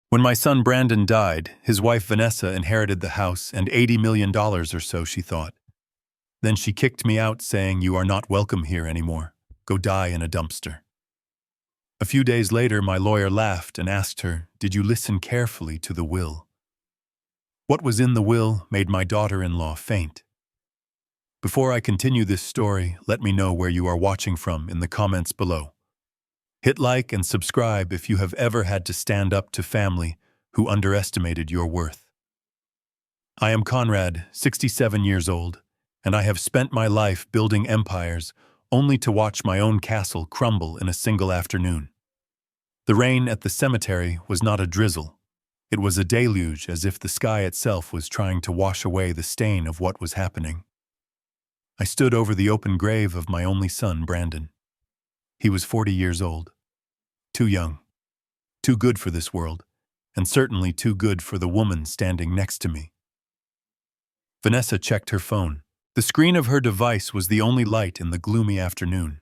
When my son Brandon died, his wife Vanessa inherited the house and $80 million or so, she thought. Then she kicked me out, saying, "You are not welcome here anymore. Go die in a dumpster." A few days later, my lawyer laughed and asked her, "Did you listen carefully to the will?" What was in the will made my daughter-in-law faint. Before I continue this story, let me know where you are watching from in the comments below. Hit like and subscribe if you have ever had to stand up to family who underestimated your worth. I am Conrad, 67 years old, and I have spent my life building empires only to watch my own castle crumble in a single afternoon. The rain at the cemetery was not a drizzle. It was a deluge, as if the sky itself was trying to wash away the stain of what was happening. I stood over the open grave of my only son, Brandon. He was 40 years old. Too young. Too good for this world, and certainly too good for the woman standing next to me. Vanessa checked her phone. The screen of her device was the only light in the gloomy afternoon.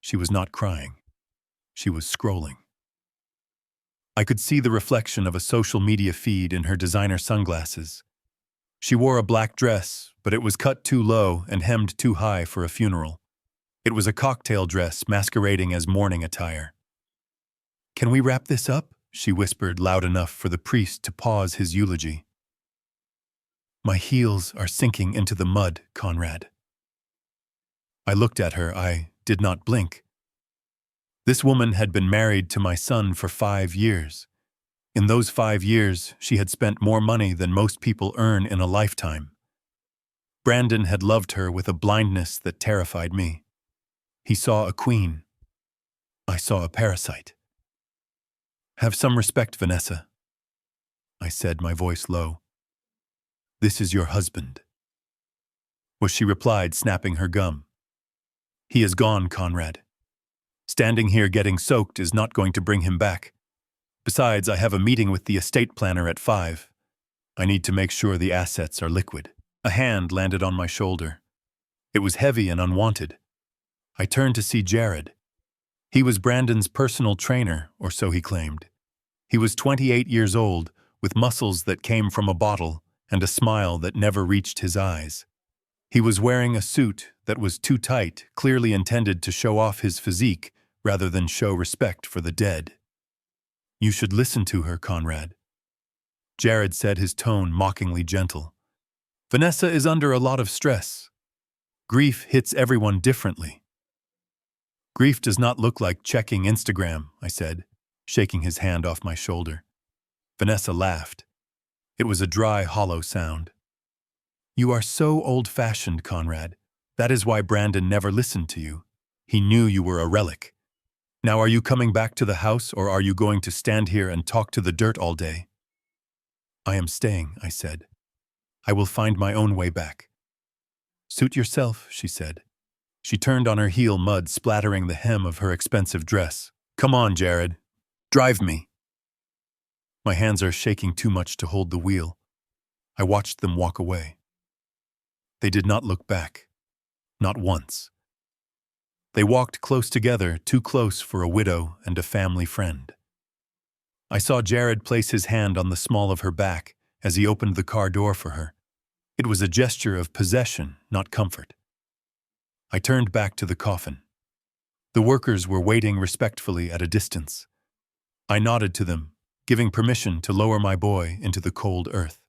She was not crying. She was scrolling. I could see the reflection of a social media feed in her designer sunglasses. She wore a black dress, but it was cut too low and hemmed too high for a funeral. It was a cocktail dress masquerading as mourning attire. "Can we wrap this up?" she whispered loud enough for the priest to pause his eulogy. "My heels are sinking into the mud, Conrad." I looked at her. I did not blink. This woman had been married to my son for 5 years. In those 5 years, she had spent more money than most people earn in a lifetime. Brandon had loved her with a blindness that terrified me. He saw a queen. I saw a parasite. "Have some respect, Vanessa," I said, my voice low. "This is your husband," was she replied, snapping her gum. "He is gone, Conrad. Standing here getting soaked is not going to bring him back. Besides, I have a meeting with the estate planner at 5. I need to make sure the assets are liquid." A hand landed on my shoulder. It was heavy and unwanted. I turned to see Jared. He was Brandon's personal trainer, or so he claimed. He was 28 years old, with muscles that came from a bottle and a smile that never reached his eyes. He was wearing a suit that was too tight, clearly intended to show off his physique rather than show respect for the dead. "You should listen to her, Conrad," Jared said, his tone mockingly gentle. "Vanessa is under a lot of stress. Grief hits everyone differently." "Grief does not look like checking Instagram," I said, shaking his hand off my shoulder. Vanessa laughed. It was a dry, hollow sound. "You are so old-fashioned, Conrad. That is why Brandon never listened to you. He knew you were a relic. Now, are you coming back to the house, or are you going to stand here and talk to the dirt all day?" "I am staying," I said. "I will find my own way back." "Suit yourself," she said. She turned on her heel, mud splattering the hem of her expensive dress. "Come on, Jared. Drive me." My hands are shaking too much to hold the wheel. I watched them walk away. They did not look back. Not once. They walked close together, too close for a widow and a family friend. I saw Jared place his hand on the small of her back as he opened the car door for her. It was a gesture of possession, not comfort. I turned back to the coffin. The workers were waiting respectfully at a distance. I nodded to them, giving permission to lower my boy into the cold earth.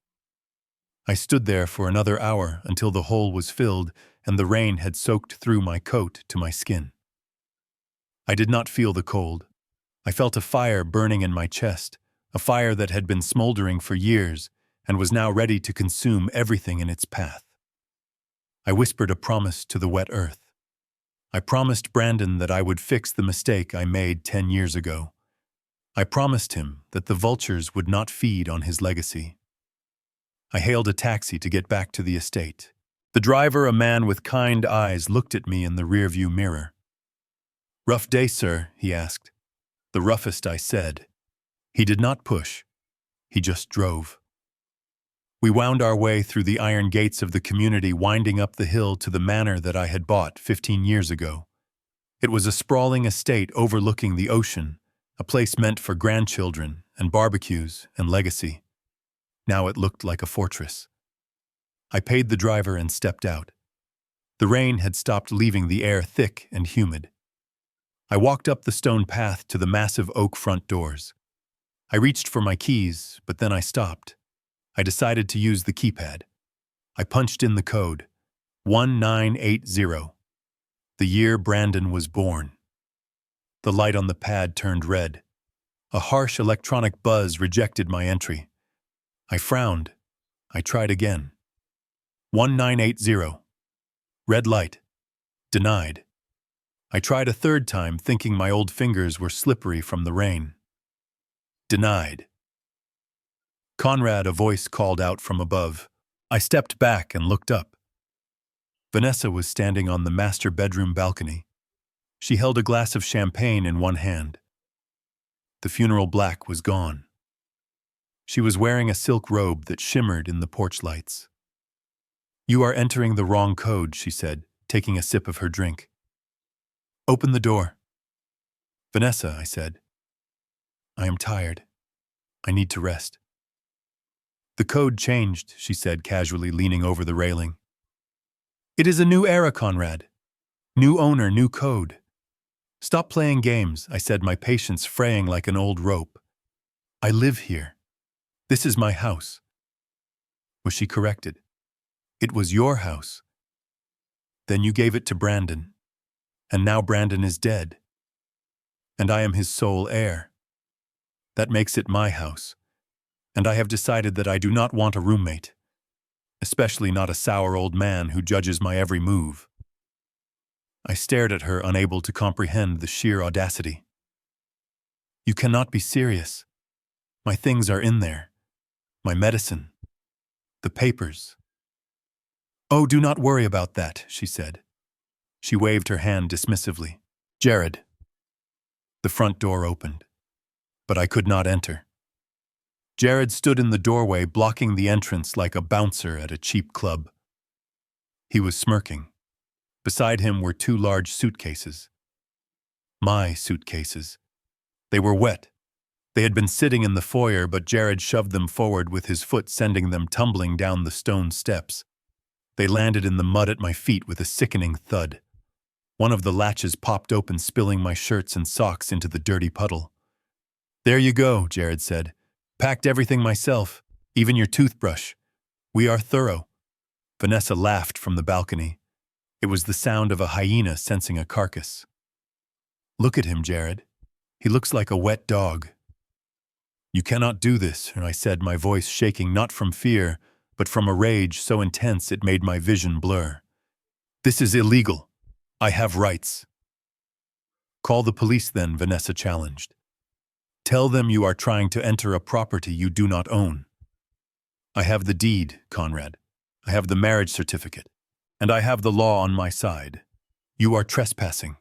I stood there for another hour until the hole was filled and the rain had soaked through my coat to my skin. I did not feel the cold. I felt a fire burning in my chest, a fire that had been smoldering for years and was now ready to consume everything in its path. I whispered a promise to the wet earth. I promised Brandon that I would fix the mistake I made 10 years ago. I promised him that the vultures would not feed on his legacy. I hailed a taxi to get back to the estate. The driver, a man with kind eyes, looked at me in the rearview mirror. "Rough day, sir?" he asked. "The roughest," I said. He did not push. He just drove. We wound our way through the iron gates of the community, winding up the hill to the manor that I had bought 15 years ago. It was a sprawling estate overlooking the ocean, a place meant for grandchildren and barbecues and legacy. Now it looked like a fortress. I paid the driver and stepped out. The rain had stopped, leaving the air thick and humid. I walked up the stone path to the massive oak front doors. I reached for my keys, but then I stopped. I decided to use the keypad. I punched in the code, 1980, the year Brandon was born. The light on the pad turned red. A harsh electronic buzz rejected my entry. I frowned. I tried again. 1980. Red light. Denied. I tried a third time, thinking my old fingers were slippery from the rain. Denied. Conrad, a voice called out from above. I stepped back and looked up. Vanessa was standing on the master bedroom balcony. She held a glass of champagne in one hand. The funeral black was gone. She was wearing a silk robe that shimmered in the porch lights. "You are entering the wrong code," she said, taking a sip of her drink. "Open the door." "Vanessa," I said. "I am tired. I need to rest." "The code changed," she said casually, leaning over the railing. "It is a new era, Conrad. New owner, new code." "Stop playing games," I said, my patience fraying like an old rope. "I live here. This is my house." Was she corrected? It was your house. Then you gave it to Brandon. And now Brandon is dead. And I am his sole heir. That makes it my house. And I have decided that I do not want a roommate, especially not a sour old man who judges my every move. I stared at her, unable to comprehend the sheer audacity. "You cannot be serious. My things are in there. My medicine. The papers." "Oh, do not worry about that," she said. She waved her hand dismissively. "Jared." The front door opened, but I could not enter. Jared stood in the doorway, blocking the entrance like a bouncer at a cheap club. He was smirking. Beside him were two large suitcases. My suitcases. They were wet. They had been sitting in the foyer, but Jared shoved them forward with his foot, sending them tumbling down the stone steps. They landed in the mud at my feet with a sickening thud. One of the latches popped open, spilling my shirts and socks into the dirty puddle. "There you go," Jared said. "Packed everything myself, even your toothbrush. We are thorough." Vanessa laughed from the balcony. It was the sound of a hyena sensing a carcass. "Look at him, Jared. He looks like a wet dog." "You cannot do this," I said, my voice shaking not from fear, but from a rage so intense it made my vision blur. "This is illegal. I have rights." "Call the police then," Vanessa challenged. "Tell them you are trying to enter a property you do not own." "I have the deed, Conrad. I have the marriage certificate. And I have the law on my side. You are trespassing.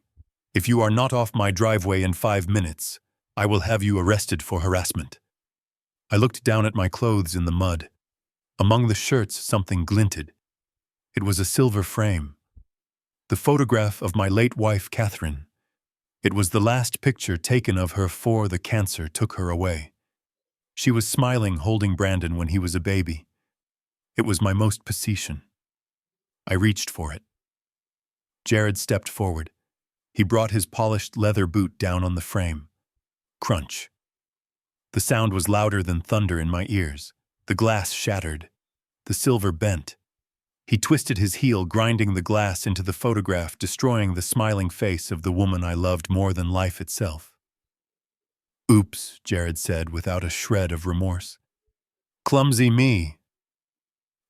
If you are not off my driveway in 5 minutes, I will have you arrested for harassment." I looked down at my clothes in the mud. Among the shirts, something glinted. It was a silver frame. The photograph of my late wife, Catherine. It was the last picture taken of her before the cancer took her away. She was smiling, holding Brandon when he was a baby. It was my most possession. I reached for it. Jared stepped forward. He brought his polished leather boot down on the frame. Crunch. The sound was louder than thunder in my ears. The glass shattered. The silver bent. He twisted his heel, grinding the glass into the photograph, destroying the smiling face of the woman I loved more than life itself. "Oops," Jared said without a shred of remorse. "Clumsy me."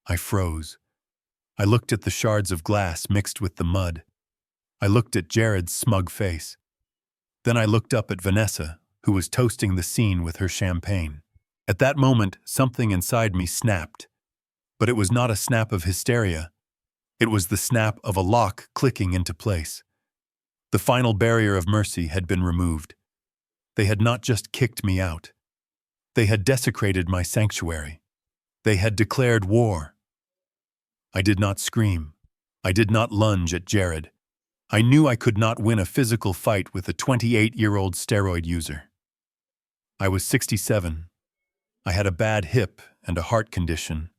I froze. I looked at the shards of glass mixed with the mud. I looked at Jared's smug face. Then I looked up at Vanessa, who was toasting the scene with her champagne. At that moment, something inside me snapped. But it was not a snap of hysteria. It was the snap of a lock clicking into place. The final barrier of mercy had been removed. They had not just kicked me out. They had desecrated my sanctuary. They had declared war. I did not scream. I did not lunge at Jared. I knew I could not win a physical fight with a 28-year-old steroid user. I was 67. I had a bad hip and a heart condition,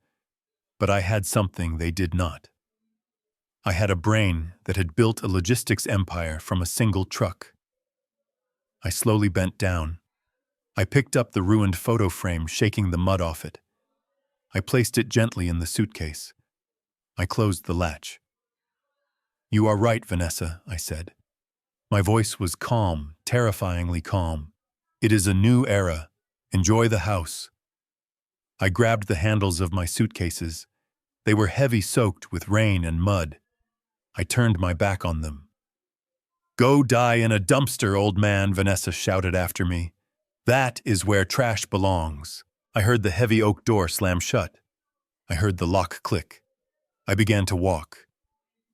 but I had something they did not. I had a brain that had built a logistics empire from a single truck. I slowly bent down. I picked up the ruined photo frame, shaking the mud off it. I placed it gently in the suitcase. I closed the latch. "You are right, Vanessa," I said. My voice was calm, terrifyingly calm. "It is a new era. Enjoy the house." I grabbed the handles of my suitcases. They were heavy, soaked with rain and mud. I turned my back on them. "Go die in a dumpster, old man," Vanessa shouted after me. "That is where trash belongs." I heard the heavy oak door slam shut. I heard the lock click. I began to walk.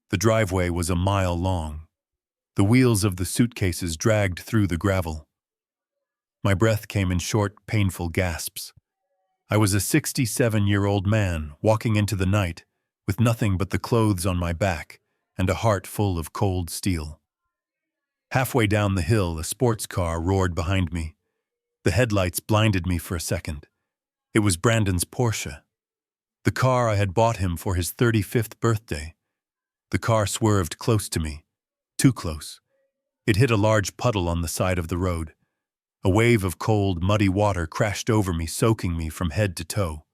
The driveway was a mile long. The wheels of the suitcases dragged through the gravel. My breath came in short, painful gasps. I was a 67-year-old man walking into the night with nothing but the clothes on my back and a heart full of cold steel. Halfway down the hill, a sports car roared behind me. The headlights blinded me for a second. It was Brandon's Porsche. The car I had bought him for his 35th birthday. The car swerved close to me. Too close. It hit a large puddle on the side of the road. A wave of cold, muddy water crashed over me, soaking me from head to toe.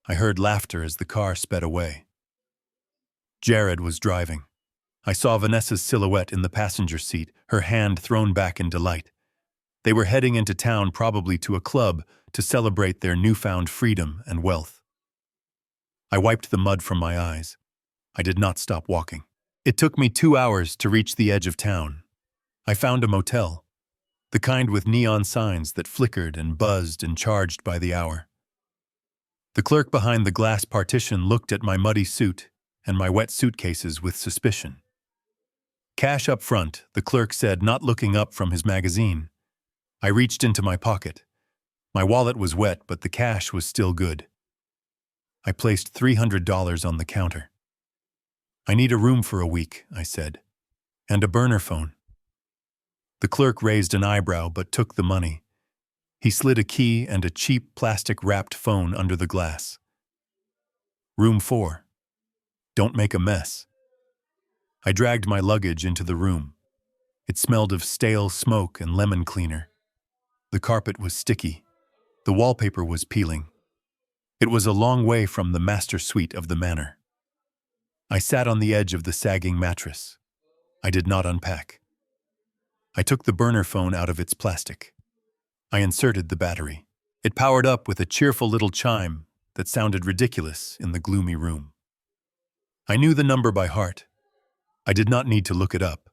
I heard laughter as the car sped away. Jared was driving. I saw Vanessa's silhouette in the passenger seat, her hand thrown back in delight. They were heading into town, probably to a club, to celebrate their newfound freedom and wealth. I wiped the mud from my eyes. I did not stop walking. It took me 2 hours to reach the edge of town. I found a motel, the kind with neon signs that flickered and buzzed and charged by the hour. The clerk behind the glass partition looked at my muddy suit and my wet suitcases with suspicion. "Cash up front," the clerk said, not looking up from his magazine. I reached into my pocket. My wallet was wet, but the cash was still good. I placed $300 on the counter. "I need a room for a week," I said, "and a burner phone." The clerk raised an eyebrow but took the money. He slid a key and a cheap plastic-wrapped phone under the glass. "Room 4. Don't make a mess." I dragged my luggage into the room. It smelled of stale smoke and lemon cleaner. The carpet was sticky. The wallpaper was peeling. It was a long way from the master suite of the manor. I sat on the edge of the sagging mattress. I did not unpack. I took the burner phone out of its plastic. I inserted the battery. It powered up with a cheerful little chime that sounded ridiculous in the gloomy room. I knew the number by heart. I did not need to look it up.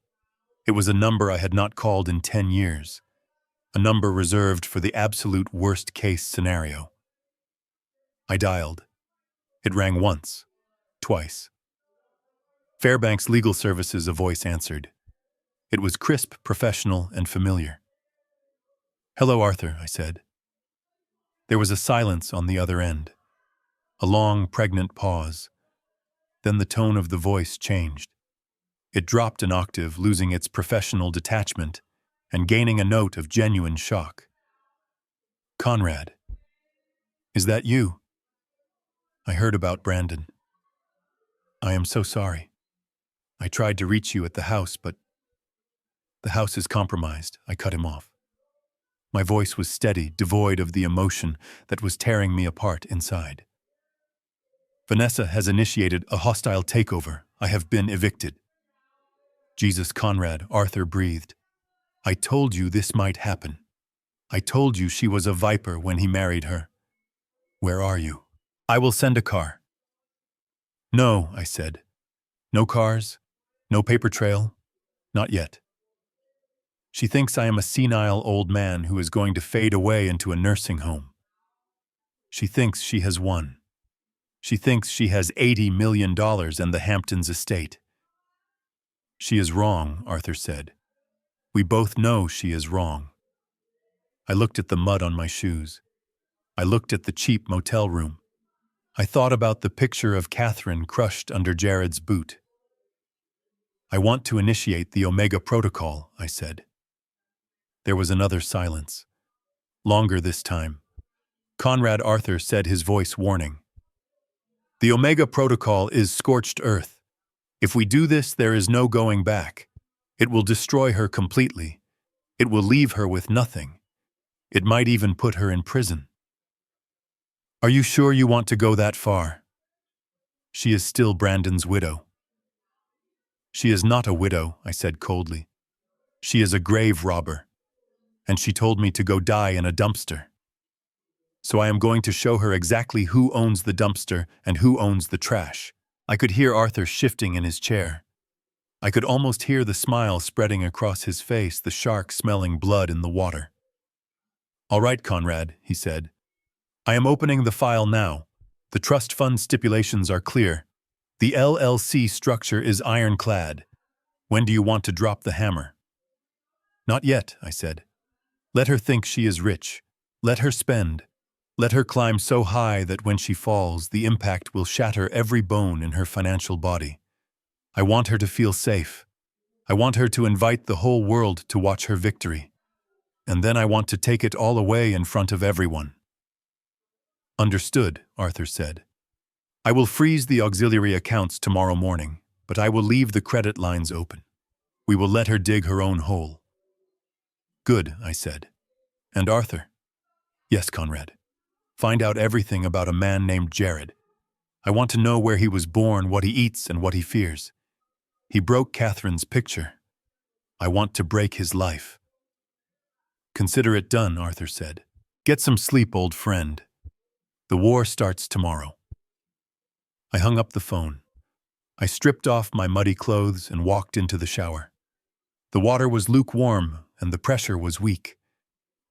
It was a number I had not called in 10 years. A number reserved for the absolute worst-case scenario. I dialed. It rang once, twice. "Fairbanks Legal Services," a voice answered. It was crisp, professional, and familiar. "Hello, Arthur," I said. There was a silence on the other end. A long, pregnant pause. Then the tone of the voice changed. It dropped an octave, losing its professional detachment and gaining a note of genuine shock. "Conrad, is that you? I heard about Brandon. I am so sorry. I tried to reach you at the house, but the house is compromised." I cut him off. My voice was steady, devoid of the emotion that was tearing me apart inside. "Vanessa has initiated a hostile takeover. I have been evicted." "Jesus, Conrad," Arthur breathed. "I told you this might happen. I told you she was a viper when he married her. Where are you? I will send a car." "No," I said. "No cars? No paper trail? Not yet. She thinks I am a senile old man who is going to fade away into a nursing home. She thinks she has won. She thinks she has $80 million and the Hamptons estate." "She is wrong," Arthur said. "We both know she is wrong." I looked at the mud on my shoes. I looked at the cheap motel room. I thought about the picture of Catherine crushed under Jared's boot. "I want to initiate the Omega Protocol," I said. There was another silence. Longer this time. Conrad Arthur said, his voice warning. The Omega Protocol is scorched earth. If we do this, there is no going back. It will destroy her completely. It will leave her with nothing. It might even put her in prison. Are you sure you want to go that far? She is still Brandon's widow. She is not a widow, I said coldly. She is a grave robber. And she told me to go die in a dumpster. So I am going to show her exactly who owns the dumpster and who owns the trash. I could hear Arthur shifting in his chair. I could almost hear the smile spreading across his face, the shark smelling blood in the water. All right, Conrad, he said. I am opening the file now. The trust fund stipulations are clear. The LLC structure is ironclad. When do you want to drop the hammer? Not yet, I said. Let her think she is rich. Let her spend. Let her climb so high that when she falls, the impact will shatter every bone in her financial body. I want her to feel safe. I want her to invite the whole world to watch her victory. And then I want to take it all away in front of everyone. Understood, Arthur said. I will freeze the auxiliary accounts tomorrow morning, but I will leave the credit lines open. We will let her dig her own hole. Good, I said. And Arthur? Yes, Conrad. Find out everything about a man named Jared. I want to know where he was born, what he eats, and what he fears. He broke Catherine's picture. I want to break his life. Consider it done, Arthur said. Get some sleep, old friend. The war starts tomorrow. I hung up the phone. I stripped off my muddy clothes and walked into the shower. The water was lukewarm and the pressure was weak.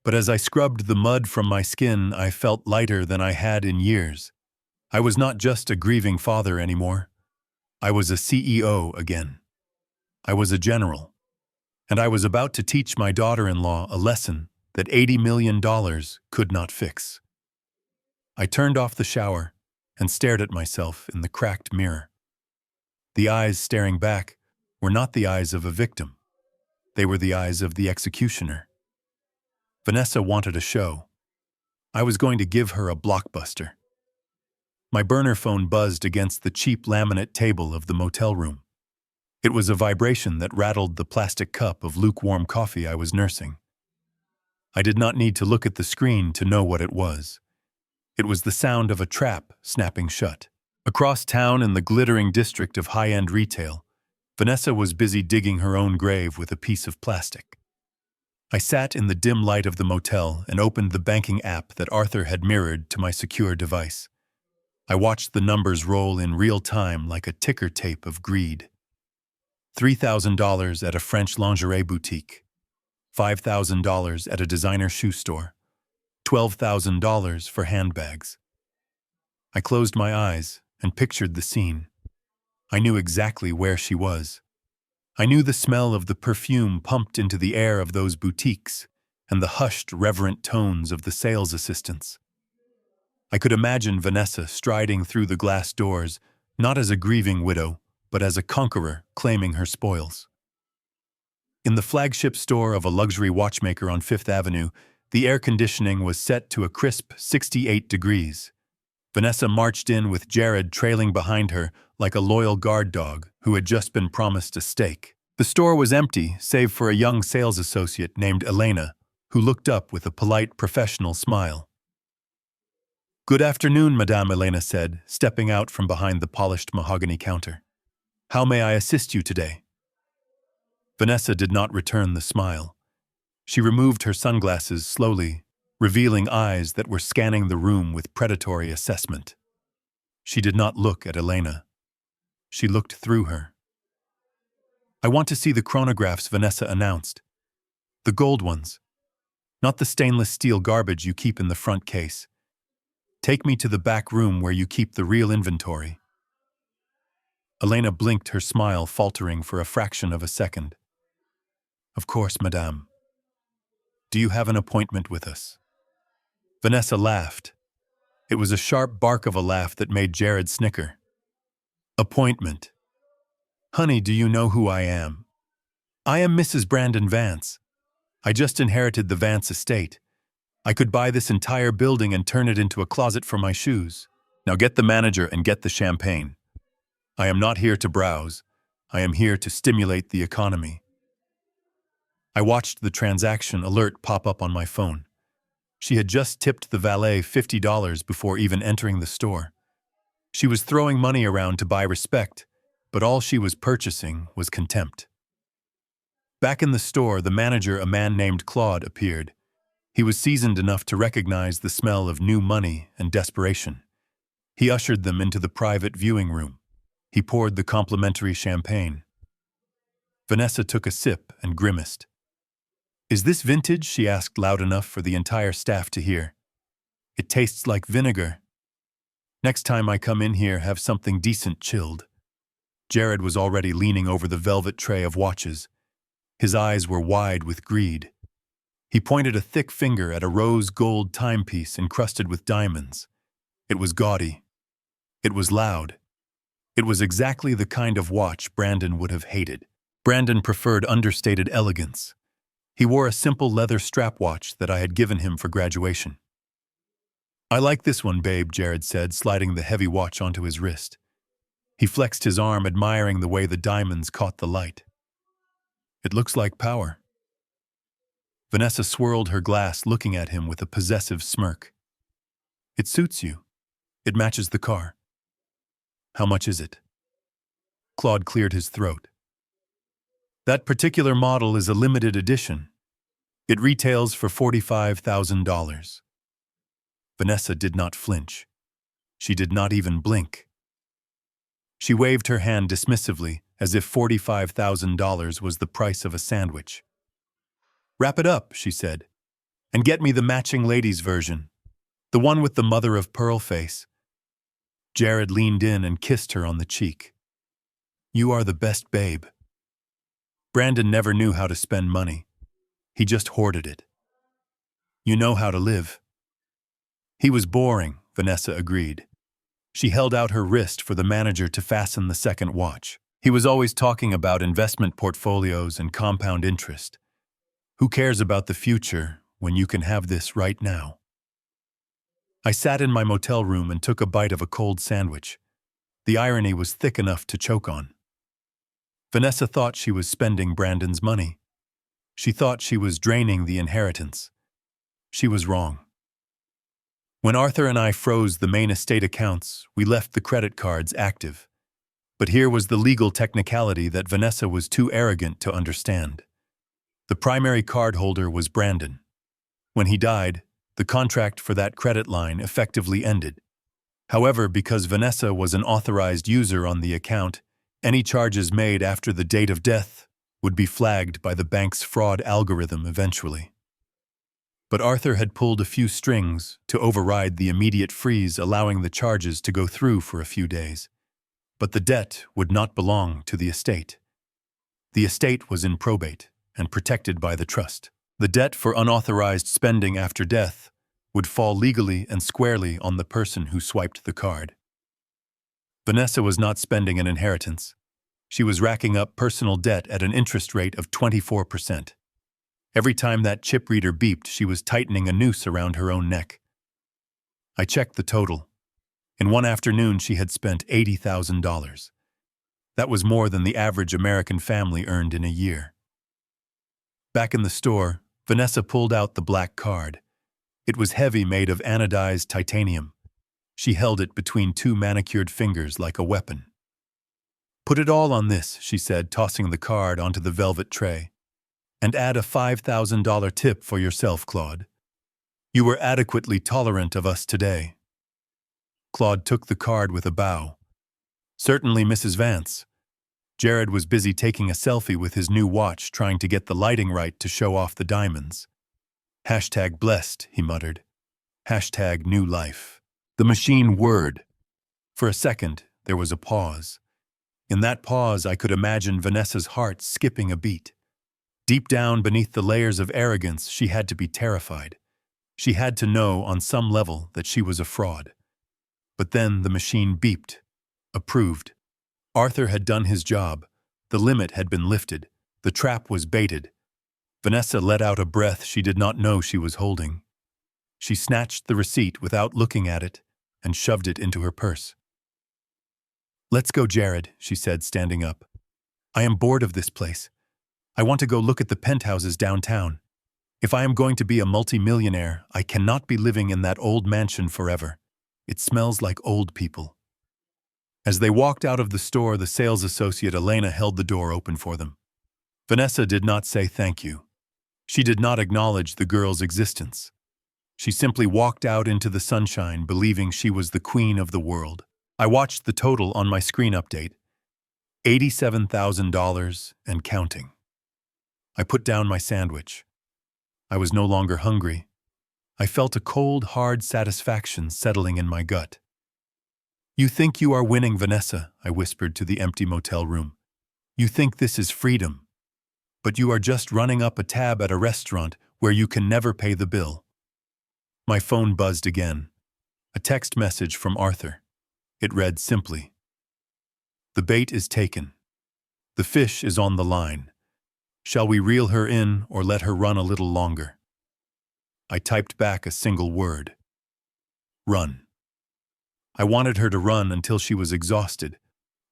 But as I scrubbed the mud from my skin, I felt lighter than I had in years. I was not just a grieving father anymore. I was a CEO again. I was a general. And I was about to teach my daughter-in-law a lesson that $80 million could not fix. I turned off the shower and stared at myself in the cracked mirror. The eyes staring back were not the eyes of a victim. They were the eyes of the executioner. Vanessa wanted a show. I was going to give her a blockbuster. My burner phone buzzed against the cheap laminate table of the motel room. It was a vibration that rattled the plastic cup of lukewarm coffee I was nursing. I did not need to look at the screen to know what it was. It was the sound of a trap snapping shut. Across town in the glittering district of high-end retail, Vanessa was busy digging her own grave with a piece of plastic. I sat in the dim light of the motel and opened the banking app that Arthur had mirrored to my secure device. I watched the numbers roll in real time like a ticker tape of greed. $3,000 at a French lingerie boutique, $5,000 at a designer shoe store, $12,000 for handbags. I closed my eyes and pictured the scene. I knew exactly where she was. I knew the smell of the perfume pumped into the air of those boutiques and the hushed, reverent tones of the sales assistants. I could imagine Vanessa striding through the glass doors, not as a grieving widow, but as a conqueror claiming her spoils. In the flagship store of a luxury watchmaker on Fifth Avenue, the air conditioning was set to a crisp 68 degrees. Vanessa marched in with Jared trailing behind her like a loyal guard dog who had just been promised a steak. The store was empty, save for a young sales associate named Elena, who looked up with a polite, professional smile. "Good afternoon, Madame," Elena said, stepping out from behind the polished mahogany counter. "How may I assist you today?" Vanessa did not return the smile. She removed her sunglasses slowly, revealing eyes that were scanning the room with predatory assessment. She did not look at Elena. She looked through her. "I want to see the chronographs," Vanessa announced. "The gold ones. Not the stainless steel garbage you keep in the front case. Take me to the back room where you keep the real inventory." Elena blinked, her smile faltering for a fraction of a second. "Of course, Madame. Do you have an appointment with us?" Vanessa laughed. It was a sharp bark of a laugh that made Jared snicker. "Appointment. Honey, do you know who I am? I am Mrs. Brandon Vance. I just inherited the Vance estate. I could buy this entire building and turn it into a closet for my shoes. Now get the manager and get the champagne. I am not here to browse. I am here to stimulate the economy. I watched the transaction alert pop up on my phone. She had just tipped the valet $50 before even entering the store. She was throwing money around to buy respect, but all she was purchasing was contempt. Back in the store, the manager, a man named Claude, appeared. He was seasoned enough to recognize the smell of new money and desperation. He ushered them into the private viewing room. He poured the complimentary champagne. Vanessa took a sip and grimaced. "Is this vintage?" she asked loud enough for the entire staff to hear. "It tastes like vinegar. Next time I come in here, have something decent chilled." Jared was already leaning over the velvet tray of watches. His eyes were wide with greed. He pointed a thick finger at a rose gold timepiece encrusted with diamonds. It was gaudy. It was loud. It was exactly the kind of watch Brandon would have hated. Brandon preferred understated elegance. He wore a simple leather strap watch that I had given him for graduation. "I like this one, babe," Jared said, sliding the heavy watch onto his wrist. He flexed his arm, admiring the way the diamonds caught the light. "It looks like power." Vanessa swirled her glass, looking at him with a possessive smirk. "It suits you. It matches the car." "How much is it?" Claude cleared his throat. "That particular model is a limited edition. It retails for $45,000. Vanessa did not flinch. She did not even blink. She waved her hand dismissively, as if $45,000 was the price of a sandwich. "Wrap it up," she said, "and get me the matching ladies' version. The one with the mother-of-pearl face." Jared leaned in and kissed her on the cheek. "You are the best, babe." Brandon never knew how to spend money. He just hoarded it. "You know how to live." He was boring, Vanessa agreed. She held out her wrist for the manager to fasten the second watch. He was always talking about investment portfolios and compound interest. Who cares about the future when you can have this right now? I sat in my motel room and took a bite of a cold sandwich. The irony was thick enough to choke on. Vanessa thought she was spending Brandon's money. She thought she was draining the inheritance. She was wrong. When Arthur and I froze the main estate accounts, we left the credit cards active. But here was the legal technicality that Vanessa was too arrogant to understand. The primary cardholder was Brandon. When he died, the contract for that credit line effectively ended. However, because Vanessa was an authorized user on the account, any charges made after the date of death would be flagged by the bank's fraud algorithm eventually. But Arthur had pulled a few strings to override the immediate freeze, allowing the charges to go through for a few days. But the debt would not belong to the estate. The estate was in probate and protected by the trust. The debt for unauthorized spending after death would fall legally and squarely on the person who swiped the card. Vanessa was not spending an inheritance. She was racking up personal debt at an interest rate of 24%. Every time that chip reader beeped, she was tightening a noose around her own neck. I checked the total. In one afternoon, she had spent $80,000. That was more than the average American family earned in a year. Back in the store, Vanessa pulled out the black card. It was heavy, made of anodized titanium. She held it between two manicured fingers like a weapon. "Put it all on this," she said, tossing the card onto the velvet tray. "And add a $5,000 tip for yourself, Claude. You were adequately tolerant of us today." Claude took the card with a bow. "Certainly, Mrs. Vance." Jared was busy taking a selfie with his new watch, trying to get the lighting right to show off the diamonds. "Blessed," he muttered. "New life." The machine whirred. For a second, there was a pause. In that pause, I could imagine Vanessa's heart skipping a beat. Deep down beneath the layers of arrogance, she had to be terrified. She had to know on some level that she was a fraud. But then the machine beeped. Approved. Arthur had done his job. The limit had been lifted. The trap was baited. Vanessa let out a breath she did not know she was holding. She snatched the receipt without looking at it and shoved it into her purse. "Let's go, Jared," she said, standing up. "I am bored of this place. I want to go look at the penthouses downtown. If I am going to be a multimillionaire, I cannot be living in that old mansion forever. It smells like old people." As they walked out of the store, the sales associate Elena held the door open for them. Vanessa did not say thank you. She did not acknowledge the girl's existence. She simply walked out into the sunshine, believing she was the queen of the world. I watched the total on my screen update. $87,000 and counting. I put down my sandwich. I was no longer hungry. I felt a cold, hard satisfaction settling in my gut. "You think you are winning, Vanessa," I whispered to the empty motel room. "You think this is freedom. But you are just running up a tab at a restaurant where you can never pay the bill." My phone buzzed again. A text message from Arthur. It read simply, "The bait is taken. The fish is on the line. Shall we reel her in or let her run a little longer?" I typed back a single word. Run. I wanted her to run until she was exhausted.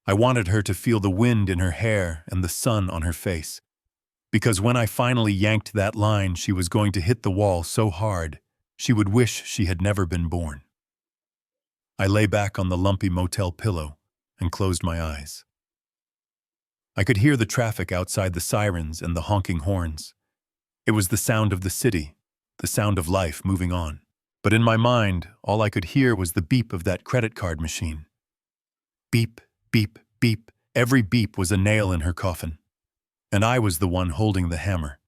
I wanted her to feel the wind in her hair and the sun on her face. Because when I finally yanked that line, she was going to hit the wall so hard, she would wish she had never been born. I lay back on the lumpy motel pillow and closed my eyes. I could hear the traffic outside, the sirens and the honking horns. It was the sound of the city, the sound of life moving on. But in my mind, all I could hear was the beep of that credit card machine. Beep, beep, beep. Every beep was a nail in her coffin. And I was the one holding the hammer.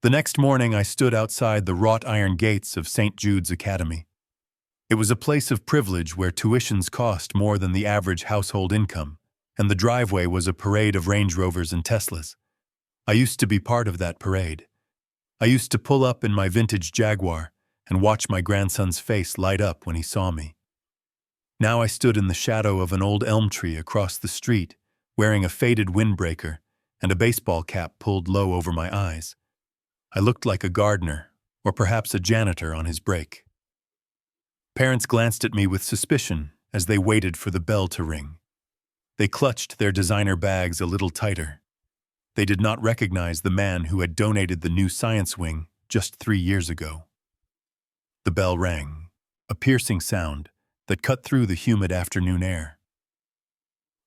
The next morning, I stood outside the wrought iron gates of St. Jude's Academy. It was a place of privilege where tuitions cost more than the average household income, and the driveway was a parade of Range Rovers and Teslas. I used to be part of that parade. I used to pull up in my vintage Jaguar and watch my grandson's face light up when he saw me. Now I stood in the shadow of an old elm tree across the street, wearing a faded windbreaker and a baseball cap pulled low over my eyes. I looked like a gardener, or perhaps a janitor on his break. Parents glanced at me with suspicion as they waited for the bell to ring. They clutched their designer bags a little tighter. They did not recognize the man who had donated the new science wing just 3 years ago. The bell rang, a piercing sound that cut through the humid afternoon air.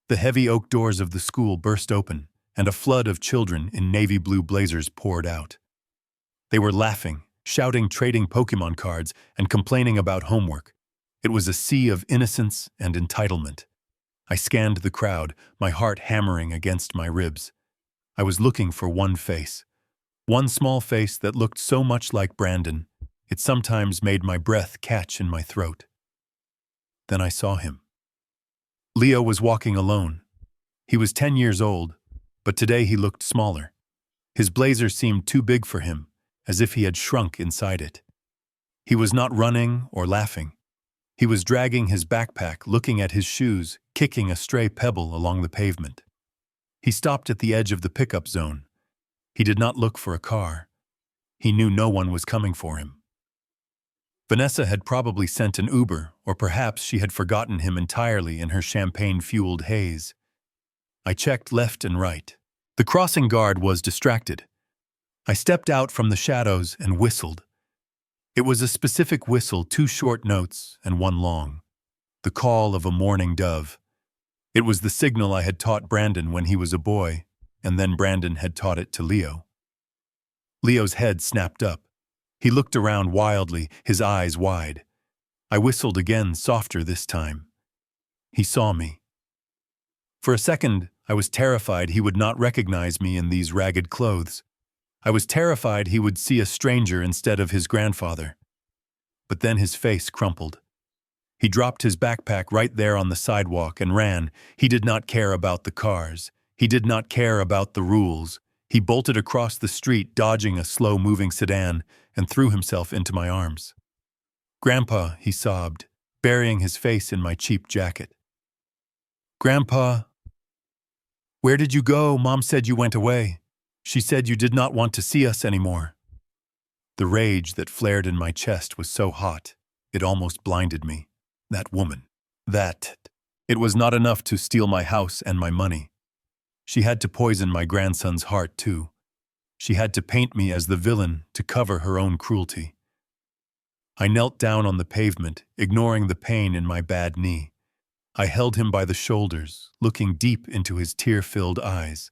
The heavy oak doors of the school burst open, and a flood of children in navy blue blazers poured out. They were laughing, shouting, trading Pokemon cards, and complaining about homework. It was a sea of innocence and entitlement. I scanned the crowd, my heart hammering against my ribs. I was looking for one face. One small face that looked so much like Brandon, it sometimes made my breath catch in my throat. Then I saw him. Leo was walking alone. He was 10 years old, but today he looked smaller. His blazer seemed too big for him, as if he had shrunk inside it. He was not running or laughing. He was dragging his backpack, looking at his shoes, kicking a stray pebble along the pavement. He stopped at the edge of the pickup zone. He did not look for a car. He knew no one was coming for him. Vanessa had probably sent an Uber, or perhaps she had forgotten him entirely in her champagne-fueled haze. I checked left and right. The crossing guard was distracted. I stepped out from the shadows and whistled. It was a specific whistle, 2 short notes and 1 long. The call of a mourning dove. It was the signal I had taught Brandon when he was a boy, and then Brandon had taught it to Leo. Leo's head snapped up. He looked around wildly, his eyes wide. I whistled again, softer this time. He saw me. For a second, I was terrified he would not recognize me in these ragged clothes. I was terrified he would see a stranger instead of his grandfather. But then his face crumpled. He dropped his backpack right there on the sidewalk and ran. He did not care about the cars. He did not care about the rules. He bolted across the street, dodging a slow-moving sedan, and threw himself into my arms. "Grandpa," he sobbed, burying his face in my cheap jacket. "Grandpa, where did you go? Mom said you went away. She said you did not want to see us anymore." The rage that flared in my chest was so hot, it almost blinded me. That woman. That. It was not enough to steal my house and my money. She had to poison my grandson's heart, too. She had to paint me as the villain to cover her own cruelty. I knelt down on the pavement, ignoring the pain in my bad knee. I held him by the shoulders, looking deep into his tear-filled eyes.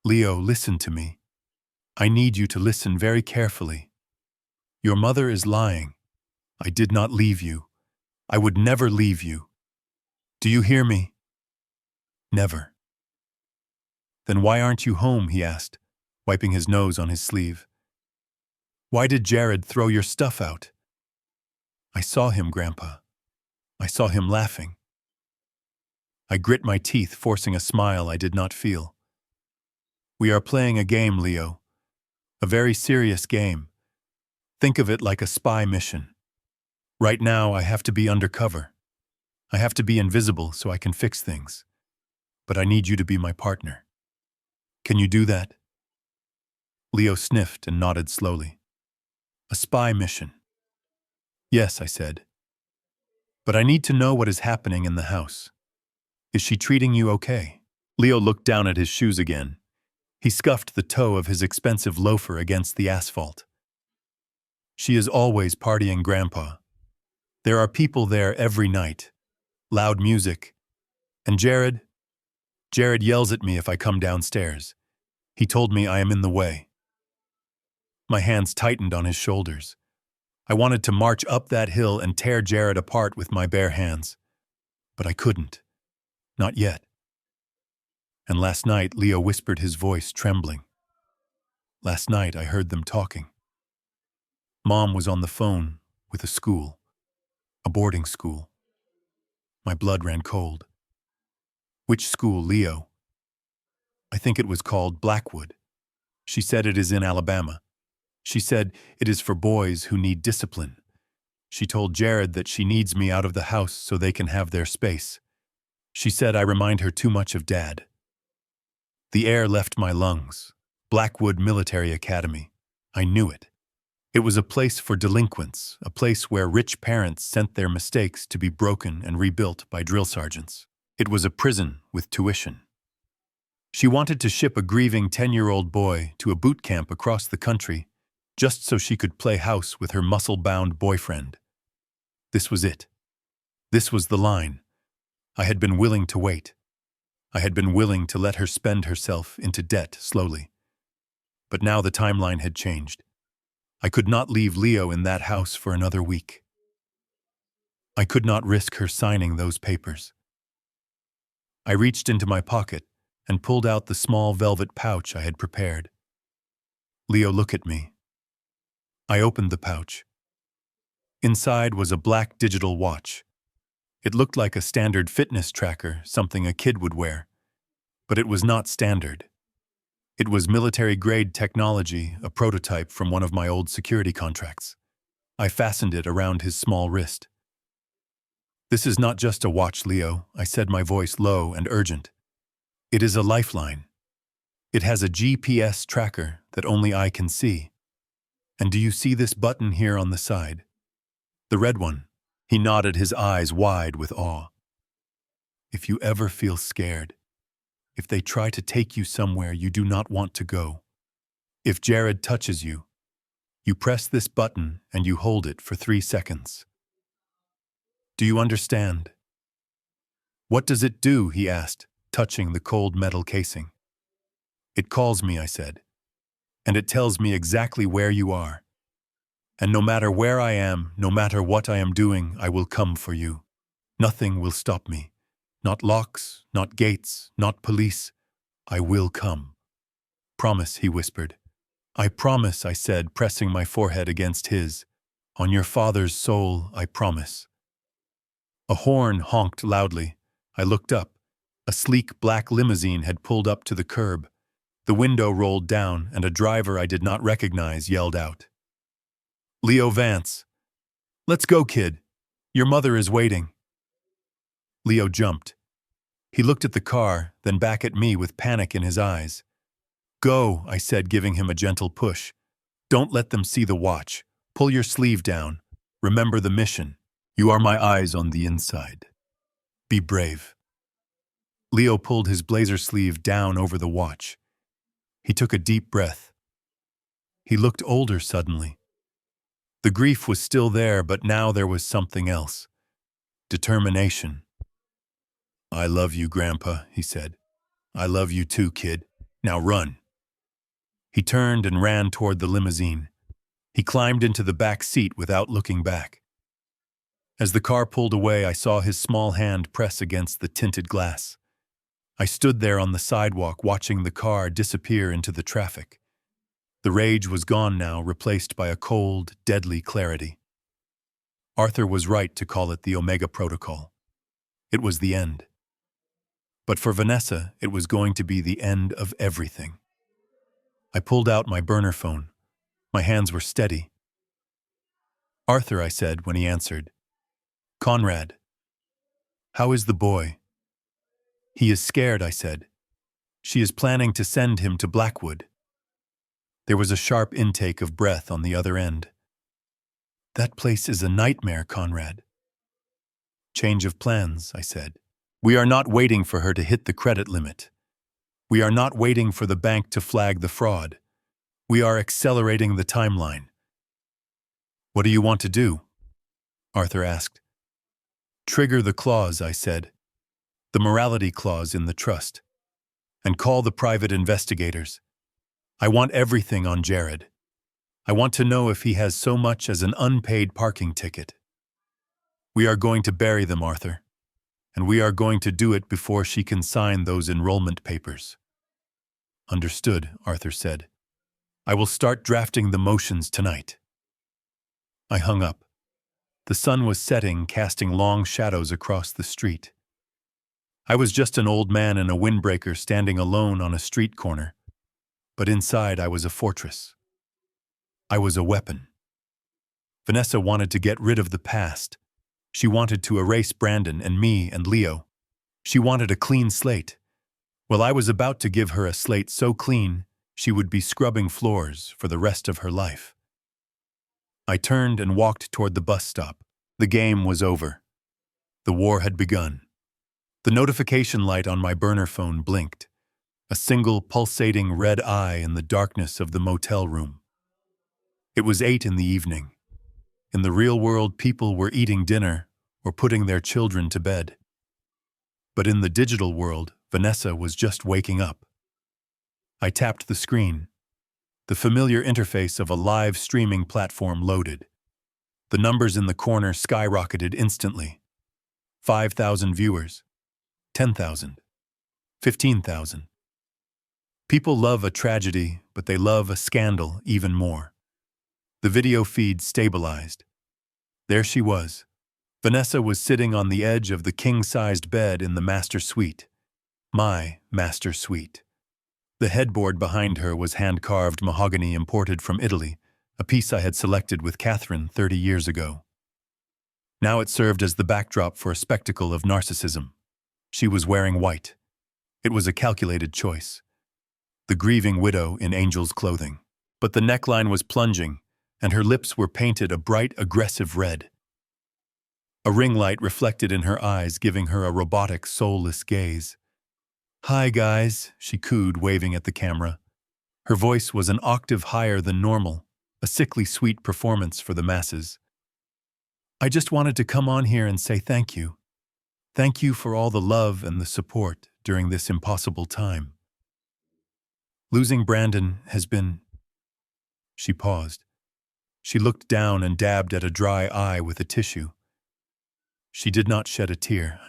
Leo, listen to me. I need you to listen very carefully. Your mother is lying. I did not leave you. I would never leave you. Do you hear me? Never. Then why aren't you home? He asked, wiping his nose on his sleeve. Why did Jared throw your stuff out? I saw him, Grandpa. I saw him laughing. I grit my teeth, forcing a smile I did not feel. We are playing a game, Leo. A very serious game. Think of it like a spy mission. Right now, I have to be undercover. I have to be invisible so I can fix things. But I need you to be my partner. Can you do that? Leo sniffed and nodded slowly. A spy mission. Yes, I said. But I need to know what is happening in the house. Is she treating you okay? Leo looked down at his shoes again. He scuffed the toe of his expensive loafer against the asphalt. She is always partying, Grandpa. There are people there every night. Loud music. And Jared yells at me if I come downstairs. He told me I am in the way. My hands tightened on his shoulders. I wanted to march up that hill and tear Jared apart with my bare hands. But I couldn't. Not yet. And last night, Leo whispered, his voice trembling. Last night, I heard them talking. Mom was on the phone with a school, a boarding school. My blood ran cold. Which school, Leo? I think it was called Blackwood. She said it is in Alabama. She said it is for boys who need discipline. She told Jared that she needs me out of the house so they can have their space. She said I remind her too much of Dad. The air left my lungs. Blackwood Military Academy. I knew it. It was a place for delinquents, a place where rich parents sent their mistakes to be broken and rebuilt by drill sergeants. It was a prison with tuition. She wanted to ship a grieving 10-year-old boy to a boot camp across the country just so she could play house with her muscle-bound boyfriend. This was it. This was the line. I had been willing to wait. I had been willing to let her spend herself into debt slowly. But now the timeline had changed. I could not leave Leo in that house for another week. I could not risk her signing those papers. I reached into my pocket and pulled out the small velvet pouch I had prepared. Leo, look at me. I opened the pouch. Inside was a black digital watch. It looked like a standard fitness tracker, something a kid would wear. But it was not standard. It was military-grade technology, a prototype from one of my old security contracts. I fastened it around his small wrist. This is not just a watch, Leo, I said, my voice low and urgent. It is a lifeline. It has a GPS tracker that only I can see. And do you see this button here on the side? The red one. He nodded, his eyes wide with awe. If you ever feel scared, if they try to take you somewhere you do not want to go, if Jared touches you, you press this button and you hold it for 3 seconds. Do you understand? What does it do? He asked, touching the cold metal casing. It calls me, I said, and it tells me exactly where you are. And no matter where I am, no matter what I am doing, I will come for you. Nothing will stop me. Not locks, not gates, not police. I will come. Promise, he whispered. I promise, I said, pressing my forehead against his. On your father's soul, I promise. A horn honked loudly. I looked up. A sleek black limousine had pulled up to the curb. The window rolled down, and a driver I did not recognize yelled out. Leo Vance. Let's go, kid. Your mother is waiting. Leo jumped. He looked at the car, then back at me with panic in his eyes. Go, I said, giving him a gentle push. Don't let them see the watch. Pull your sleeve down. Remember the mission. You are my eyes on the inside. Be brave. Leo pulled his blazer sleeve down over the watch. He took a deep breath. He looked older suddenly. The grief was still there, but now there was something else. Determination. I love you, Grandpa, he said. I love you too, kid. Now run. He turned and ran toward the limousine. He climbed into the back seat without looking back. As the car pulled away, I saw his small hand press against the tinted glass. I stood there on the sidewalk watching the car disappear into the traffic. The rage was gone now, replaced by a cold, deadly clarity. Arthur was right to call it the Omega Protocol. It was the end. But for Vanessa, it was going to be the end of everything. I pulled out my burner phone. My hands were steady. Arthur, I said when he answered. Conrad. How is the boy? He is scared, I said. She is planning to send him to Blackwood. There was a sharp intake of breath on the other end. That place is a nightmare, Conrad. Change of plans, I said. We are not waiting for her to hit the credit limit. We are not waiting for the bank to flag the fraud. We are accelerating the timeline. What do you want to do? Arthur asked. Trigger the clause, I said. The morality clause in the trust. And call the private investigators. I want everything on Jared. I want to know if he has so much as an unpaid parking ticket. We are going to bury them, Arthur. And we are going to do it before she can sign those enrollment papers. Understood, Arthur said. I will start drafting the motions tonight. I hung up. The sun was setting, casting long shadows across the street. I was just an old man in a windbreaker standing alone on a street corner. But inside I was a fortress. I was a weapon. Vanessa wanted to get rid of the past. She wanted to erase Brandon and me and Leo. She wanted a clean slate. Well, I was about to give her a slate so clean, she would be scrubbing floors for the rest of her life. I turned and walked toward the bus stop. The game was over. The war had begun. The notification light on my burner phone blinked, a single pulsating red eye in the darkness of the motel room. It was 8 in the evening. In the real world, people were eating dinner or putting their children to bed. But in the digital world, Vanessa was just waking up. I tapped the screen. The familiar interface of a live streaming platform loaded. The numbers in the corner skyrocketed instantly. 5,000 viewers. 10,000. 15,000. People love a tragedy, but they love a scandal even more. The video feed stabilized. There she was. Vanessa was sitting on the edge of the king-sized bed in the master suite. My master suite. The headboard behind her was hand-carved mahogany imported from Italy, a piece I had selected with Catherine 30 years ago. Now it served as the backdrop for a spectacle of narcissism. She was wearing white. It was a calculated choice. The grieving widow in angel's clothing. But the neckline was plunging, and her lips were painted a bright, aggressive red. A ring light reflected in her eyes, giving her a robotic, soulless gaze. "Hi, guys," she cooed, waving at the camera. Her voice was an octave higher than normal, a sickly sweet performance for the masses. "I just wanted to come on here and say thank you. Thank you for all the love and the support during this impossible time. Losing Brandon has been..." She paused. She looked down and dabbed at a dry eye with a tissue. She did not shed a tear.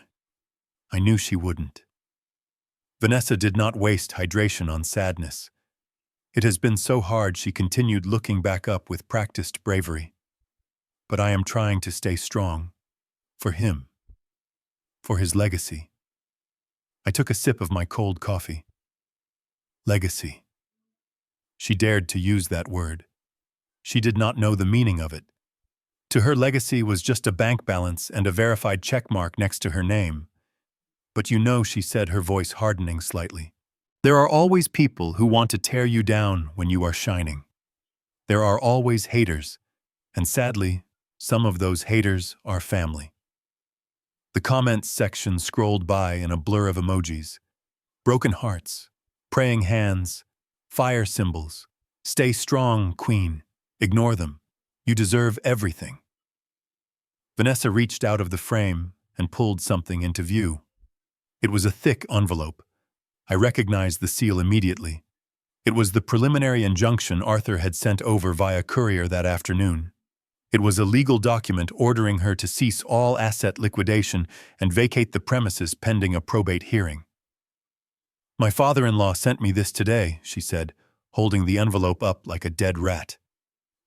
I knew she wouldn't. Vanessa did not waste hydration on sadness. It has been so hard, she continued, looking back up with practiced bravery. But I am trying to stay strong. For him. For his legacy. I took a sip of my cold coffee. Legacy. She dared to use that word. She did not know the meaning of it. To her, legacy was just a bank balance and a verified check mark next to her name. But you know, she said, her voice hardening slightly, there are always people who want to tear you down when you are shining. There are always haters, and sadly, some of those haters are family. The comments section scrolled by in a blur of emojis. Broken hearts, praying hands, fire symbols. Stay strong, queen. Ignore them. You deserve everything. Vanessa reached out of the frame and pulled something into view. It was a thick envelope. I recognized the seal immediately. It was the preliminary injunction Arthur had sent over via courier that afternoon. It was a legal document ordering her to cease all asset liquidation and vacate the premises pending a probate hearing. "My father-in-law sent me this today," she said, holding the envelope up like a dead rat.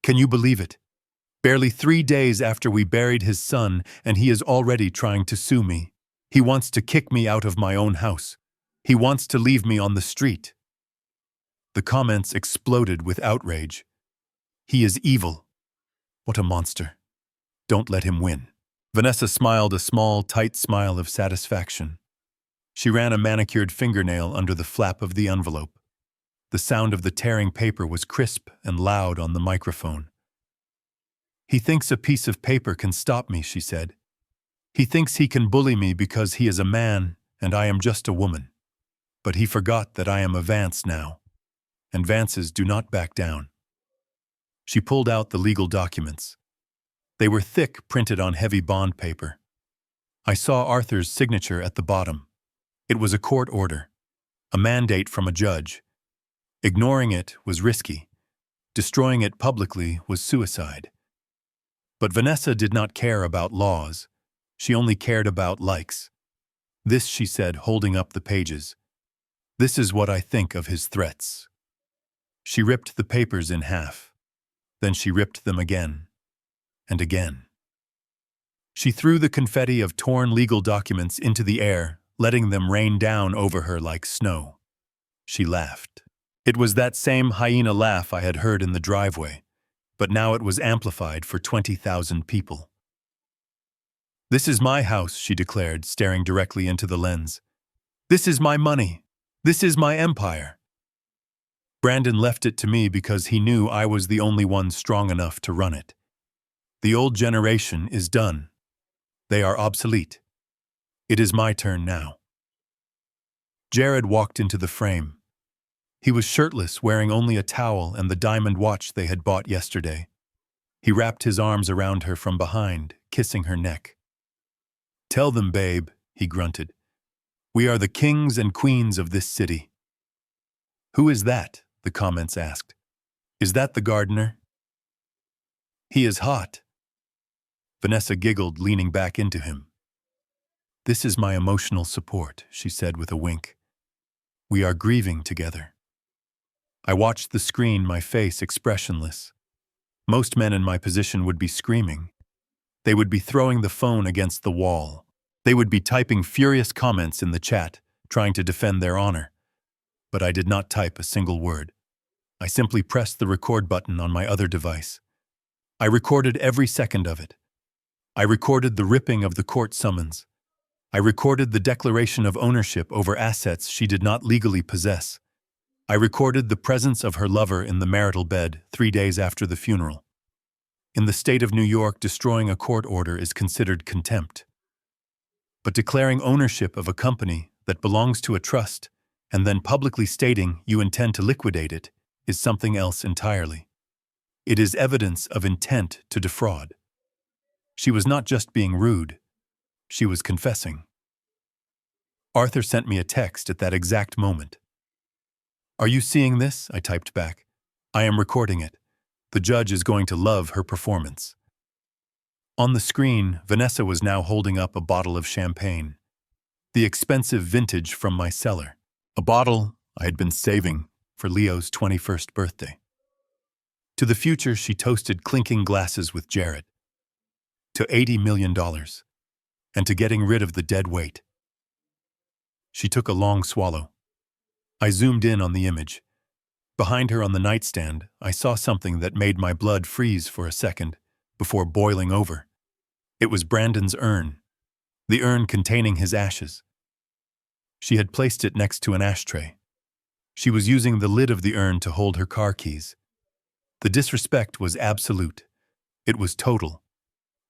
"Can you believe it? Barely 3 days after we buried his son, and he is already trying to sue me. He wants to kick me out of my own house. He wants to leave me on the street." The comments exploded with outrage. "He is evil. What a monster. Don't let him win." Vanessa smiled a small, tight smile of satisfaction. She ran a manicured fingernail under the flap of the envelope. The sound of the tearing paper was crisp and loud on the microphone. "He thinks a piece of paper can stop me," she said. "He thinks he can bully me because he is a man and I am just a woman. But he forgot that I am a Vance now, and Vances do not back down." She pulled out the legal documents. They were thick, printed on heavy bond paper. I saw Arthur's signature at the bottom. It was a court order, a mandate from a judge. Ignoring it was risky. Destroying it publicly was suicide. But Vanessa did not care about laws. She only cared about likes. "This," she said, holding up the pages. "This is what I think of his threats." She ripped the papers in half. Then she ripped them again. And again. She threw the confetti of torn legal documents into the air, letting them rain down over her like snow. She laughed. It was that same hyena laugh I had heard in the driveway, but now it was amplified for 20,000 people. "This is my house," she declared, staring directly into the lens. "This is my money. This is my empire. Brandon left it to me because he knew I was the only one strong enough to run it. The old generation is done. They are obsolete. It is my turn now." Jared walked into the frame. He was shirtless, wearing only a towel and the diamond watch they had bought yesterday. He wrapped his arms around her from behind, kissing her neck. "Tell them, babe," he grunted. "We are the kings and queens of this city." "Who is that?" the comments asked. "Is that the gardener?" "He is hot." Vanessa giggled, leaning back into him. "This is my emotional support," she said with a wink. "We are grieving together." I watched the screen, my face expressionless. Most men in my position would be screaming. They would be throwing the phone against the wall. They would be typing furious comments in the chat, trying to defend their honor. But I did not type a single word. I simply pressed the record button on my other device. I recorded every second of it. I recorded the ripping of the court summons. I recorded the declaration of ownership over assets she did not legally possess. I recorded the presence of her lover in the marital bed 3 days after the funeral. In the state of New York, destroying a court order is considered contempt. But declaring ownership of a company that belongs to a trust and then publicly stating you intend to liquidate it is something else entirely. It is evidence of intent to defraud. She was not just being rude. She was confessing. Arthur sent me a text at that exact moment. "Are you seeing this?" I typed back. "I am recording it. The judge is going to love her performance." On the screen, Vanessa was now holding up a bottle of champagne. The expensive vintage from my cellar. A bottle I had been saving for Leo's 21st birthday. To the future, she toasted clinking glasses with Jared. To $80 million. And to getting rid of the dead weight. She took a long swallow. I zoomed in on the image. Behind her on the nightstand, I saw something that made my blood freeze for a second, before boiling over. It was Brandon's urn, the urn containing his ashes. She had placed it next to an ashtray. She was using the lid of the urn to hold her car keys. The disrespect was absolute. It was total.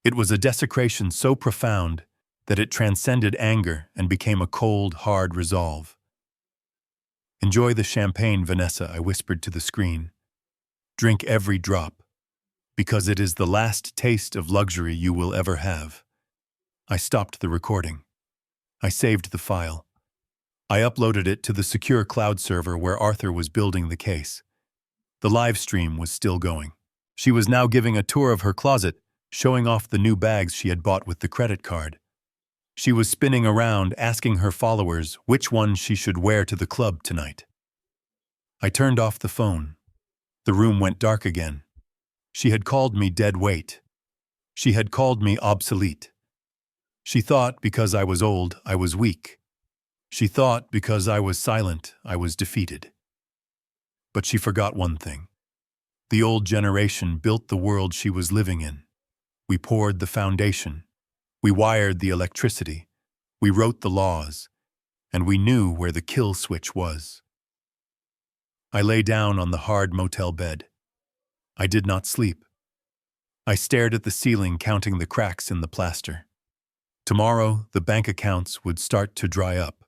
It was a desecration so profound that it transcended anger and became a cold, hard resolve. "Enjoy the champagne, Vanessa," I whispered to the screen. "Drink every drop, because it is the last taste of luxury you will ever have." I stopped the recording. I saved the file. I uploaded it to the secure cloud server where Arthur was building the case. The live stream was still going. She was now giving a tour of her closet, showing off the new bags she had bought with the credit card. She was spinning around, asking her followers which one she should wear to the club tonight. I turned off the phone. The room went dark again. She had called me dead weight. She had called me obsolete. She thought because I was old, I was weak. She thought because I was silent, I was defeated. But she forgot one thing. The old generation built the world she was living in. We poured the foundation. We wired the electricity. We wrote the laws. And we knew where the kill switch was. I lay down on the hard motel bed. I did not sleep. I stared at the ceiling, counting the cracks in the plaster. Tomorrow, the bank accounts would start to dry up.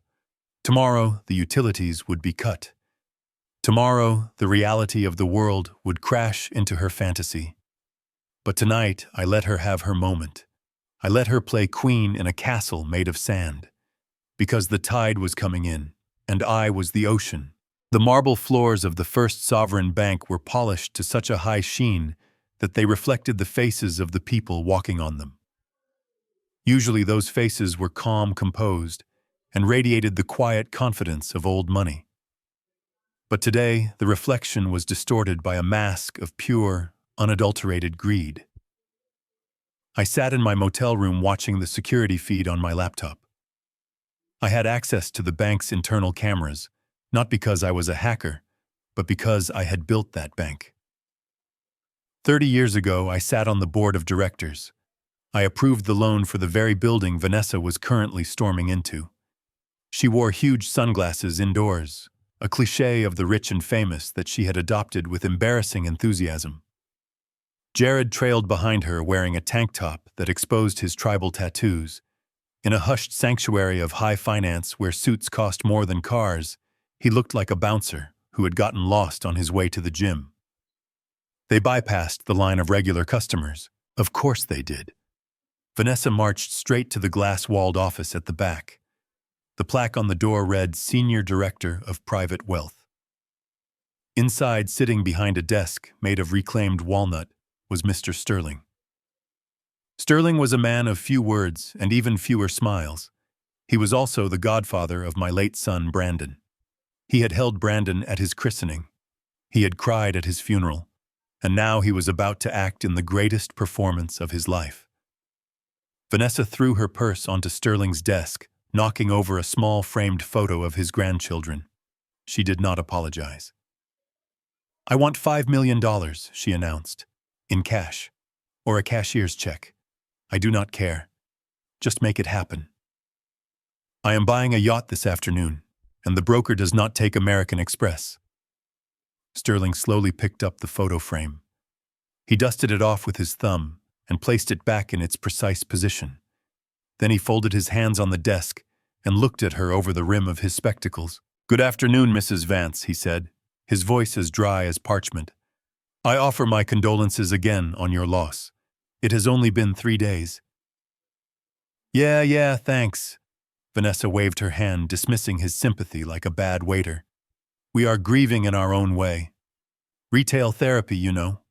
Tomorrow, the utilities would be cut. Tomorrow, the reality of the world would crash into her fantasy. But tonight, I let her have her moment. I let her play queen in a castle made of sand. Because the tide was coming in, and I was the ocean. The marble floors of the First Sovereign Bank were polished to such a high sheen that they reflected the faces of the people walking on them. Usually those faces were calm, composed, and radiated the quiet confidence of old money. But today, the reflection was distorted by a mask of pure, unadulterated greed. I sat in my motel room watching the security feed on my laptop. I had access to the bank's internal cameras, not because I was a hacker, but because I had built that bank. 30 years ago, I sat on the board of directors. I approved the loan for the very building Vanessa was currently storming into. She wore huge sunglasses indoors, a cliché of the rich and famous that she had adopted with embarrassing enthusiasm. Jared trailed behind her wearing a tank top that exposed his tribal tattoos. In a hushed sanctuary of high finance where suits cost more than cars, he looked like a bouncer who had gotten lost on his way to the gym. They bypassed the line of regular customers. Of course they did. Vanessa marched straight to the glass-walled office at the back. The plaque on the door read Senior Director of Private Wealth. Inside, sitting behind a desk made of reclaimed walnut, was Mr. Sterling. Sterling was a man of few words and even fewer smiles. He was also the godfather of my late son, Brandon. He had held Brandon at his christening. He had cried at his funeral, and now he was about to act in the greatest performance of his life. Vanessa threw her purse onto Sterling's desk, knocking over a small framed photo of his grandchildren. She did not apologize. "I want $5 million, she announced, in cash, or a cashier's check. I do not care. Just make it happen. I am buying a yacht this afternoon, and the broker does not take American Express." Sterling slowly picked up the photo frame. He dusted it off with his thumb and placed it back in its precise position. Then he folded his hands on the desk and looked at her over the rim of his spectacles. "Good afternoon, Mrs. Vance," he said, his voice as dry as parchment. "I offer my condolences again on your loss. It has only been 3 days." Yeah, thanks." Vanessa waved her hand, dismissing his sympathy like a bad waiter. "We are grieving in our own way. Retail therapy, you know.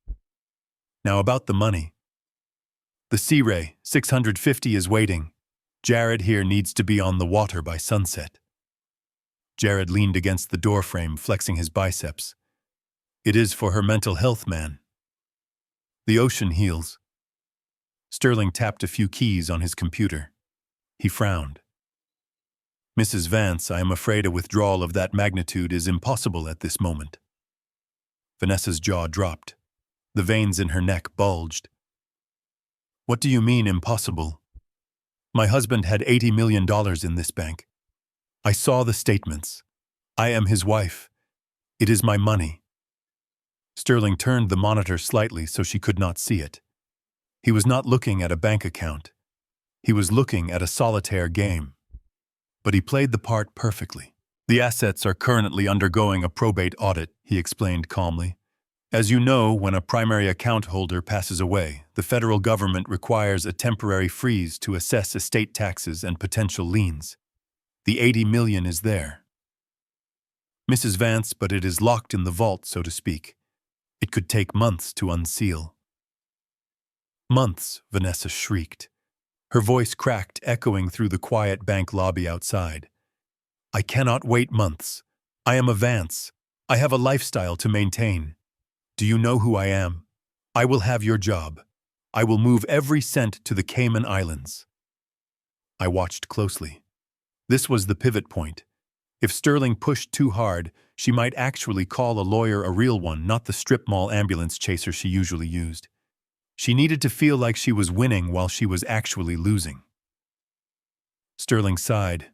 Now about the money. The Sea Ray 650 is waiting. Jared here needs to be on the water by sunset." Jared leaned against the doorframe, flexing his biceps. "It is for her mental health, man. The ocean heals." Sterling tapped a few keys on his computer. He frowned. "Mrs. Vance, I am afraid a withdrawal of that magnitude is impossible at this moment." Vanessa's jaw dropped. The veins in her neck bulged. "What do you mean, impossible? My husband had $80 million in this bank. I saw the statements. I am his wife. It is my money." Sterling turned the monitor slightly so she could not see it. He was not looking at a bank account. He was looking at a solitaire game. But he played the part perfectly. The assets are currently undergoing a probate audit, he explained calmly. As you know, when a primary account holder passes away, the federal government requires a temporary freeze to assess estate taxes and potential liens. The $80 million is there. Mrs. Vance, but it is locked in the vault, so to speak. It could take months to unseal. Months, Vanessa shrieked. Her voice cracked, echoing through the quiet bank lobby outside. I cannot wait months. I am a Vance. I have a lifestyle to maintain. Do you know who I am? I will have your job. I will move every cent to the Cayman Islands. I watched closely. This was the pivot point. If Sterling pushed too hard, she might actually call a lawyer a real one, not the strip mall ambulance chaser she usually used. She needed to feel like she was winning while she was actually losing. Sterling sighed.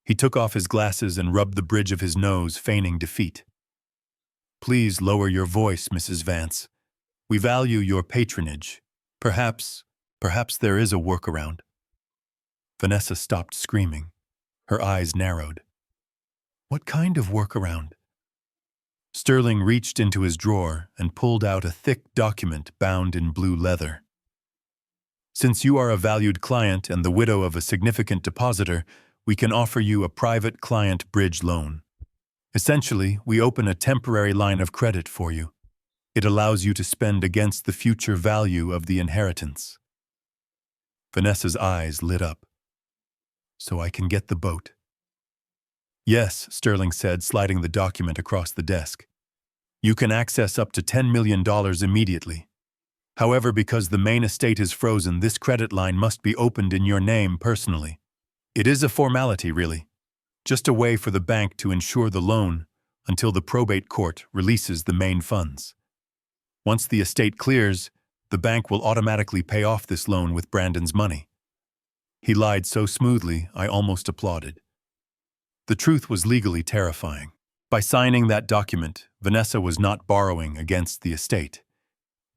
He took off his glasses and rubbed the bridge of his nose, feigning defeat. Please lower your voice, Mrs. Vance. We value your patronage. Perhaps there is a workaround. Vanessa stopped screaming. Her eyes narrowed. What kind of workaround? Sterling reached into his drawer and pulled out a thick document bound in blue leather. Since you are a valued client and the widow of a significant depositor, we can offer you a private client bridge loan. Essentially, we open a temporary line of credit for you. It allows you to spend against the future value of the inheritance. Vanessa's eyes lit up. So I can get the boat. Yes, Sterling said, sliding the document across the desk. You can access up to $10 million immediately. However, because the main estate is frozen, this credit line must be opened in your name personally. It is a formality, really. Just a way for the bank to ensure the loan until the probate court releases the main funds. Once the estate clears, the bank will automatically pay off this loan with Brandon's money. He lied so smoothly, I almost applauded. The truth was legally terrifying. By signing that document, Vanessa was not borrowing against the estate.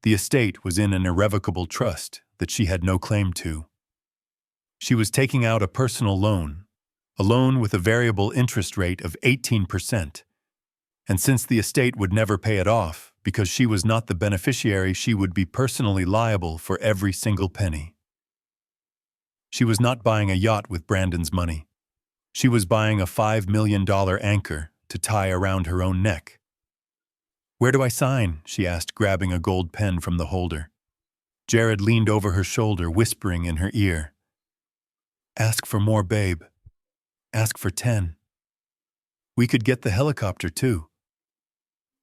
The estate was in an irrevocable trust that she had no claim to. She was taking out a personal loan, a loan with a variable interest rate of 18%. And since the estate would never pay it off, because she was not the beneficiary, she would be personally liable for every single penny. She was not buying a yacht with Brandon's money. She was buying a $5 million anchor to tie around her own neck. Where do I sign? She asked, grabbing a gold pen from the holder. Jared leaned over her shoulder, whispering in her ear. Ask for more, babe. Ask for 10. We could get the helicopter, too.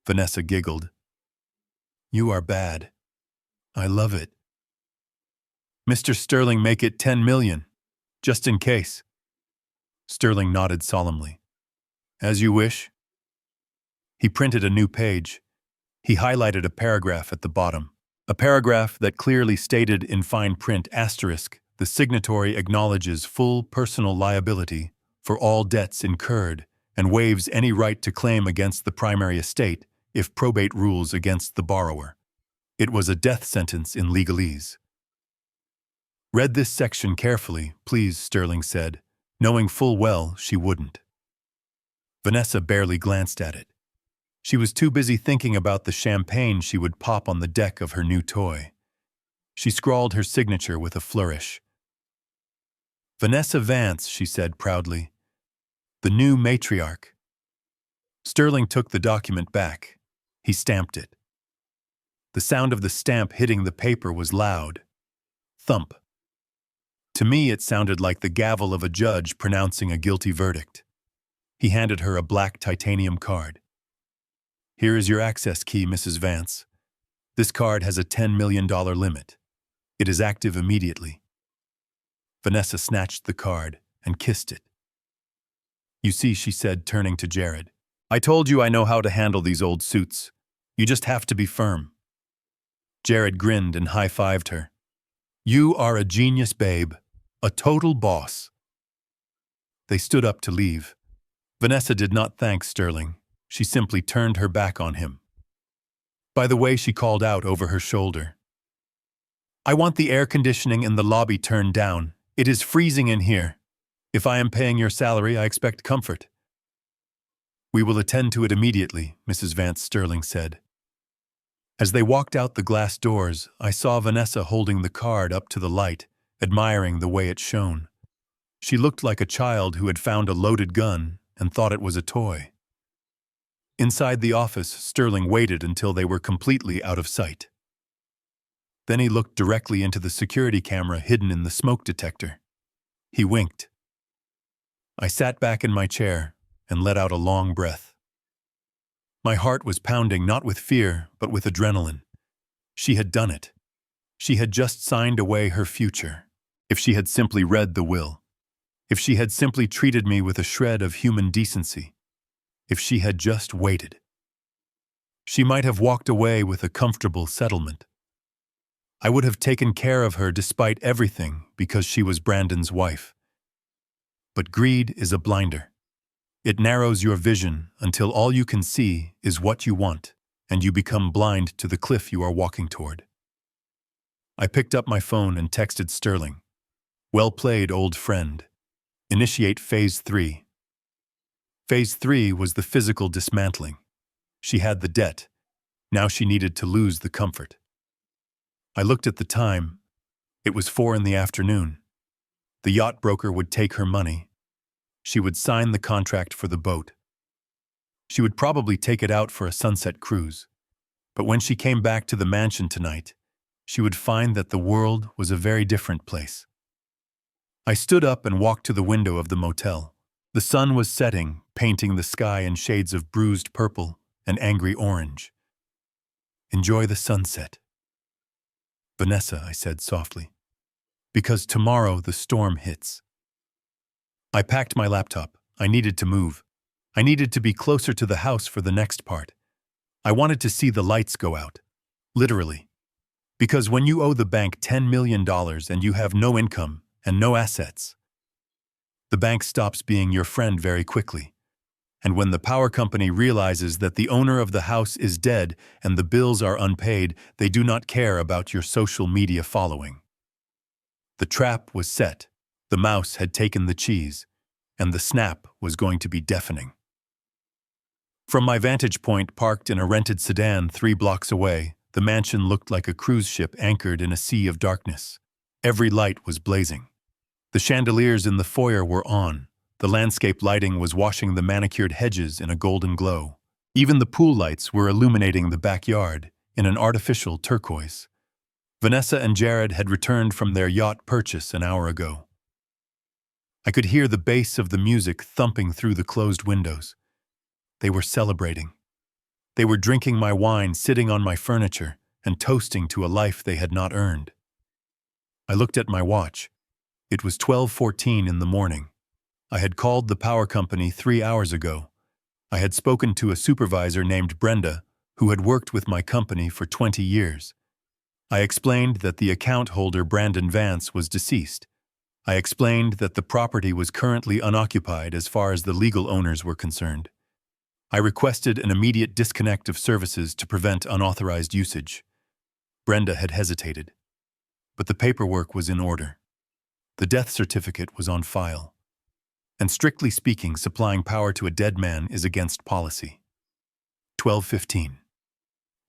Vanessa giggled. You are bad. I love it. Mr. Sterling, make it 10 million, just in case. Sterling nodded solemnly. As you wish. He printed a new page. He highlighted a paragraph at the bottom. A paragraph that clearly stated in fine print, asterisk, the signatory acknowledges full personal liability for all debts incurred and waives any right to claim against the primary estate if probate rules against the borrower. It was a death sentence in legalese. Read this section carefully, please, Sterling said, knowing full well she wouldn't. Vanessa barely glanced at it. She was too busy thinking about the champagne she would pop on the deck of her new toy. She scrawled her signature with a flourish. Vanessa Vance, she said proudly. The new matriarch. Sterling took the document back. He stamped it. The sound of the stamp hitting the paper was loud. Thump. To me, it sounded like the gavel of a judge pronouncing a guilty verdict. He handed her a black titanium card. Here is your access key, Mrs. Vance. This card has a $10 million limit. It is active immediately. Vanessa snatched the card and kissed it. You see, she said, turning to Jared. I told you I know how to handle these old suits. You just have to be firm. Jared grinned and high-fived her. You are a genius, babe. A total boss. They stood up to leave. Vanessa did not thank Sterling. She simply turned her back on him. By the way, she called out over her shoulder. I want the air conditioning in the lobby turned down. It is freezing in here. If I am paying your salary, I expect comfort. We will attend to it immediately, Mrs. Vance Sterling said. As they walked out the glass doors, I saw Vanessa holding the card up to the light, admiring the way it shone. She looked like a child who had found a loaded gun and thought it was a toy. Inside the office, Sterling waited until they were completely out of sight. Then he looked directly into the security camera hidden in the smoke detector. He winked. I sat back in my chair and let out a long breath. My heart was pounding not with fear, but with adrenaline. She had done it. She had just signed away her future. If she had simply read the will. If she had simply treated me with a shred of human decency. If she had just waited. She might have walked away with a comfortable settlement. I would have taken care of her despite everything because she was Brandon's wife. But greed is a blinder. It narrows your vision until all you can see is what you want, and you become blind to the cliff you are walking toward. I picked up my phone and texted Sterling. Well played, old friend. Initiate Phase 3. Phase 3 was the physical dismantling. She had the debt. Now she needed to lose the comfort. I looked at the time. It was 4 p.m. The yacht broker would take her money. She would sign the contract for the boat. She would probably take it out for a sunset cruise. But when she came back to the mansion tonight, she would find that the world was a very different place. I stood up and walked to the window of the motel. The sun was setting, painting the sky in shades of bruised purple and angry orange. Enjoy the sunset. Vanessa, I said softly, because tomorrow the storm hits. I packed my laptop. I needed to move. I needed to be closer to the house for the next part. I wanted to see the lights go out. Literally. Because when you owe the bank $10 million and you have no income and no assets, the bank stops being your friend very quickly. And when the power company realizes that the owner of the house is dead and the bills are unpaid, they do not care about your social media following. The trap was set. The mouse had taken the cheese, and the snap was going to be deafening. From my vantage point, parked in a rented sedan 3 blocks away, the mansion looked like a cruise ship anchored in a sea of darkness. Every light was blazing. The chandeliers in the foyer were on. The landscape lighting was washing the manicured hedges in a golden glow. Even the pool lights were illuminating the backyard in an artificial turquoise. Vanessa and Jared had returned from their yacht purchase an hour ago. I could hear the bass of the music thumping through the closed windows. They were celebrating. They were drinking my wine, sitting on my furniture, and toasting to a life they had not earned. I looked at my watch. It was 12:14 in the morning. I had called the power company 3 hours ago. I had spoken to a supervisor named Brenda, who had worked with my company for 20 years. I explained that the account holder, Brandon Vance, was deceased. I explained that the property was currently unoccupied as far as the legal owners were concerned. I requested an immediate disconnect of services to prevent unauthorized usage. Brenda had hesitated, but the paperwork was in order. The death certificate was on file. And strictly speaking, supplying power to a dead man is against policy. 12:15.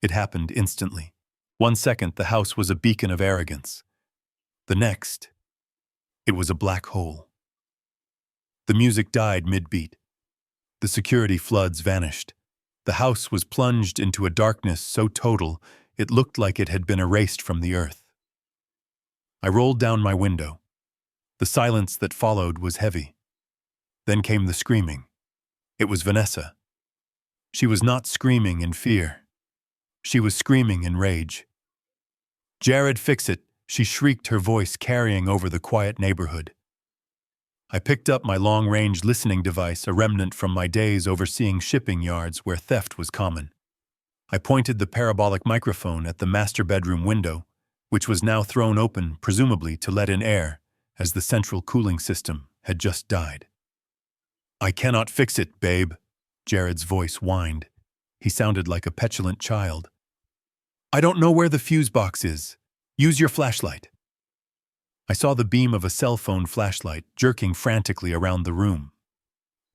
It happened instantly. 1 second, the house was a beacon of arrogance. The next, it was a black hole. The music died mid-beat. The security floods vanished. The house was plunged into a darkness so total it looked like it had been erased from the earth. I rolled down my window. The silence that followed was heavy. Then came the screaming. It was Vanessa. She was not screaming in fear. She was screaming in rage. "Jared, fix it," she shrieked, her voice carrying over the quiet neighborhood. I picked up my long-range listening device, a remnant from my days overseeing shipping yards where theft was common. I pointed the parabolic microphone at the master bedroom window, which was now thrown open, presumably to let in air, as the central cooling system had just died. "I cannot fix it, babe," Jared's voice whined. He sounded like a petulant child. I don't know where the fuse box is. Use your flashlight. I saw the beam of a cell phone flashlight jerking frantically around the room.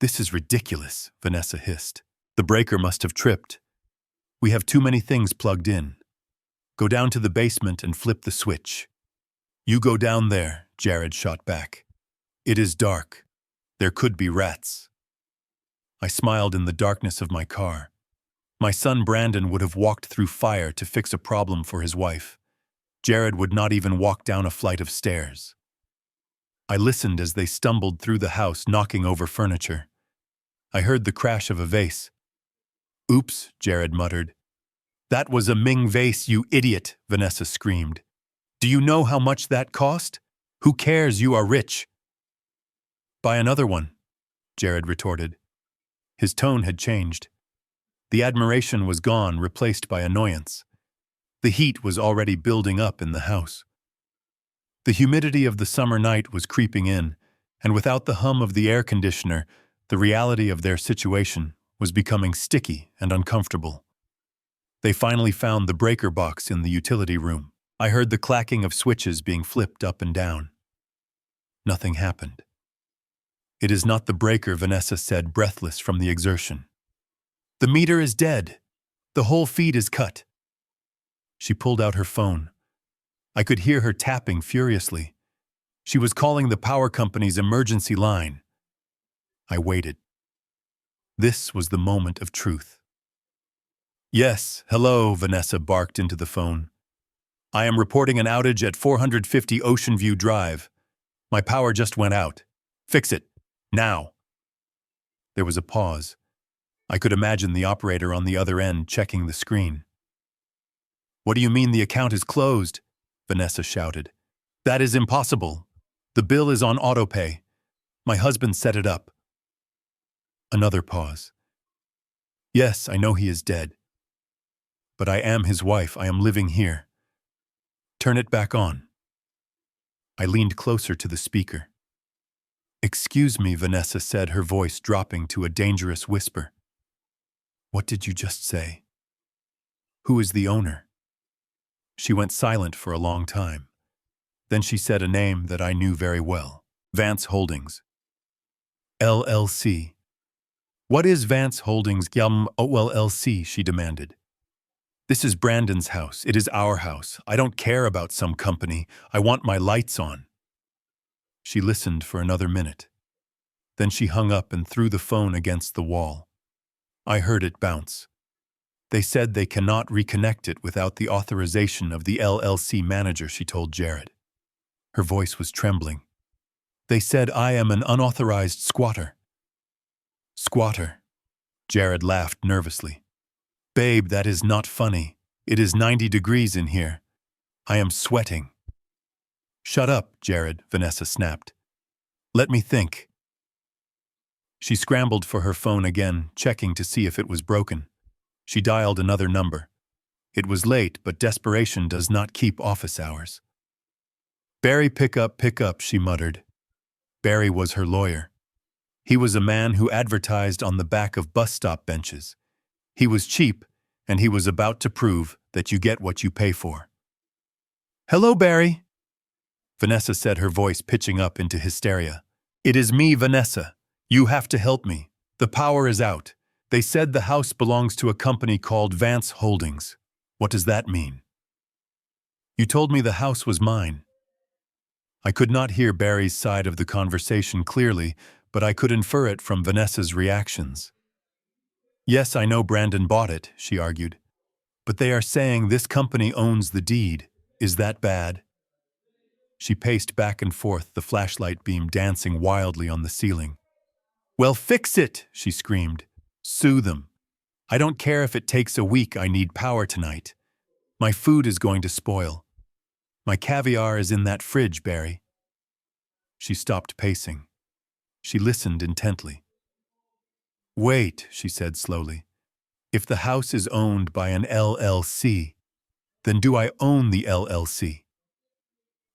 This is ridiculous, Vanessa hissed. The breaker must have tripped. We have too many things plugged in. Go down to the basement and flip the switch. You go down there, Jared shot back. It is dark. There could be rats. I smiled in the darkness of my car. My son Brandon would have walked through fire to fix a problem for his wife. Jared would not even walk down a flight of stairs. I listened as they stumbled through the house, knocking over furniture. I heard the crash of a vase. Oops, Jared muttered. That was a Ming vase, you idiot, Vanessa screamed. Do you know how much that cost? Who cares, you are rich. Buy another one, Jared retorted. His tone had changed. The admiration was gone, replaced by annoyance. The heat was already building up in the house. The humidity of the summer night was creeping in, and without the hum of the air conditioner, the reality of their situation was becoming sticky and uncomfortable. They finally found the breaker box in the utility room. I heard the clacking of switches being flipped up and down. Nothing happened. It is not the breaker, Vanessa said, breathless from the exertion. The meter is dead. The whole feed is cut. She pulled out her phone. I could hear her tapping furiously. She was calling the power company's emergency line. I waited. This was the moment of truth. Yes, hello, Vanessa barked into the phone. I am reporting an outage at 450 Ocean View Drive. My power just went out. Fix it. Now. There was a pause. I could imagine the operator on the other end checking the screen. What do you mean the account is closed? Vanessa shouted. That is impossible. The bill is on autopay. My husband set it up. Another pause. Yes, I know he is dead. But I am his wife. I am living here. Turn it back on. I leaned closer to the speaker. Excuse me, Vanessa said, her voice dropping to a dangerous whisper. What did you just say? Who is the owner? She went silent for a long time. Then she said a name that I knew very well. Vance Holdings. LLC. What is Vance Holdings LLC? She demanded. This is Brandon's house. It is our house. I don't care about some company. I want my lights on. She listened for another minute. Then she hung up and threw the phone against the wall. I heard it bounce. They said they cannot reconnect it without the authorization of the LLC manager, she told Jared. Her voice was trembling. They said I am an unauthorized squatter. Squatter? Jared laughed nervously. Babe, that is not funny. It is 90 degrees in here. I am sweating. Shut up, Jared, Vanessa snapped. Let me think. She scrambled for her phone again, checking to see if it was broken. She dialed another number. It was late, but desperation does not keep office hours. Barry, pick up, she muttered. Barry was her lawyer. He was a man who advertised on the back of bus stop benches. He was cheap, and he was about to prove that you get what you pay for. Hello, Barry, Vanessa said, her voice pitching up into hysteria. It is me, Vanessa. You have to help me. The power is out. They said the house belongs to a company called Vance Holdings. What does that mean? You told me the house was mine. I could not hear Barry's side of the conversation clearly, but I could infer it from Vanessa's reactions. Yes, I know Brandon bought it, she argued. But they are saying this company owns the deed. Is that bad? She paced back and forth, the flashlight beam dancing wildly on the ceiling. Well, fix it, she screamed. Sue them. I don't care if it takes a week. I need power tonight. My food is going to spoil. My caviar is in that fridge, Barry. She stopped pacing. She listened intently. Wait, she said slowly. If the house is owned by an LLC, then do I own the LLC?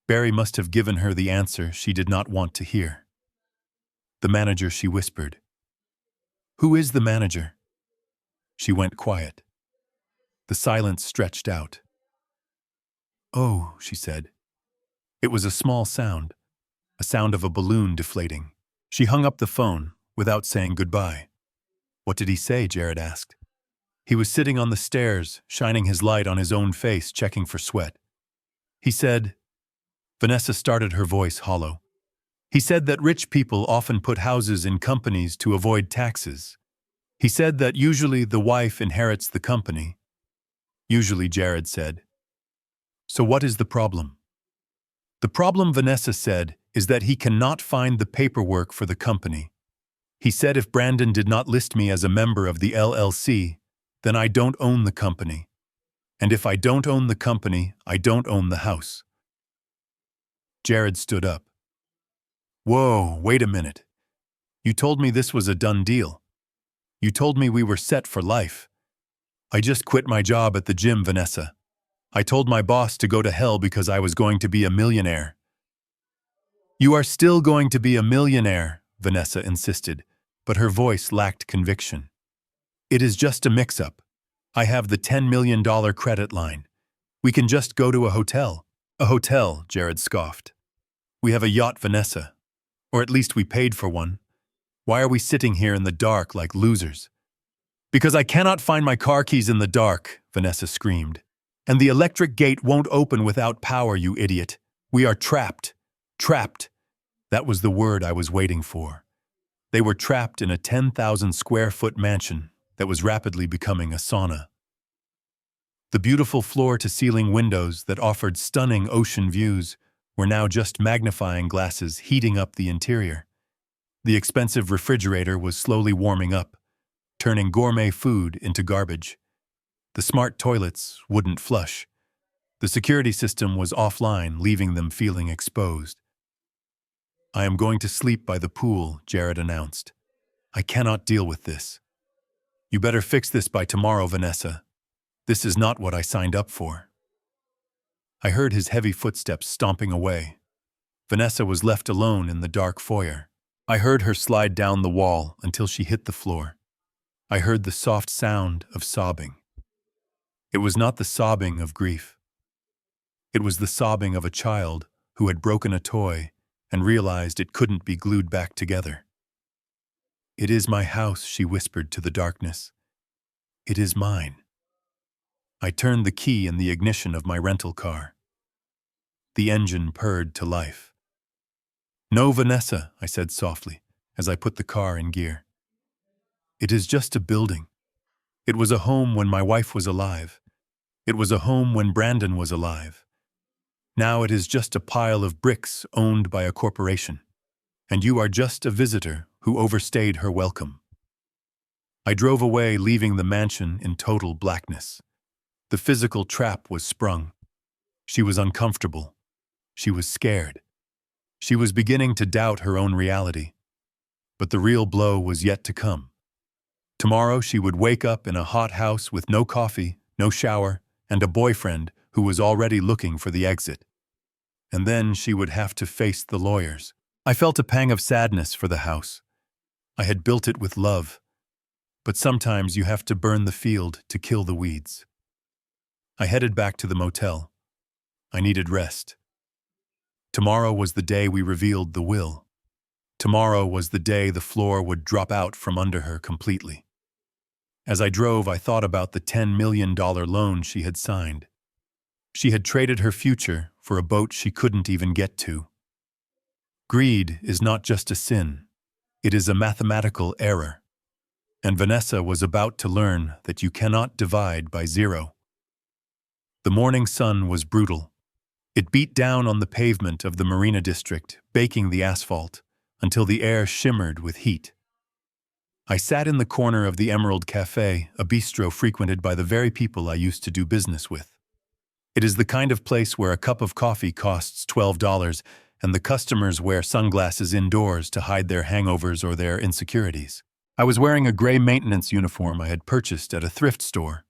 Barry must have given her the answer she did not want to hear. The manager, she whispered. Who is the manager? She went quiet. The silence stretched out. Oh, she said. It was a small sound, a sound of a balloon deflating. She hung up the phone without saying goodbye. What did he say? Jared asked. He was sitting on the stairs, shining his light on his own face, checking for sweat. He said, Vanessa started, her voice hollow. He said that rich people often put houses in companies to avoid taxes. He said that usually the wife inherits the company. Usually, Jared said. So what is the problem? The problem, Vanessa said, is that he cannot find the paperwork for the company. He said if Brandon did not list me as a member of the LLC, then I don't own the company. And if I don't own the company, I don't own the house. Jared stood up. Whoa, wait a minute. You told me this was a done deal. You told me we were set for life. I just quit my job at the gym, Vanessa. I told my boss to go to hell because I was going to be a millionaire. You are still going to be a millionaire, Vanessa insisted, but her voice lacked conviction. It is just a mix-up. I have the $10 million credit line. We can just go to a hotel. A hotel, Jared scoffed. We have a yacht, Vanessa. Or at least we paid for one. Why are we sitting here in the dark like losers? Because I cannot find my car keys in the dark, Vanessa screamed. And the electric gate won't open without power, you idiot. We are trapped. Trapped. That was the word I was waiting for. They were trapped in a 10,000 square foot mansion that was rapidly becoming a sauna. The beautiful floor-to-ceiling windows that offered stunning ocean views were now just magnifying glasses heating up the interior. The expensive refrigerator was slowly warming up, turning gourmet food into garbage. The smart toilets wouldn't flush. The security system was offline, leaving them feeling exposed. I am going to sleep by the pool, Jared announced. I cannot deal with this. You better fix this by tomorrow, Vanessa. This is not what I signed up for. I heard his heavy footsteps stomping away. Vanessa was left alone in the dark foyer. I heard her slide down the wall until she hit the floor. I heard the soft sound of sobbing. It was not the sobbing of grief. It was the sobbing of a child who had broken a toy and realized it couldn't be glued back together. It is my house, she whispered to the darkness. It is mine. I turned the key in the ignition of my rental car. The engine purred to life. No, Vanessa, I said softly as I put the car in gear. It is just a building. It was a home when my wife was alive. It was a home when Brandon was alive. Now it is just a pile of bricks owned by a corporation. And you are just a visitor who overstayed her welcome. I drove away, leaving the mansion in total blackness. The physical trap was sprung. She was uncomfortable. She was scared. She was beginning to doubt her own reality. But the real blow was yet to come. Tomorrow she would wake up in a hot house with no coffee, no shower, and a boyfriend who was already looking for the exit. And then she would have to face the lawyers. I felt a pang of sadness for the house. I had built it with love. But sometimes you have to burn the field to kill the weeds. I headed back to the motel. I needed rest. Tomorrow was the day we revealed the will. Tomorrow was the day the floor would drop out from under her completely. As I drove, I thought about the $10 million loan she had signed. She had traded her future for a boat she couldn't even get to. Greed is not just a sin. It is a mathematical error. And Vanessa was about to learn that you cannot divide by zero. The morning sun was brutal. It beat down on the pavement of the Marina District, baking the asphalt, until the air shimmered with heat. I sat in the corner of the Emerald Cafe, a bistro frequented by the very people I used to do business with. It is the kind of place where a cup of coffee costs $12 and the customers wear sunglasses indoors to hide their hangovers or their insecurities. I was wearing a gray maintenance uniform I had purchased at a thrift store.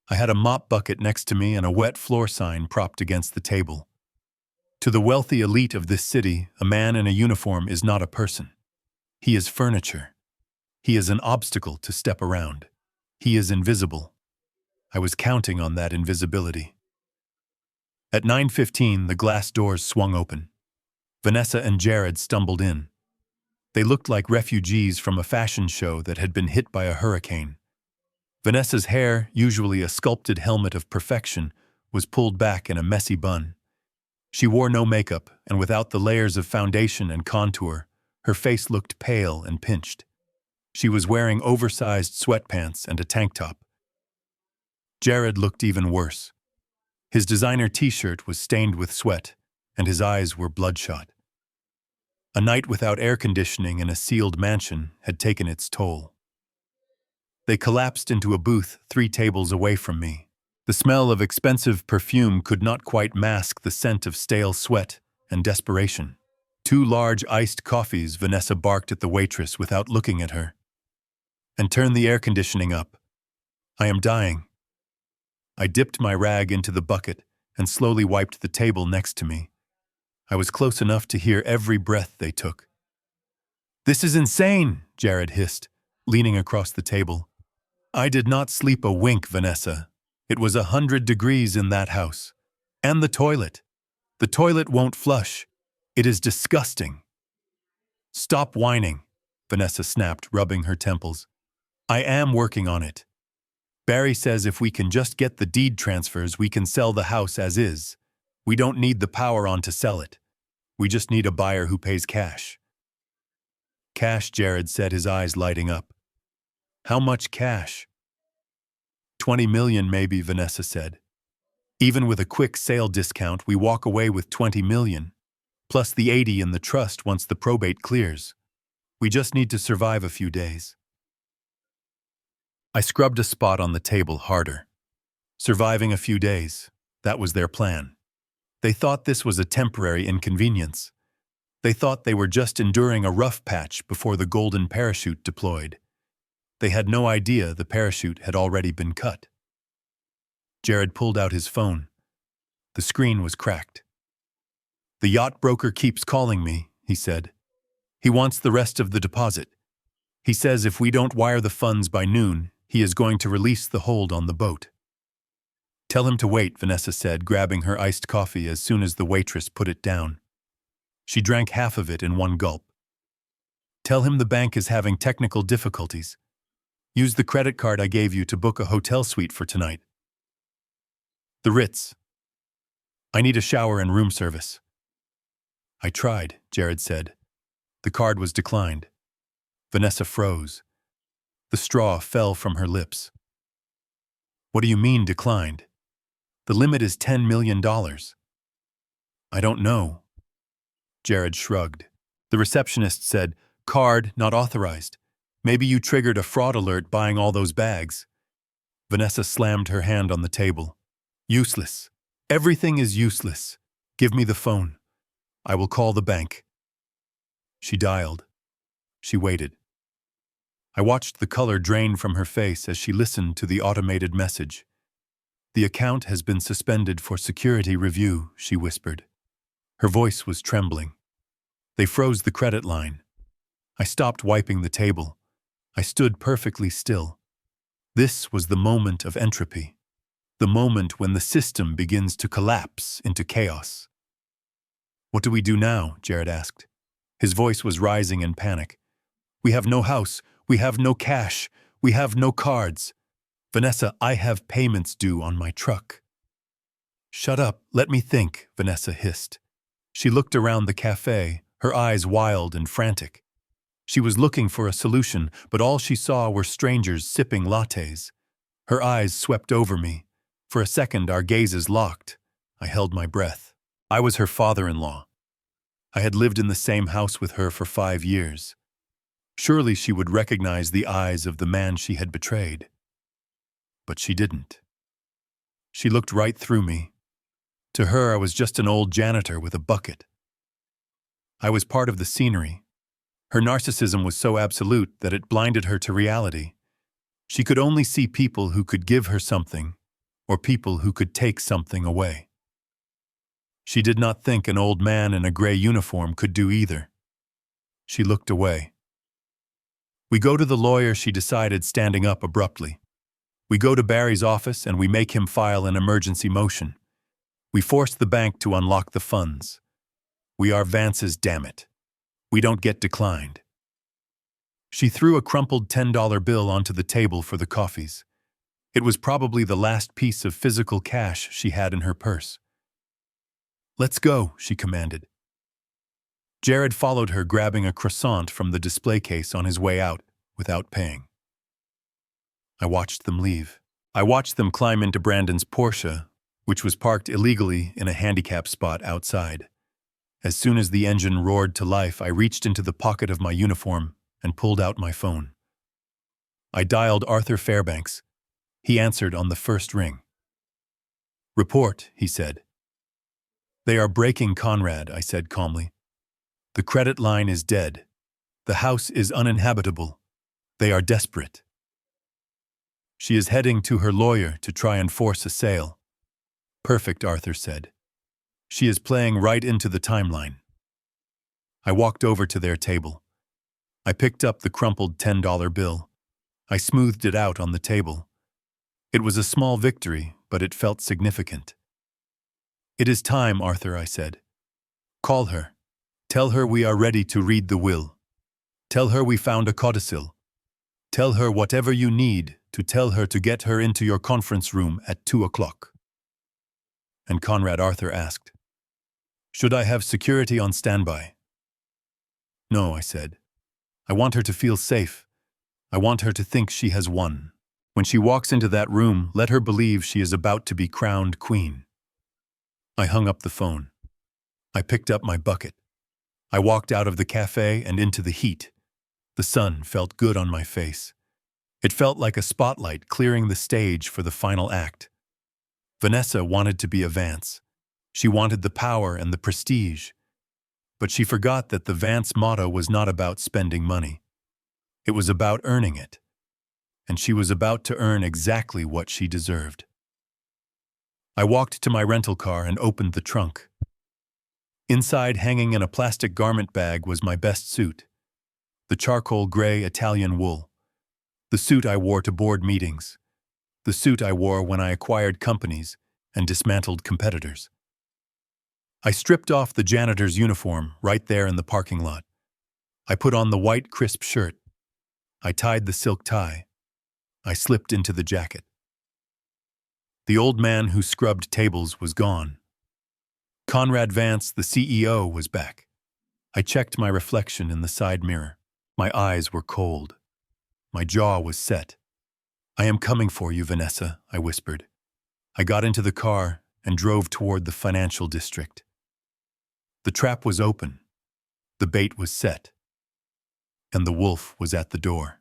I had a mop bucket next to me and a wet floor sign propped against the table. To the wealthy elite of this city, a man in a uniform is not a person. He is furniture. He is an obstacle to step around. He is invisible. I was counting on that invisibility. At 9:15, the glass doors swung open. Vanessa and Jared stumbled in. They looked like refugees from a fashion show that had been hit by a hurricane. Vanessa's hair, usually a sculpted helmet of perfection, was pulled back in a messy bun. She wore no makeup, and without the layers of foundation and contour, her face looked pale and pinched. She was wearing oversized sweatpants and a tank top. Jared looked even worse. His designer t-shirt was stained with sweat, and his eyes were bloodshot. A night without air conditioning in a sealed mansion had taken its toll. They collapsed into a booth 3 tables away from me. The smell of expensive perfume could not quite mask the scent of stale sweat and desperation. 2 large iced coffees, Vanessa barked at the waitress without looking at her. And turn the air conditioning up. I am dying. I dipped my rag into the bucket and slowly wiped the table next to me. I was close enough to hear every breath they took. "This is insane," Jared hissed, leaning across the table. "I did not sleep a wink, Vanessa. It was 100 degrees in that house. And the toilet. The toilet won't flush. It is disgusting." "Stop whining," Vanessa snapped, rubbing her temples. "I am working on it. Barry says if we can just get the deed transfers, we can sell the house as is. We don't need the power on to sell it. We just need a buyer who pays cash." "Cash," Jared said, his eyes lighting up. "How much cash?" 20 million maybe, Vanessa said. "Even with a quick sale discount, we walk away with 20 million, plus the 80 in the trust once the probate clears. We just need to survive a few days." I scrubbed a spot on the table harder. Surviving a few days, that was their plan. They thought this was a temporary inconvenience. They thought they were just enduring a rough patch before the golden parachute deployed. They had no idea the parachute had already been cut. Jared pulled out his phone. The screen was cracked. "The yacht broker keeps calling me," he said. "He wants the rest of the deposit. He says if we don't wire the funds by noon, he is going to release the hold on the boat." "Tell him to wait," Vanessa said, grabbing her iced coffee as soon as the waitress put it down. She drank half of it in one gulp. "Tell him the bank is having technical difficulties. Use the credit card I gave you to book a hotel suite for tonight. The Ritz. I need a shower and room service." "I tried," Jared said. The card was declined. Vanessa froze. The straw fell from her lips. "What do you mean declined? The limit is $10 million. "I don't know." Jared shrugged. The receptionist said, "Card not authorized. Maybe you triggered a fraud alert buying all those bags." Vanessa slammed her hand on the table. "Useless. Everything is useless. Give me the phone. I will call the bank." She dialed. She waited. I watched the color drain from her face as she listened to the automated message. "The account has been suspended for security review," she whispered. Her voice was trembling. "They froze the credit line." I stopped wiping the table. I stood perfectly still. This was the moment of entropy. The moment when the system begins to collapse into chaos. "What do we do now?" Jared asked. His voice was rising in panic. "We have no house. We have no cash. We have no cards. Vanessa, I have payments due on my truck." "Shut up. Let me think," Vanessa hissed. She looked around the cafe, her eyes wild and frantic. She was looking for a solution, but all she saw were strangers sipping lattes. Her eyes swept over me. For a second, our gazes locked. I held my breath. I was her father-in-law. I had lived in the same house with her for 5 years. Surely she would recognize the eyes of the man she had betrayed. But she didn't. She looked right through me. To her, I was just an old janitor with a bucket. I was part of the scenery. Her narcissism was so absolute that it blinded her to reality. She could only see people who could give her something, or people who could take something away. She did not think an old man in a gray uniform could do either. She looked away. "We go to the lawyer," she decided, standing up abruptly. "We go to Barry's office and we make him file an emergency motion. We forced the bank to unlock the funds. We are Vance's, damn it. We don't get declined. She threw a crumpled $10 bill onto the table for the coffees. It was probably the last piece of physical cash she had in her purse. Let's go, she commanded. Jared followed her, grabbing a croissant from the display case on his way out, without paying. I watched them leave. I watched them climb into Brandon's Porsche, which was parked illegally in a handicap spot outside. As soon as the engine roared to life, I reached into the pocket of my uniform and pulled out my phone. I dialed Arthur Fairbanks. He answered on the first ring. Report, he said. They are breaking Conrad, I said calmly. The credit line is dead. The house is uninhabitable. They are desperate. She is heading to her lawyer to try and force a sale. Perfect, Arthur said. She is playing right into the timeline. I walked over to their table. I picked up the crumpled $10 bill. I smoothed it out on the table. It was a small victory, but it felt significant. It is time, Arthur, I said. Call her. Tell her we are ready to read the will. Tell her we found a codicil. Tell her whatever you need to tell her to get her into your conference room at 2 o'clock. And Conrad, Arthur asked, should I have security on standby? No, I said. I want her to feel safe. I want her to think she has won. When she walks into that room, let her believe she is about to be crowned queen. I hung up the phone. I picked up my bucket. I walked out of the cafe and into the heat. The sun felt good on my face. It felt like a spotlight clearing the stage for the final act. Vanessa wanted to be a Vance. She wanted the power and the prestige. But she forgot that the Vance motto was not about spending money. It was about earning it. And she was about to earn exactly what she deserved. I walked to my rental car and opened the trunk. Inside, hanging in a plastic garment bag, was my best suit. The charcoal gray Italian wool. The suit I wore to board meetings. The suit I wore when I acquired companies and dismantled competitors. I stripped off the janitor's uniform right there in the parking lot. I put on the white crisp shirt. I tied the silk tie. I slipped into the jacket. The old man who scrubbed tables was gone. Conrad Vance, the CEO, was back. I checked my reflection in the side mirror. My eyes were cold. My jaw was set. I am coming for you, Vanessa, I whispered. I got into the car and drove toward the financial district. The trap was open. The bait was set. And the wolf was at the door.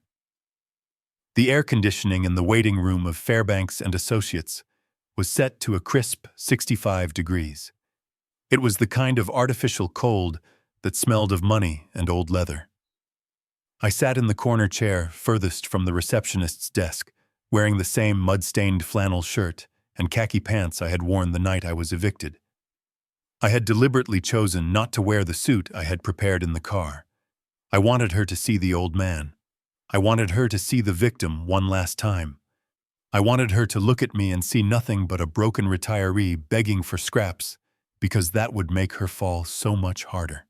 The air conditioning in the waiting room of Fairbanks and Associates was set to a crisp 65 degrees. It was the kind of artificial cold that smelled of money and old leather. I sat in the corner chair furthest from the receptionist's desk, wearing the same mud-stained flannel shirt and khaki pants I had worn the night I was evicted. I had deliberately chosen not to wear the suit I had prepared in the car. I wanted her to see the old man. I wanted her to see the victim one last time. I wanted her to look at me and see nothing but a broken retiree begging for scraps, because that would make her fall so much harder.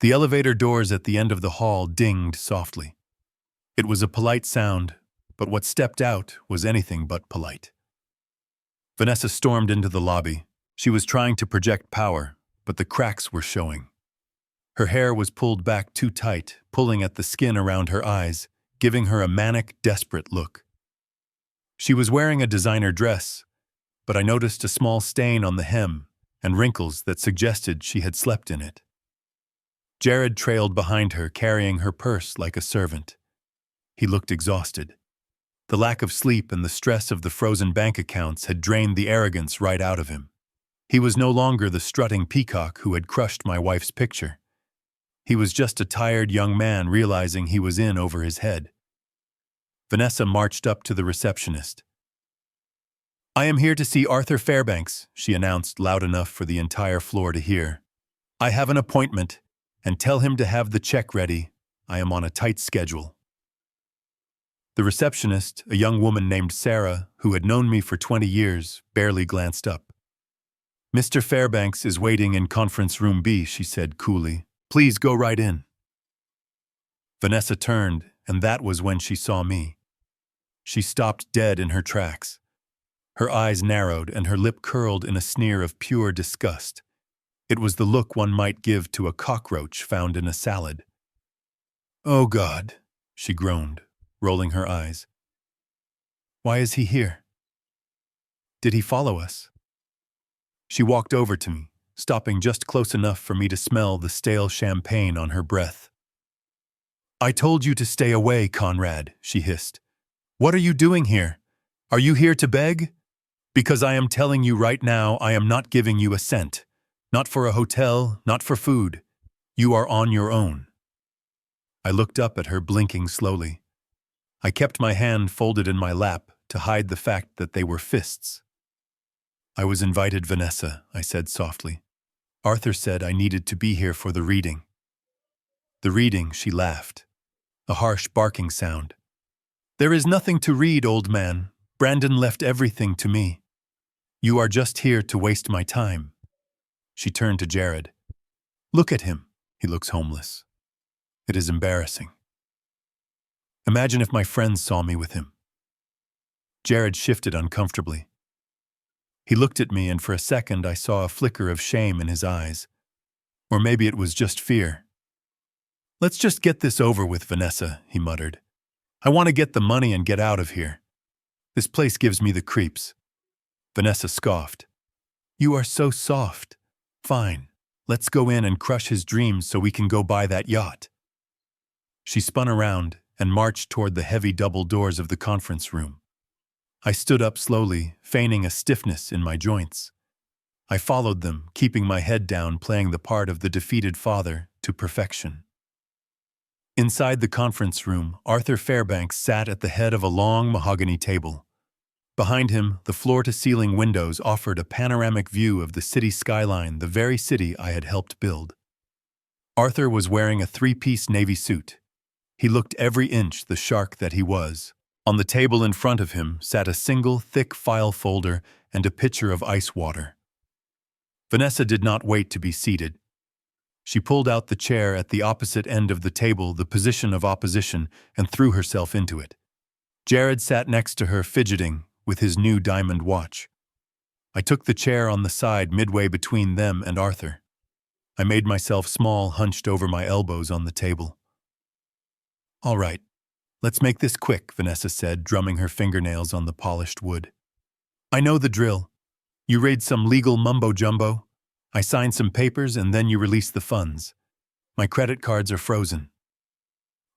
The elevator doors at the end of the hall dinged softly. It was a polite sound, but what stepped out was anything but polite. Vanessa stormed into the lobby. She was trying to project power, but the cracks were showing. Her hair was pulled back too tight, pulling at the skin around her eyes, giving her a manic, desperate look. She was wearing a designer dress, but I noticed a small stain on the hem and wrinkles that suggested she had slept in it. Jared trailed behind her, carrying her purse like a servant. He looked exhausted. The lack of sleep and the stress of the frozen bank accounts had drained the arrogance right out of him. He was no longer the strutting peacock who had crushed my wife's picture. He was just a tired young man realizing he was in over his head. Vanessa marched up to the receptionist. "I am here to see Arthur Fairbanks," she announced loud enough for the entire floor to hear. "I have an appointment, and tell him to have the check ready. I am on a tight schedule." The receptionist, a young woman named Sarah, who had known me for 20 years, barely glanced up. Mr. Fairbanks is waiting in conference room B, she said coolly. Please go right in. Vanessa turned, and that was when she saw me. She stopped dead in her tracks. Her eyes narrowed and her lip curled in a sneer of pure disgust. It was the look one might give to a cockroach found in a salad. Oh God, she groaned, rolling her eyes. Why is he here? Did he follow us? She walked over to me, stopping just close enough for me to smell the stale champagne on her breath. I told you to stay away, Conrad, she hissed. What are you doing here? Are you here to beg? Because I am telling you right now, I am not giving you a cent. Not for a hotel, not for food. You are on your own. I looked up at her, blinking slowly. I kept my hand folded in my lap to hide the fact that they were fists. I was invited, Vanessa, I said softly. Arthur said I needed to be here for the reading. The reading, she laughed. A harsh barking sound. There is nothing to read, old man. Brandon left everything to me. You are just here to waste my time. She turned to Jared. Look at him. He looks homeless. It is embarrassing. Imagine if my friends saw me with him. Jared shifted uncomfortably. He looked at me, and for a second I saw a flicker of shame in his eyes. Or maybe it was just fear. Let's just get this over with, Vanessa, he muttered. I want to get the money and get out of here. This place gives me the creeps. Vanessa scoffed. You are so soft. Fine, let's go in and crush his dreams so we can go buy that yacht. She spun around and marched toward the heavy double doors of the conference room. I stood up slowly, feigning a stiffness in my joints. I followed them, keeping my head down, playing the part of the defeated father to perfection. Inside the conference room, Arthur Fairbanks sat at the head of a long mahogany table. Behind him, the floor-to-ceiling windows offered a panoramic view of the city skyline, the very city I had helped build. Arthur was wearing a three-piece navy suit. He looked every inch the shark that he was. On the table in front of him sat a single, thick file folder and a pitcher of ice water. Vanessa did not wait to be seated. She pulled out the chair at the opposite end of the table, the position of opposition, and threw herself into it. Jared sat next to her, fidgeting with his new diamond watch. I took the chair on the side midway between them and Arthur. I made myself small, hunched over my elbows on the table. All right, let's make this quick, Vanessa said, drumming her fingernails on the polished wood. I know the drill. You read some legal mumbo-jumbo. I sign some papers and then you release the funds. My credit cards are frozen.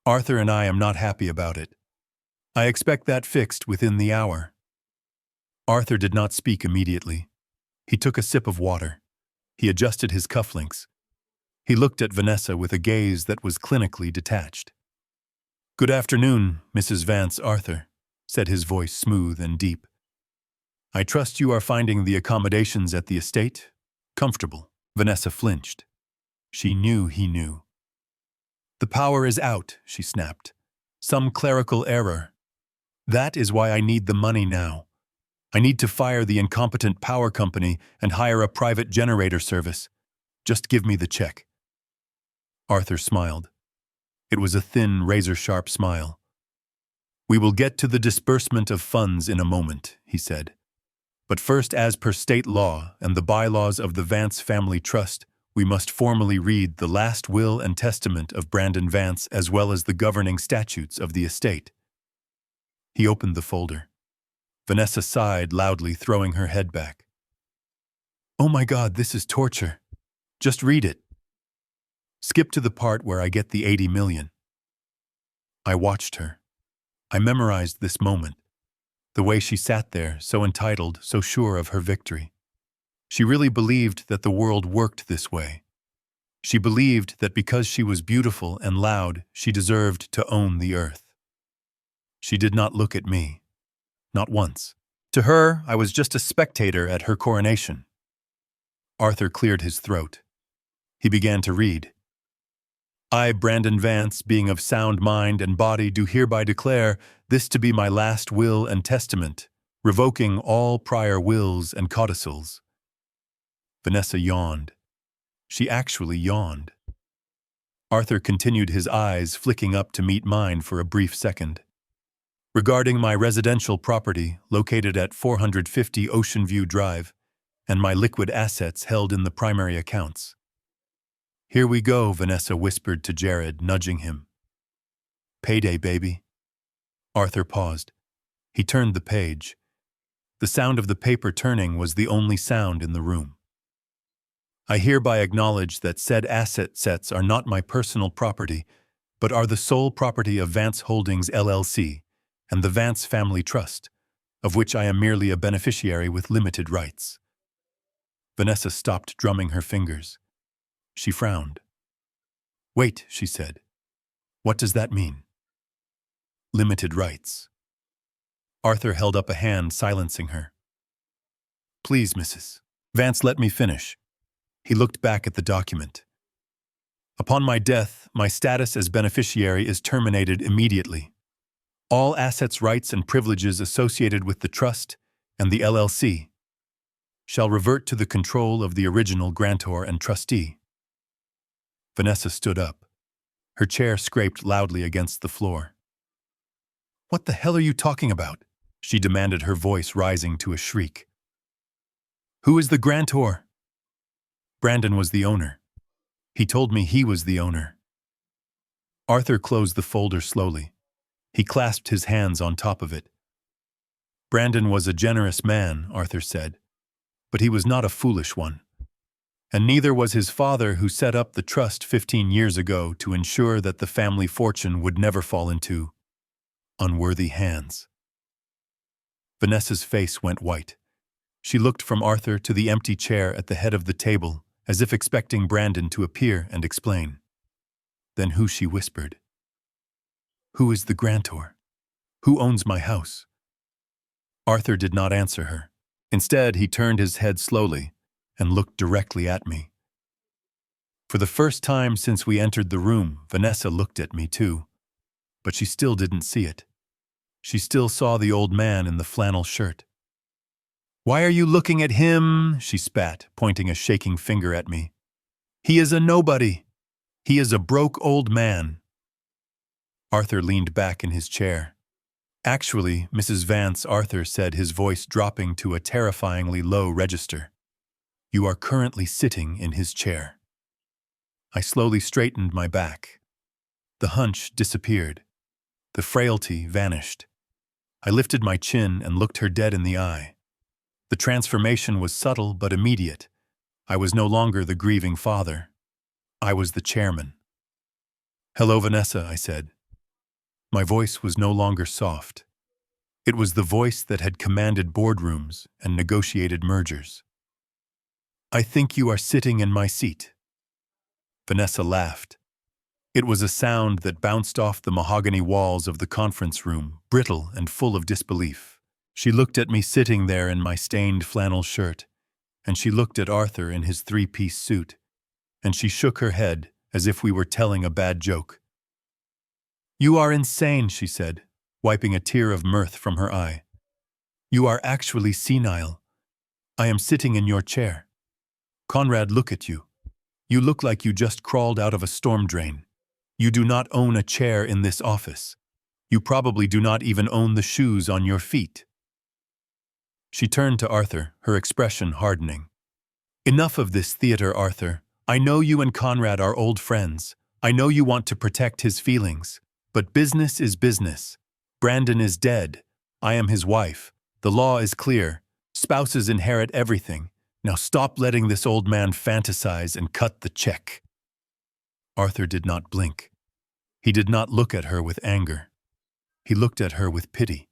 Arthur and I am not happy about it. I expect that fixed within the hour. Arthur did not speak immediately. He took a sip of water. He adjusted his cufflinks. He looked at Vanessa with a gaze that was clinically detached. Good afternoon, Mrs. Vance Arthur, said his voice smooth and deep. I trust you are finding the accommodations at the estate comfortable. Vanessa flinched. She knew he knew. The power is out, she snapped. Some clerical error. That is why I need the money now. I need to fire the incompetent power company and hire a private generator service. Just give me the check. Arthur smiled. It was a thin, razor-sharp smile. We will get to the disbursement of funds in a moment, he said. But first, as per state law and the bylaws of the Vance Family Trust, we must formally read the last will and testament of Brandon Vance as well as the governing statutes of the estate. He opened the folder. Vanessa sighed loudly, throwing her head back. Oh my God, this is torture. Just read it. Skip to the part where I get the 80 million. I watched her. I memorized this moment. The way she sat there, so entitled, so sure of her victory. She really believed that the world worked this way. She believed that because she was beautiful and loud, she deserved to own the earth. She did not look at me. Not once. To her, I was just a spectator at her coronation. Arthur cleared his throat. He began to read. I, Brandon Vance, being of sound mind and body, do hereby declare this to be my last will and testament, revoking all prior wills and codicils. Vanessa yawned. She actually yawned. Arthur continued, his eyes flicking up to meet mine for a brief second. Regarding my residential property located at 450 Ocean View Drive and my liquid assets held in the primary accounts. Here we go, Vanessa whispered to Jared, nudging him. Payday, baby. Arthur paused. He turned the page. The sound of the paper turning was the only sound in the room. I hereby acknowledge that said asset sets are not my personal property, but are the sole property of Vance Holdings LLC and the Vance Family Trust, of which I am merely a beneficiary with limited rights. Vanessa stopped drumming her fingers. She frowned. Wait, she said. What does that mean? Limited rights. Arthur held up a hand, silencing her. Please, Mrs. Vance, let me finish. He looked back at the document. Upon my death, my status as beneficiary is terminated immediately. All assets, rights, and privileges associated with the trust and the LLC shall revert to the control of the original grantor and trustee. Vanessa stood up. Her chair scraped loudly against the floor. What the hell are you talking about? She demanded, her voice rising to a shriek. Who is the grantor? Brandon was the owner. He told me he was the owner. Arthur closed the folder slowly. He clasped his hands on top of it. Brandon was a generous man, Arthur said, but he was not a foolish one. And neither was his father, who set up the trust 15 years ago to ensure that the family fortune would never fall into unworthy hands. Vanessa's face went white. She looked from Arthur to the empty chair at the head of the table, as if expecting Brandon to appear and explain. Then who, she whispered. Who is the grantor? Who owns my house? Arthur did not answer her. Instead, he turned his head slowly and looked directly at me. For the first time since we entered the room, Vanessa looked at me too, but she still didn't see it. She still saw the old man in the flannel shirt. Why are you looking at him? She spat, pointing a shaking finger at me. He is a nobody. He is a broke old man. Arthur leaned back in his chair. Actually, Mrs. Vance, Arthur said, his voice dropping to a terrifyingly low register. You are currently sitting in his chair. I slowly straightened my back. The hunch disappeared. The frailty vanished. I lifted my chin and looked her dead in the eye. The transformation was subtle but immediate. I was no longer the grieving father. I was the chairman. Hello, Vanessa, I said. My voice was no longer soft. It was the voice that had commanded boardrooms and negotiated mergers. I think you are sitting in my seat. Vanessa laughed. It was a sound that bounced off the mahogany walls of the conference room, brittle and full of disbelief. She looked at me sitting there in my stained flannel shirt, and she looked at Arthur in his three-piece suit, and she shook her head as if we were telling a bad joke. You are insane, she said, wiping a tear of mirth from her eye. You are actually senile. I am sitting in your chair. Conrad, look at you. You look like you just crawled out of a storm drain. You do not own a chair in this office. You probably do not even own the shoes on your feet. She turned to Arthur, her expression hardening. Enough of this theater, Arthur. I know you and Conrad are old friends. I know you want to protect his feelings. But business is business. Brandon is dead. I am his wife. The law is clear. Spouses inherit everything. Now stop letting this old man fantasize and cut the check. Arthur did not blink. He did not look at her with anger. He looked at her with pity.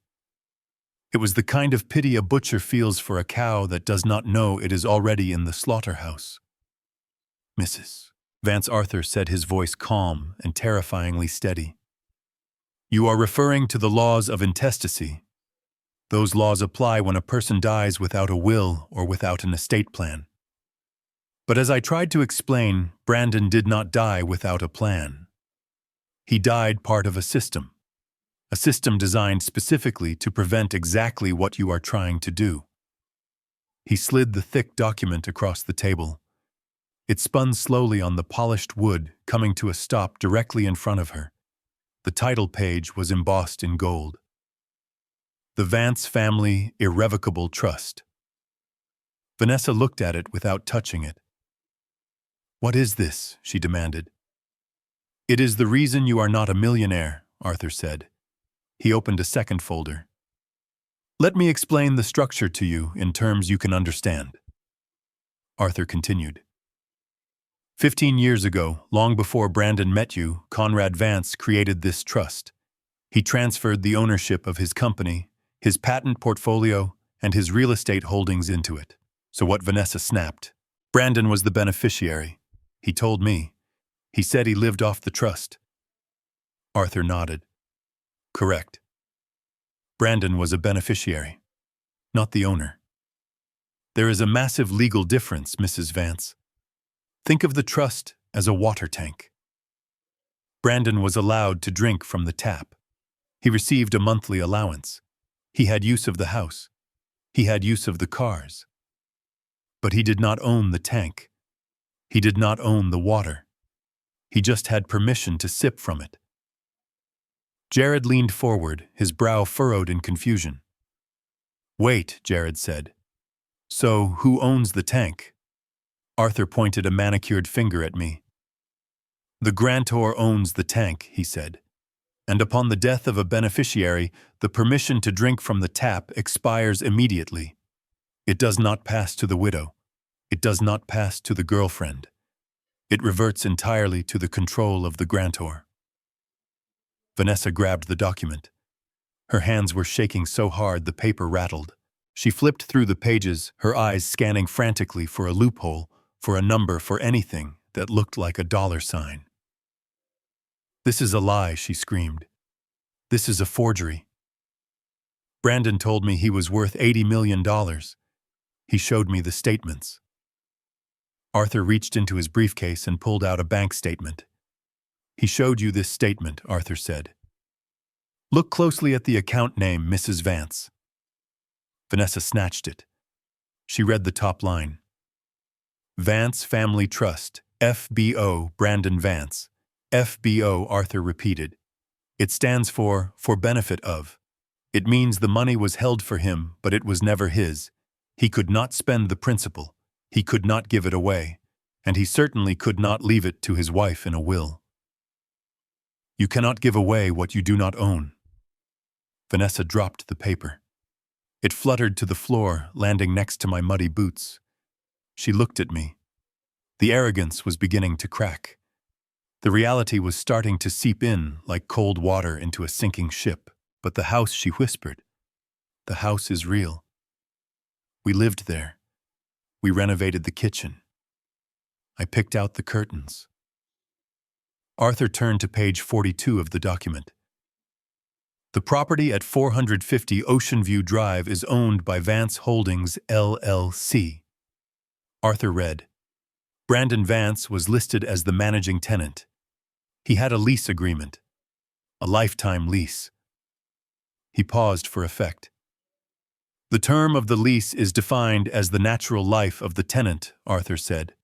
It was the kind of pity a butcher feels for a cow that does not know it is already in the slaughterhouse. Mrs. Vance, Arthur said, his voice calm and terrifyingly steady. You are referring to the laws of intestacy. Those laws apply when a person dies without a will or without an estate plan. But as I tried to explain, Brandon did not die without a plan. He died part of a system designed specifically to prevent exactly what you are trying to do. He slid the thick document across the table. It spun slowly on the polished wood, coming to a stop directly in front of her. The title page was embossed in gold. The Vance Family Irrevocable Trust. Vanessa looked at it without touching it. "What is this?" she demanded. "It is the reason you are not a millionaire," Arthur said. He opened a second folder. "Let me explain the structure to you in terms you can understand." Arthur continued. 15 years ago, long before Brandon met you, Conrad Vance created this trust. He transferred the ownership of his company, his patent portfolio, and his real estate holdings into it. So what? Vanessa snapped. "Brandon was the beneficiary. He told me. He said he lived off the trust." Arthur nodded. "Correct. Brandon was a beneficiary, not the owner. There is a massive legal difference, Mrs. Vance. Think of the trust as a water tank. Brandon was allowed to drink from the tap. He received a monthly allowance. He had use of the house. He had use of the cars. But he did not own the tank. He did not own the water. He just had permission to sip from it." Jared leaned forward, his brow furrowed in confusion. "Wait," Jared said. "So who owns the tank?" Arthur pointed a manicured finger at me. "The grantor owns the tank," he said. "And upon the death of a beneficiary, the permission to drink from the tap expires immediately. It does not pass to the widow. It does not pass to the girlfriend. It reverts entirely to the control of the grantor." Vanessa grabbed the document. Her hands were shaking so hard the paper rattled. She flipped through the pages, her eyes scanning frantically for a loophole, for a number, for anything that looked like a dollar sign. "This is a lie," she screamed. "This is a forgery. Brandon told me he was worth $80 million. He showed me the statements." Arthur reached into his briefcase and pulled out a bank statement. "He showed you this statement," Arthur said. "Look closely at the account name, Mrs. Vance." Vanessa snatched it. She read the top line. "Vance Family Trust, FBO Brandon Vance." FBO, Arthur repeated. "It stands for benefit of. It means the money was held for him, but it was never his. He could not spend the principal. He could not give it away. And he certainly could not leave it to his wife in a will. You cannot give away what you do not own." Vanessa dropped the paper. It fluttered to the floor, landing next to my muddy boots. She looked at me. The arrogance was beginning to crack. The reality was starting to seep in like cold water into a sinking ship. "But the house," she whispered. "The house is real. We lived there. We renovated the kitchen. I picked out the curtains." Arthur turned to page 42 of the document. "The property at 450 Ocean View Drive is owned by Vance Holdings, LLC." Arthur read. Brandon Vance was listed as the managing tenant. He had a lease agreement. A lifetime lease. He paused for effect. "The term of the lease is defined as the natural life of the tenant," Arthur said.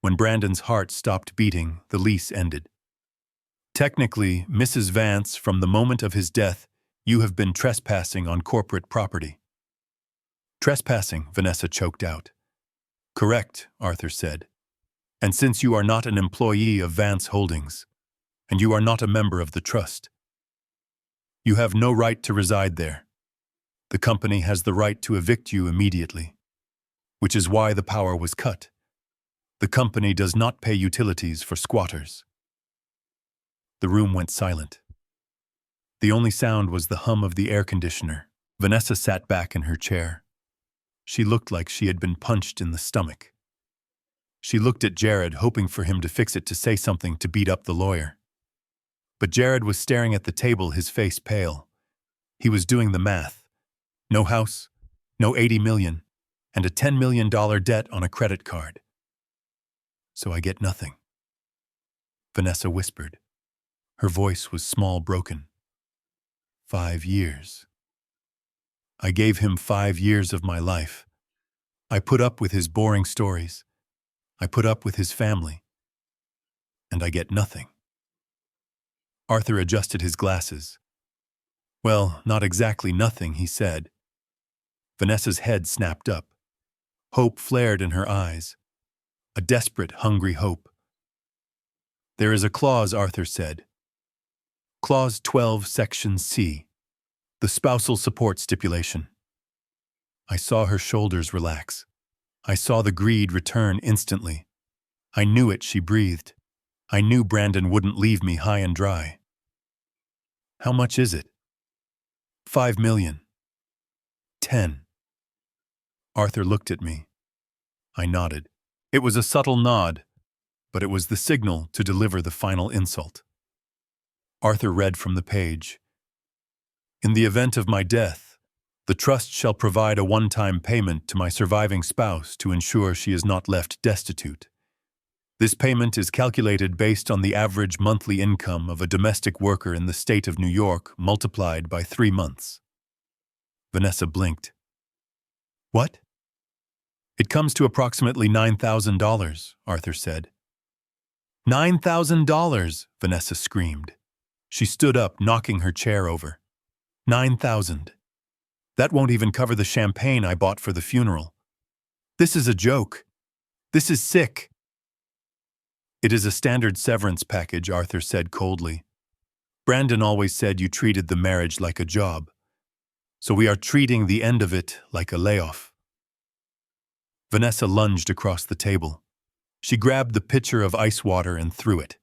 When Brandon's heart stopped beating, the lease ended. "Technically, Mrs. Vance, from the moment of his death, you have been trespassing on corporate property." "Trespassing," Vanessa choked out. "Correct," Arthur said. "And since you are not an employee of Vance Holdings, and you are not a member of the trust, you have no right to reside there. The company has the right to evict you immediately, which is why the power was cut. The company does not pay utilities for squatters." The room went silent. The only sound was the hum of the air conditioner. Vanessa sat back in her chair. She looked like she had been punched in the stomach. She looked at Jared, hoping for him to fix it, to say something to beat up the lawyer. But Jared was staring at the table, his face pale. He was doing the math. No house, no 80 million, and a $10 million debt on a credit card. "So I get nothing," Vanessa whispered. Her voice was small, broken. 5 years. I gave him 5 years of my life. I put up with his boring stories. I put up with his family. And I get nothing. Arthur adjusted his glasses. Well, not exactly nothing, he said. Vanessa's head snapped up. Hope flared in her eyes. A desperate, hungry hope. There is a clause, Arthur said. Clause 12, Section C. The spousal support stipulation. I saw her shoulders relax. I saw the greed return instantly. I knew it, she breathed. I knew Brandon wouldn't leave me high and dry. How much is it? 5 million. 10. Arthur looked at me. I nodded. It was a subtle nod, but it was the signal to deliver the final insult. Arthur read from the page. In the event of my death, the trust shall provide a one-time payment to my surviving spouse to ensure she is not left destitute. This payment is calculated based on the average monthly income of a domestic worker in the state of New York multiplied by 3 months. Vanessa blinked. What? It comes to approximately $9,000, Arthur said. $9,000, Vanessa screamed. She stood up, knocking her chair over. 9,000. That won't even cover the champagne I bought for the funeral. This is a joke. This is sick. It is a standard severance package, Arthur said coldly. Brandon always said you treated the marriage like a job. So we are treating the end of it like a layoff. Vanessa lunged across the table. She grabbed the pitcher of ice water and threw it.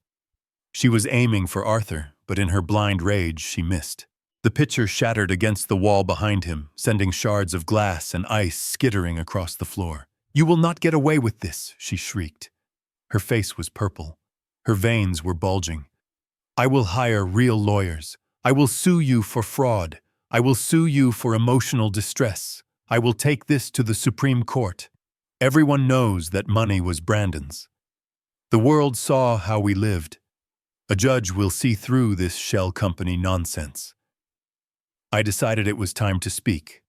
She was aiming for Arthur, but in her blind rage she missed. The pitcher shattered against the wall behind him, sending shards of glass and ice skittering across the floor. You will not get away with this, she shrieked. Her face was purple. Her veins were bulging. I will hire real lawyers. I will sue you for fraud. I will sue you for emotional distress. I will take this to the Supreme Court. Everyone knows that money was Brandon's. The world saw how we lived. A judge will see through this shell company nonsense. I decided it was time to speak.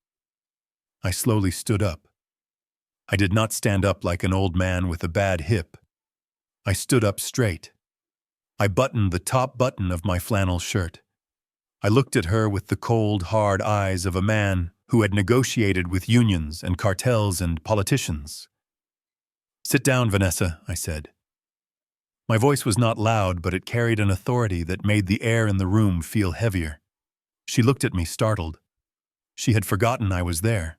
I slowly stood up. I did not stand up like an old man with a bad hip. I stood up straight. I buttoned the top button of my flannel shirt. I looked at her with the cold, hard eyes of a man who had negotiated with unions and cartels and politicians. Sit down, Vanessa, I said. My voice was not loud, but it carried an authority that made the air in the room feel heavier. She looked at me, startled. She had forgotten I was there.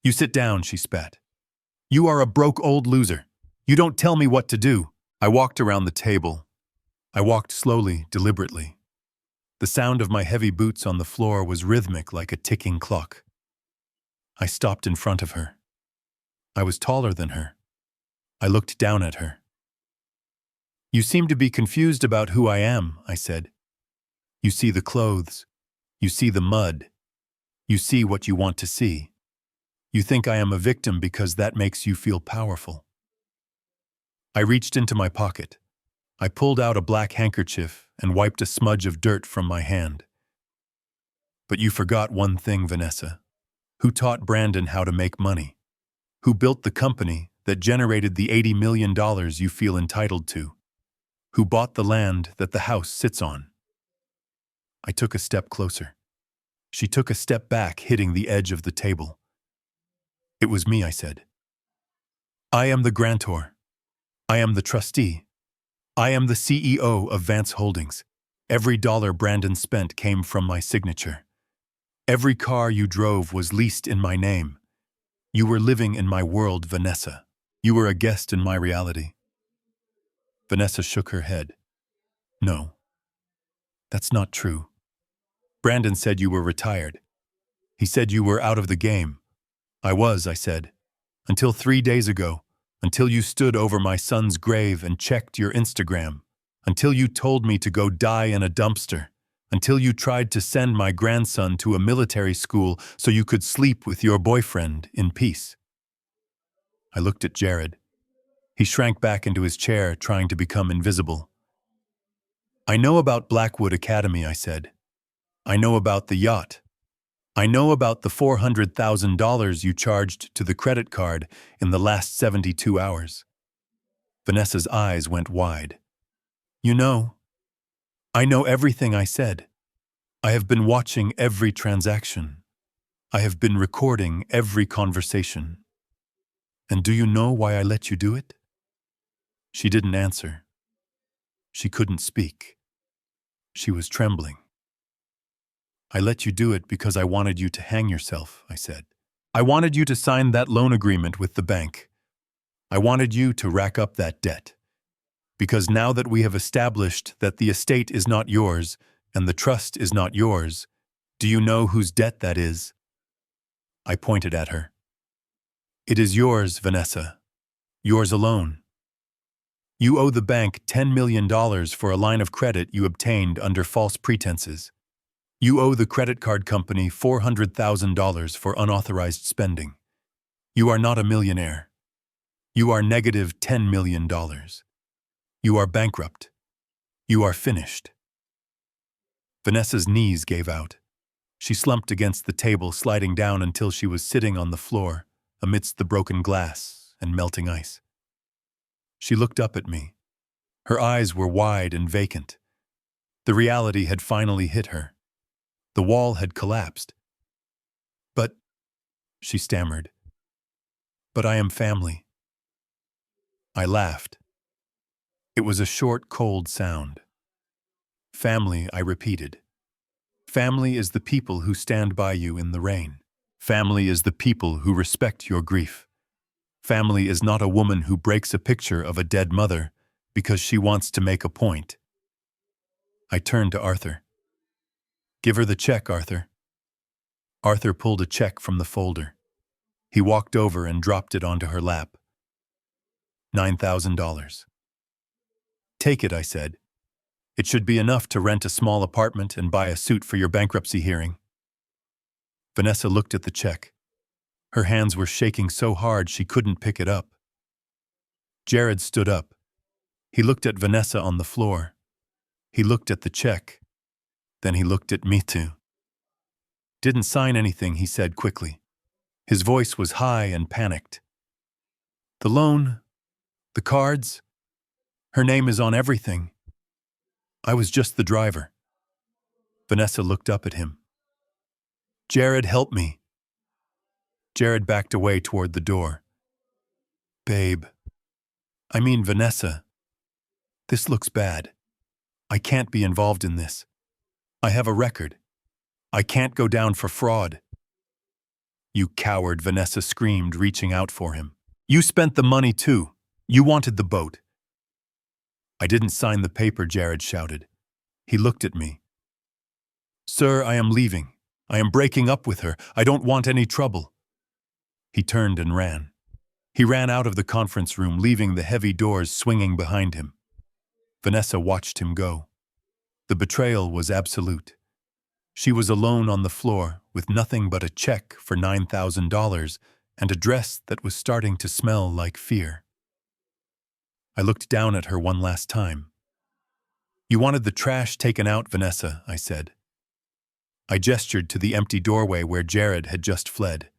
You sit down, she spat. You are a broke old loser. You don't tell me what to do. I walked around the table. I walked slowly, deliberately. The sound of my heavy boots on the floor was rhythmic like a ticking clock. I stopped in front of her. I was taller than her. I looked down at her. You seem to be confused about who I am, I said. You see the clothes. You see the mud. You see what you want to see. You think I am a victim because that makes you feel powerful. I reached into my pocket. I pulled out a black handkerchief and wiped a smudge of dirt from my hand. But you forgot one thing, Vanessa. Who taught Brandon how to make money? Who built the company that generated the $80 million you feel entitled to? Who bought the land that the house sits on? I took a step closer. She took a step back, hitting the edge of the table. It was me, I said. I am the grantor. I am the trustee. I am the CEO of Vance Holdings. Every dollar Brandon spent came from my signature. Every car you drove was leased in my name. You were living in my world, Vanessa. You were a guest in my reality. Vanessa shook her head. No, that's not true. Brandon said you were retired. He said you were out of the game. I was, I said, until 3 days ago. Until you stood over my son's grave and checked your Instagram. Until you told me to go die in a dumpster. Until you tried to send my grandson to a military school so you could sleep with your boyfriend in peace. I looked at Jared. He shrank back into his chair, trying to become invisible. I know about Blackwood Academy, I said. I know about the yacht. I know about the $400,000 you charged to the credit card in the last 72 hours. Vanessa's eyes went wide. You know, I know everything I said. I have been watching every transaction. I have been recording every conversation. And do you know why I let you do it? She didn't answer. She couldn't speak. She was trembling. I let you do it because I wanted you to hang yourself, I said. I wanted you to sign that loan agreement with the bank. I wanted you to rack up that debt. Because now that we have established that the estate is not yours and the trust is not yours, do you know whose debt that is? I pointed at her. It is yours, Vanessa. Yours alone. You owe the bank $10 million for a line of credit you obtained under false pretenses. You owe the credit card company $400,000 for unauthorized spending. You are not a millionaire. You are negative $10 million. You are bankrupt. You are finished. Vanessa's knees gave out. She slumped against the table, sliding down until she was sitting on the floor, amidst the broken glass and melting ice. She looked up at me. Her eyes were wide and vacant. The reality had finally hit her. The wall had collapsed. But, she stammered, but I am family. I laughed. It was a short, cold sound. Family, I repeated. Family is the people who stand by you in the rain. Family is the people who respect your grief. Family is not a woman who breaks a picture of a dead mother because she wants to make a point. I turned to Arthur. Give her the check, Arthur. Arthur pulled a check from the folder. He walked over and dropped it onto her lap. $9,000. Take it, I said. It should be enough to rent a small apartment and buy a suit for your bankruptcy hearing. Vanessa looked at the check. Her hands were shaking so hard she couldn't pick it up. Jared stood up. He looked at Vanessa on the floor. He looked at the check. Then he looked at me too. Didn't sign anything, he said quickly. His voice was high and panicked. The loan, the cards, her name is on everything. I was just the driver. Vanessa looked up at him. Jared, help me. Jared backed away toward the door. Babe. I mean, Vanessa. This looks bad. I can't be involved in this. I have a record. I can't go down for fraud. You coward, Vanessa screamed, reaching out for him. You spent the money too. You wanted the boat. I didn't sign the paper, Jared shouted. He looked at me. Sir, I am leaving. I am breaking up with her. I don't want any trouble. He turned and ran. He ran out of the conference room, leaving the heavy doors swinging behind him. Vanessa watched him go. The betrayal was absolute. She was alone on the floor with nothing but a check for $9,000 and a dress that was starting to smell like fear. I looked down at her one last time. You wanted the trash taken out, Vanessa, I said. I gestured to the empty doorway where Jared had just fled.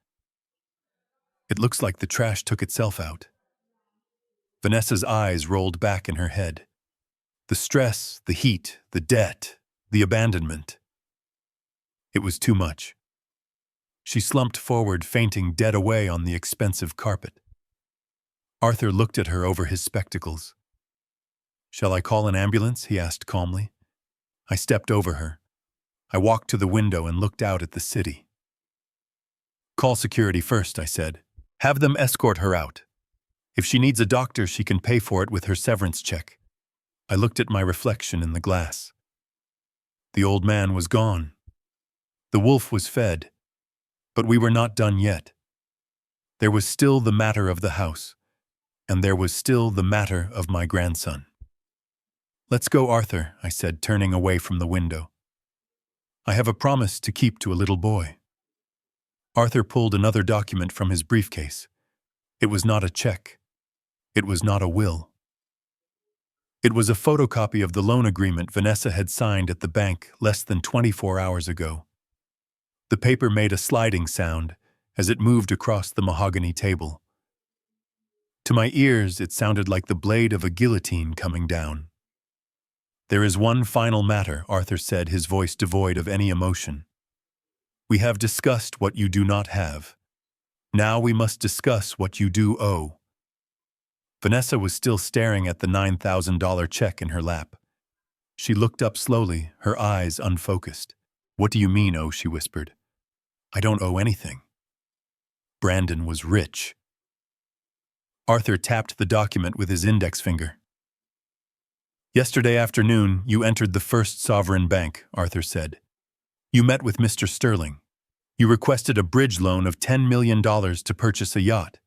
It looks like the trash took itself out. Vanessa's eyes rolled back in her head. The stress, the heat, the debt, the abandonment. It was too much. She slumped forward, fainting dead away on the expensive carpet. Arthur looked at her over his spectacles. Shall I call an ambulance? He asked calmly. I stepped over her. I walked to the window and looked out at the city. Call security first, I said. Have them escort her out. If she needs a doctor, she can pay for it with her severance check. I looked at my reflection in the glass. The old man was gone. The wolf was fed. But we were not done yet. There was still the matter of the house, and there was still the matter of my grandson. Let's go, Arthur, I said, turning away from the window. I have a promise to keep to a little boy. Arthur pulled another document from his briefcase. It was not a check. It was not a will. It was a photocopy of the loan agreement Vanessa had signed at the bank less than 24 hours ago. The paper made a sliding sound as it moved across the mahogany table. To my ears, it sounded like the blade of a guillotine coming down. "There is one final matter," Arthur said, his voice devoid of any emotion. "We have discussed what you do not have. Now we must discuss what you do owe." Vanessa was still staring at the $9,000 check in her lap. She looked up slowly, her eyes unfocused. "What do you mean, owe?" she whispered. "I don't owe anything." Brandon was rich. Arthur tapped the document with his index finger. "Yesterday afternoon, you entered the First Sovereign Bank," Arthur said. "You met with Mr. Sterling. You requested a bridge loan of $10 million to purchase a yacht.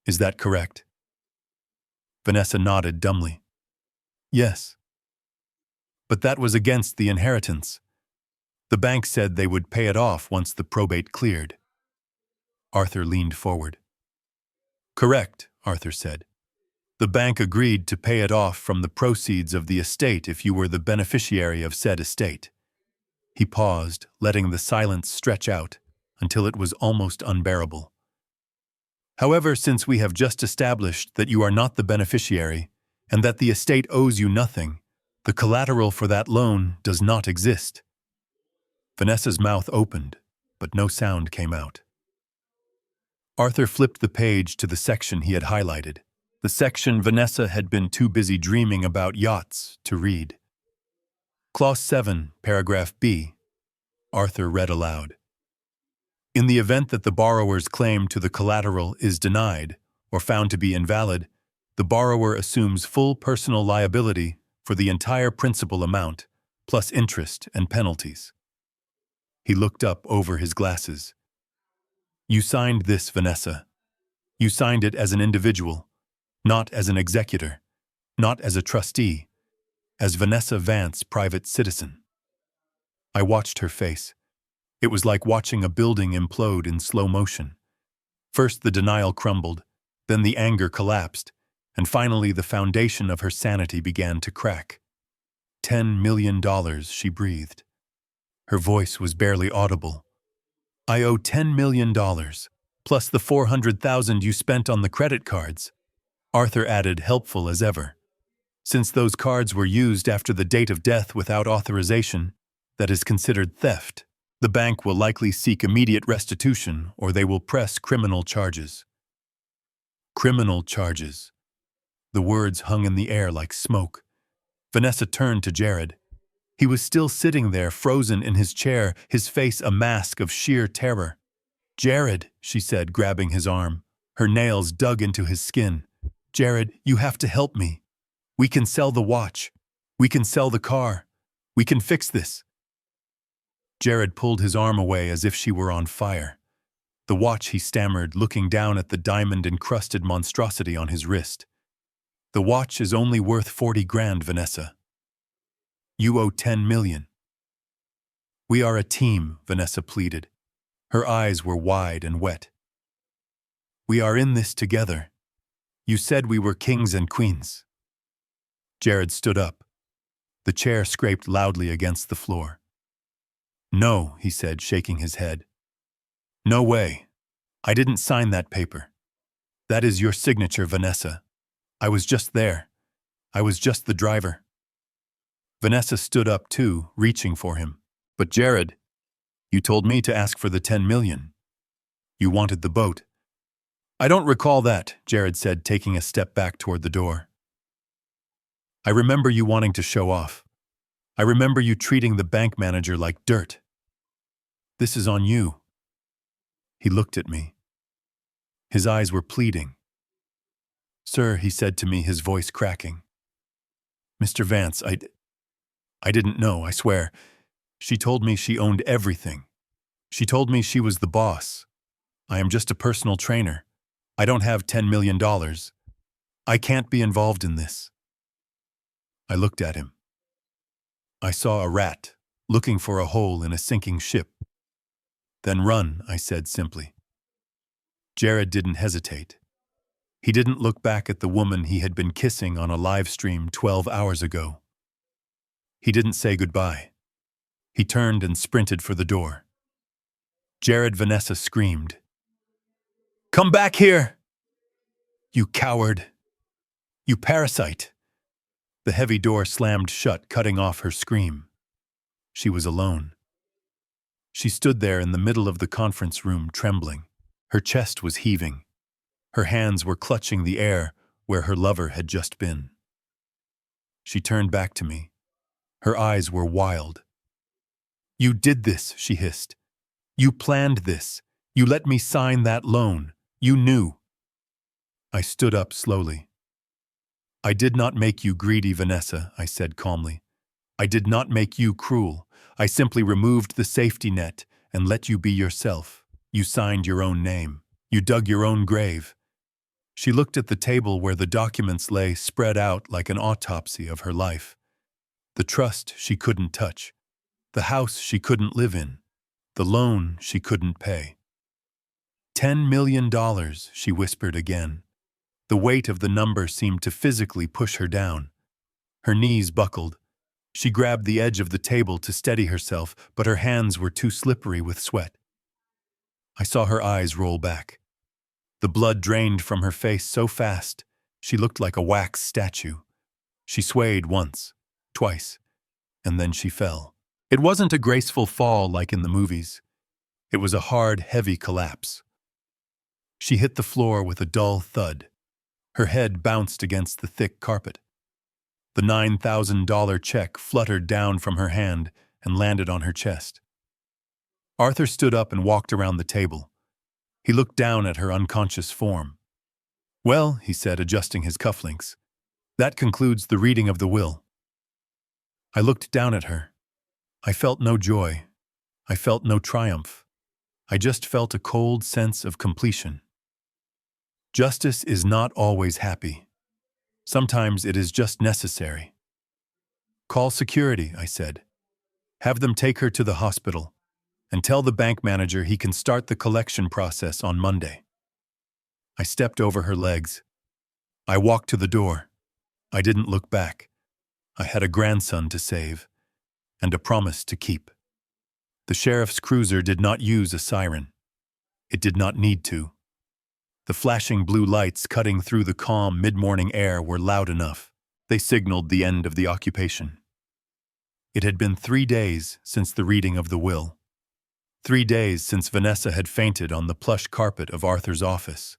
Is that correct?" Vanessa nodded dumbly. "Yes." "But that was against the inheritance. The bank said they would pay it off once the probate cleared." Arthur leaned forward. "Correct," Arthur said. "The bank agreed to pay it off from the proceeds of the estate if you were the beneficiary of said estate." He paused, letting the silence stretch out until it was almost unbearable. "However, since we have just established that you are not the beneficiary and that the estate owes you nothing, the collateral for that loan does not exist." Vanessa's mouth opened, but no sound came out. Arthur flipped the page to the section he had highlighted, the section Vanessa had been too busy dreaming about yachts to read. Clause 7, paragraph B. Arthur read aloud. "In the event that the borrower's claim to the collateral is denied or found to be invalid, the borrower assumes full personal liability for the entire principal amount, plus interest and penalties." He looked up over his glasses. "You signed this, Vanessa. You signed it as an individual, not as an executor, not as a trustee, as Vanessa Vance, private citizen." I watched her face. It was like watching a building implode in slow motion. First the denial crumbled, then the anger collapsed, and finally the foundation of her sanity began to crack. $10 million, she breathed. Her voice was barely audible. "I owe $10 million, plus the $400,000 you spent on the credit cards," Arthur added, helpful as ever. "Since those cards were used after the date of death without authorization, that is considered theft. The bank will likely seek immediate restitution or they will press criminal charges." Criminal charges. The words hung in the air like smoke. Vanessa turned to Jared. He was still sitting there, frozen in his chair, his face a mask of sheer terror. "Jared," she said, grabbing his arm. Her nails dug into his skin. "Jared, you have to help me. We can sell the watch. We can sell the car. We can fix this." Jared pulled his arm away as if she were on fire. "The watch," he stammered, looking down at the diamond-encrusted monstrosity on his wrist. "The watch is only worth 40 grand, Vanessa. You owe 10 million. "We are a team," Vanessa pleaded. Her eyes were wide and wet. "We are in this together. You said we were kings and queens." Jared stood up. The chair scraped loudly against the floor. "No," he said, shaking his head. "No way. I didn't sign that paper. That is your signature, Vanessa. I was just there. I was just the driver." Vanessa stood up too, reaching for him. "But Jared, you told me to ask for the 10 million. You wanted the boat." "I don't recall that," Jared said, taking a step back toward the door. "I remember you wanting to show off. I remember you treating the bank manager like dirt. This is on you." He looked at me. His eyes were pleading. "Sir," he said to me, his voice cracking. "Mr. Vance, I didn't know, I swear. She told me she owned everything. She told me she was the boss. I am just a personal trainer. I don't have $10 million. I can't be involved in this." I looked at him. I saw a rat, looking for a hole in a sinking ship. "Then run," I said simply. Jared didn't hesitate. He didn't look back at the woman he had been kissing on a live stream 12 hours ago. He didn't say goodbye. He turned and sprinted for the door. Vanessa screamed. "Come back here! You coward! You parasite!" The heavy door slammed shut, cutting off her scream. She was alone. She stood there in the middle of the conference room, trembling. Her chest was heaving. Her hands were clutching the air where her lover had just been. She turned back to me. Her eyes were wild. "You did this," she hissed. "You planned this. You let me sign that loan. You knew." I stood up slowly. "I did not make you greedy, Vanessa," I said calmly. "I did not make you cruel. I simply removed the safety net and let you be yourself. You signed your own name. You dug your own grave." She looked at the table where the documents lay spread out like an autopsy of her life. The trust she couldn't touch. The house she couldn't live in. The loan she couldn't pay. $10 million, she whispered again. The weight of the number seemed to physically push her down. Her knees buckled. She grabbed the edge of the table to steady herself, but her hands were too slippery with sweat. I saw her eyes roll back. The blood drained from her face so fast, she looked like a wax statue. She swayed once, twice, and then she fell. It wasn't a graceful fall like in the movies. It was a hard, heavy collapse. She hit the floor with a dull thud. Her head bounced against the thick carpet. The $9,000 check fluttered down from her hand and landed on her chest. Arthur stood up and walked around the table. He looked down at her unconscious form. "Well," he said, adjusting his cufflinks, "that concludes the reading of the will." I looked down at her. I felt no joy. I felt no triumph. I just felt a cold sense of completion. Justice is not always happy. Sometimes it is just necessary. "Call security," I said. "Have them take her to the hospital, and tell the bank manager he can start the collection process on Monday." I stepped over her legs. I walked to the door. I didn't look back. I had a grandson to save, and a promise to keep. The sheriff's cruiser did not use a siren. It did not need to. The flashing blue lights cutting through the calm mid-morning air were loud enough. They signaled the end of the occupation. It had been 3 days since the reading of the will. 3 days since Vanessa had fainted on the plush carpet of Arthur's office.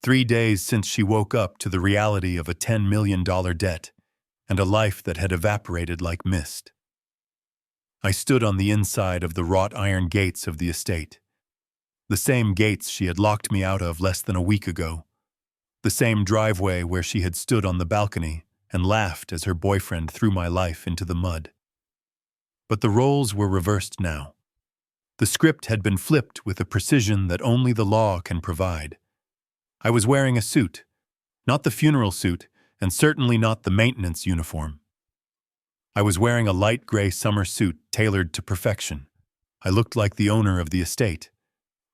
3 days since she woke up to the reality of a $10 million debt and a life that had evaporated like mist. I stood on the inside of the wrought iron gates of the estate. The same gates she had locked me out of less than a week ago. The same driveway where she had stood on the balcony and laughed as her boyfriend threw my life into the mud. But the roles were reversed now. The script had been flipped with a precision that only the law can provide. I was wearing a suit, not the funeral suit, and certainly not the maintenance uniform. I was wearing a light gray summer suit tailored to perfection. I looked like the owner of the estate.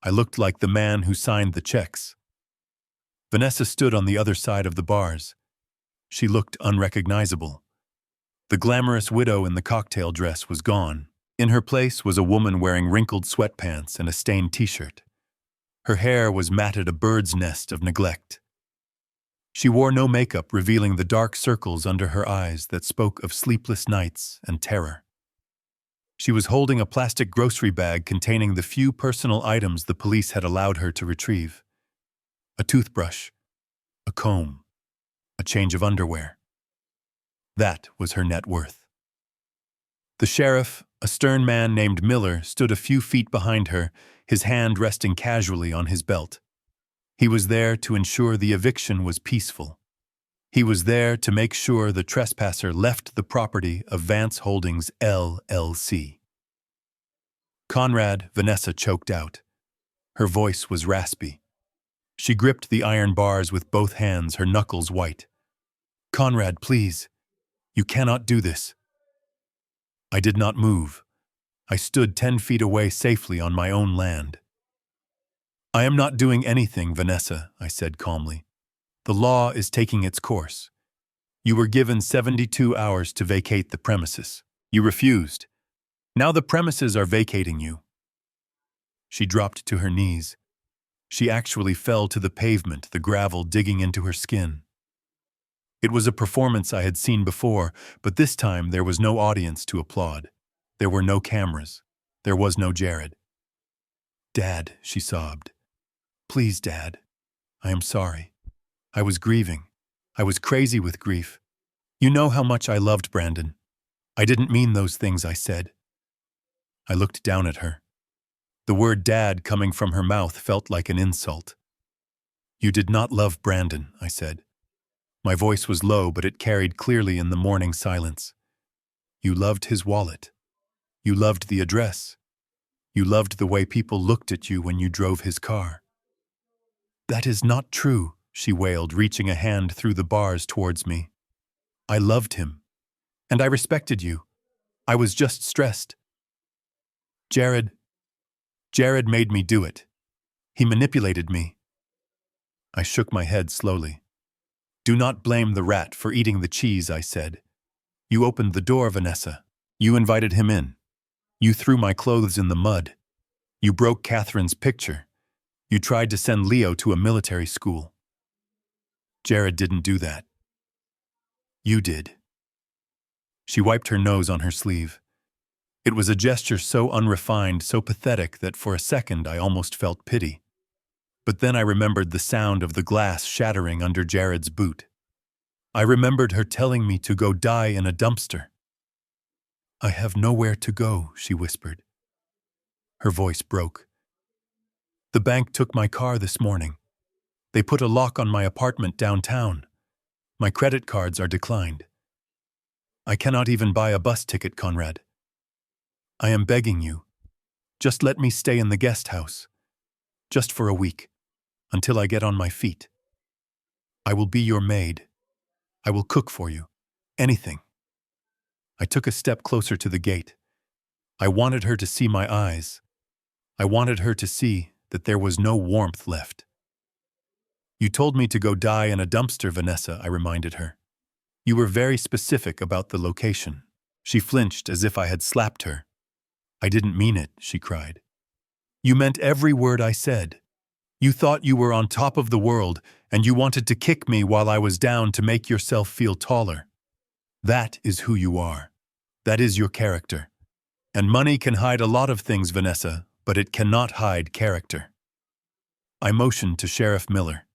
I looked like the man who signed the checks. Vanessa stood on the other side of the bars. She looked unrecognizable. The glamorous widow in the cocktail dress was gone. In her place was a woman wearing wrinkled sweatpants and a stained t-shirt. Her hair was matted a bird's nest of neglect. She wore no makeup, revealing the dark circles under her eyes that spoke of sleepless nights and terror. She was holding a plastic grocery bag containing the few personal items the police had allowed her to retrieve. A toothbrush, a comb, a change of underwear. That was her net worth. The sheriff, a stern man named Miller, stood a few feet behind her, his hand resting casually on his belt. He was there to ensure the eviction was peaceful. He was there to make sure the trespasser left the property of Vance Holdings, LLC. "Conrad," Vanessa choked out. Her voice was raspy. She gripped the iron bars with both hands, her knuckles white. "Conrad, please. You cannot do this." I did not move. I stood 10 feet away safely on my own land. "I am not doing anything, Vanessa," I said calmly. "The law is taking its course. You were given 72 hours to vacate the premises. You refused. Now the premises are vacating you." She dropped to her knees. She actually fell to the pavement, the gravel digging into her skin. It was a performance I had seen before, but this time there was no audience to applaud. There were no cameras. There was no Jared. "Dad," she sobbed. "Please, Dad. I am sorry. I was grieving. I was crazy with grief. You know how much I loved Brandon. I didn't mean those things I said." I looked down at her. The word Dad coming from her mouth felt like an insult. "You did not love Brandon," I said. My voice was low, but it carried clearly in the morning silence. "You loved his wallet. You loved the address. You loved the way people looked at you when you drove his car." "That is not true," she wailed, reaching a hand through the bars towards me. "I loved him. And I respected you. I was just stressed. Jared made me do it. He manipulated me." I shook my head slowly. "Do not blame the rat for eating the cheese," I said. "You opened the door, Vanessa. You invited him in. You threw my clothes in the mud. You broke Catherine's picture. You tried to send Leo to a military school. Jared didn't do that. You did." She wiped her nose on her sleeve. It was a gesture so unrefined, so pathetic that for a second I almost felt pity. But then I remembered the sound of the glass shattering under Jared's boot. I remembered her telling me to go die in a dumpster. "I have nowhere to go," she whispered. Her voice broke. "The bank took my car this morning. They put a lock on my apartment downtown. My credit cards are declined. I cannot even buy a bus ticket, Conrad. I am begging you. Just let me stay in the guest house. Just for a week. Until I get on my feet. I will be your maid. I will cook for you. Anything." I took a step closer to the gate. I wanted her to see my eyes. I wanted her to see that there was no warmth left. "You told me to go die in a dumpster, Vanessa," I reminded her. "You were very specific about the location." She flinched as if I had slapped her. "I didn't mean it," she cried. "You meant every word I said. You thought you were on top of the world, and you wanted to kick me while I was down to make yourself feel taller. That is who you are. That is your character. And money can hide a lot of things, Vanessa, but it cannot hide character." I motioned to Sheriff Miller.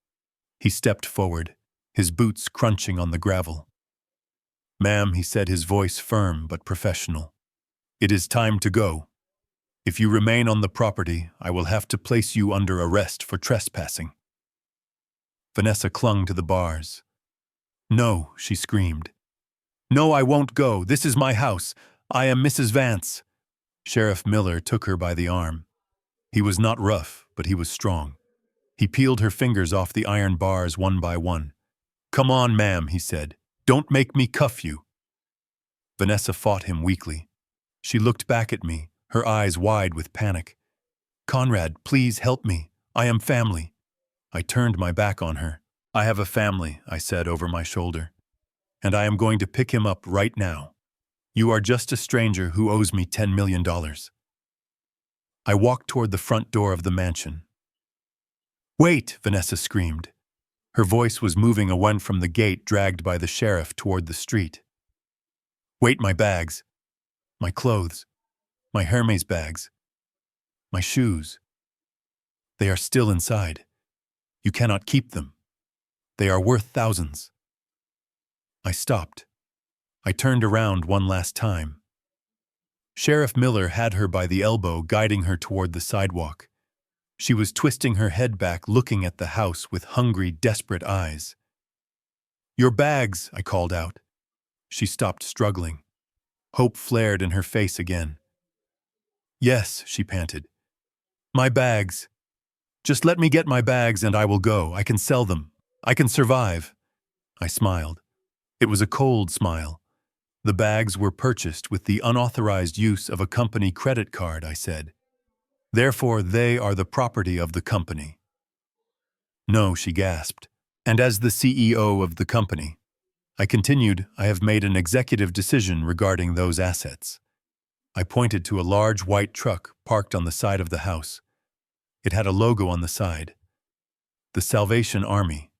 He stepped forward, his boots crunching on the gravel. "Ma'am," he said, his voice firm but professional. "It is time to go. If you remain on the property, I will have to place you under arrest for trespassing." Vanessa clung to the bars. "No," she screamed. "No, I won't go. This is my house. I am Mrs. Vance." Sheriff Miller took her by the arm. He was not rough, but he was strong. He peeled her fingers off the iron bars one by one. "Come on, ma'am," he said. "Don't make me cuff you." Vanessa fought him weakly. She looked back at me, her eyes wide with panic. "Conrad, please help me. I am family." I turned my back on her. "I have a family," I said over my shoulder. "And I am going to pick him up right now. You are just a stranger who owes me $10 million. I walked toward the front door of the mansion. "Wait!" Vanessa screamed. Her voice was moving away from the gate dragged by the sheriff toward the street. "Wait, my bags. My clothes. My Hermes bags. My shoes. They are still inside. You cannot keep them. They are worth thousands." I stopped. I turned around one last time. Sheriff Miller had her by the elbow, guiding her toward the sidewalk. She was twisting her head back, looking at the house with hungry, desperate eyes. "Your bags," I called out. She stopped struggling. Hope flared in her face again. "Yes," she panted. "My bags. Just let me get my bags and I will go. I can sell them. I can survive." I smiled. It was a cold smile. "The bags were purchased with the unauthorized use of a company credit card," I said. "Therefore, they are the property of the company." "No," she gasped. "And as the CEO of the company," I continued, "I have made an executive decision regarding those assets." I pointed to a large white truck parked on the side of the house. It had a logo on the side. The Salvation Army.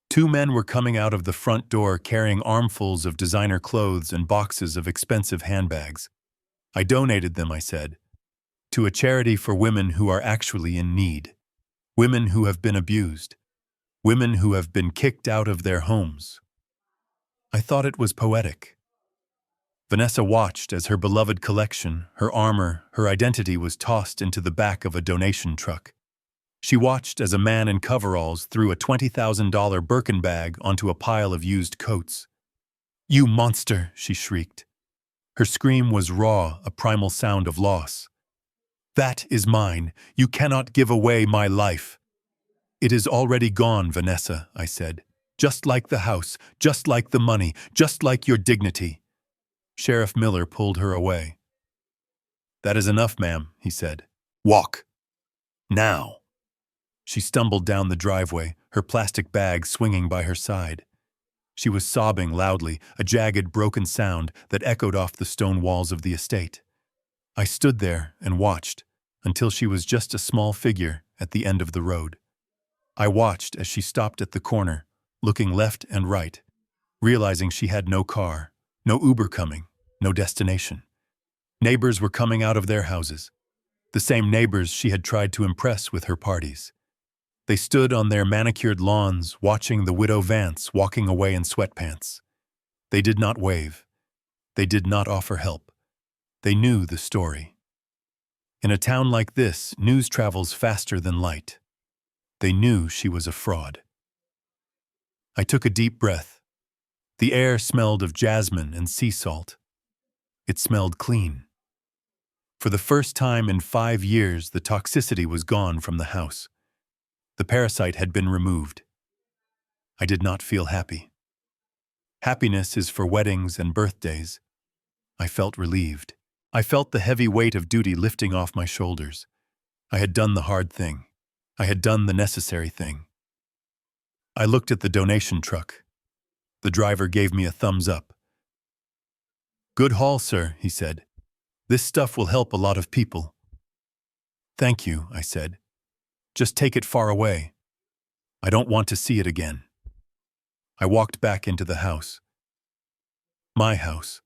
Two men were coming out of the front door carrying armfuls of designer clothes and boxes of expensive handbags. I donated them, I said, to a charity for women who are actually in need. Women who have been abused. Women who have been kicked out of their homes. I thought it was poetic. Vanessa watched as her beloved collection, her armor, her identity was tossed into the back of a donation truck. She watched as a man in coveralls threw a $20,000 Birkin bag onto a pile of used coats. "You monster!" she shrieked. Her scream was raw, a primal sound of loss. "That is mine. You cannot give away my life." "It is already gone, Vanessa," I said. "Just like the house, just like the money, just like your dignity." Sheriff Miller pulled her away. "That is enough, ma'am," he said. "Walk. Now." She stumbled down the driveway, her plastic bag swinging by her side. She was sobbing loudly, a jagged, broken sound that echoed off the stone walls of the estate. I stood there and watched until she was just a small figure at the end of the road. I watched as she stopped at the corner, looking left and right, realizing she had no car, no Uber coming, no destination. Neighbors were coming out of their houses, the same neighbors she had tried to impress with her parties. They stood on their manicured lawns watching the widow Vance walking away in sweatpants. They did not wave. They did not offer help. They knew the story. In a town like this, news travels faster than light. They knew she was a fraud. I took a deep breath. The air smelled of jasmine and sea salt. It smelled clean. For the first time in 5 years, the toxicity was gone from the house. The parasite had been removed. I did not feel happy. Happiness is for weddings and birthdays. I felt relieved. I felt the heavy weight of duty lifting off my shoulders. I had done the hard thing. I had done the necessary thing. I looked at the donation truck. The driver gave me a thumbs up. "Good haul, sir," he said. "This stuff will help a lot of people." "Thank you," I said. "Just take it far away. I don't want to see it again." I walked back into the house. My house.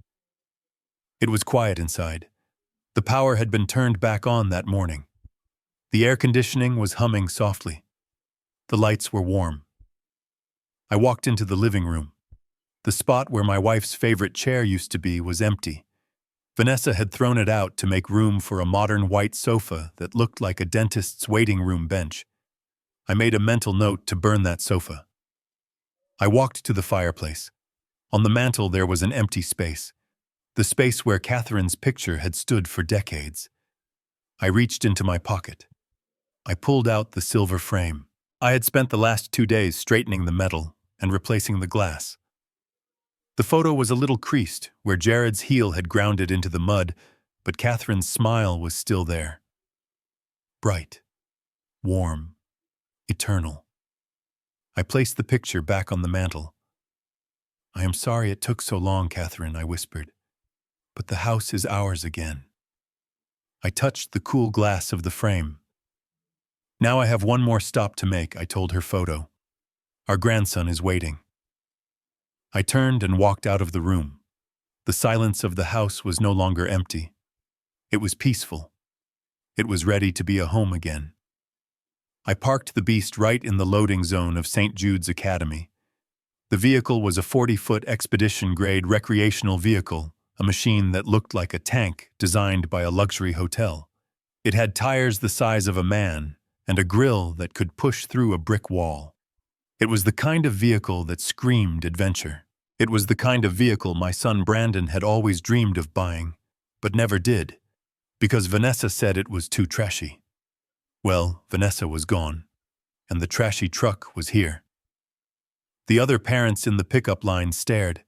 It was quiet inside. The power had been turned back on that morning. The air conditioning was humming softly. The lights were warm. I walked into the living room. The spot where my wife's favorite chair used to be was empty. Vanessa had thrown it out to make room for a modern white sofa that looked like a dentist's waiting room bench. I made a mental note to burn that sofa. I walked to the fireplace. On the mantel there was an empty space, the space where Catherine's picture had stood for decades. I reached into my pocket. I pulled out the silver frame. I had spent the last 2 days straightening the metal and replacing the glass. The photo was a little creased, where Jared's heel had grounded into the mud, but Catherine's smile was still there. Bright, warm, eternal. I placed the picture back on the mantel. "I am sorry it took so long, Catherine," I whispered, "but the house is ours again." I touched the cool glass of the frame. "Now I have one more stop to make," I told her photo. "Our grandson is waiting." I turned and walked out of the room. The silence of the house was no longer empty. It was peaceful. It was ready to be a home again. I parked the beast right in the loading zone of St. Jude's Academy. The vehicle was a 40-foot expedition-grade recreational vehicle, a machine that looked like a tank designed by a luxury hotel. It had tires the size of a man and a grille that could push through a brick wall. It was the kind of vehicle that screamed adventure. It was the kind of vehicle my son Brandon had always dreamed of buying, but never did, because Vanessa said it was too trashy. Well, Vanessa was gone, and the trashy truck was here. The other parents in the pickup line stared.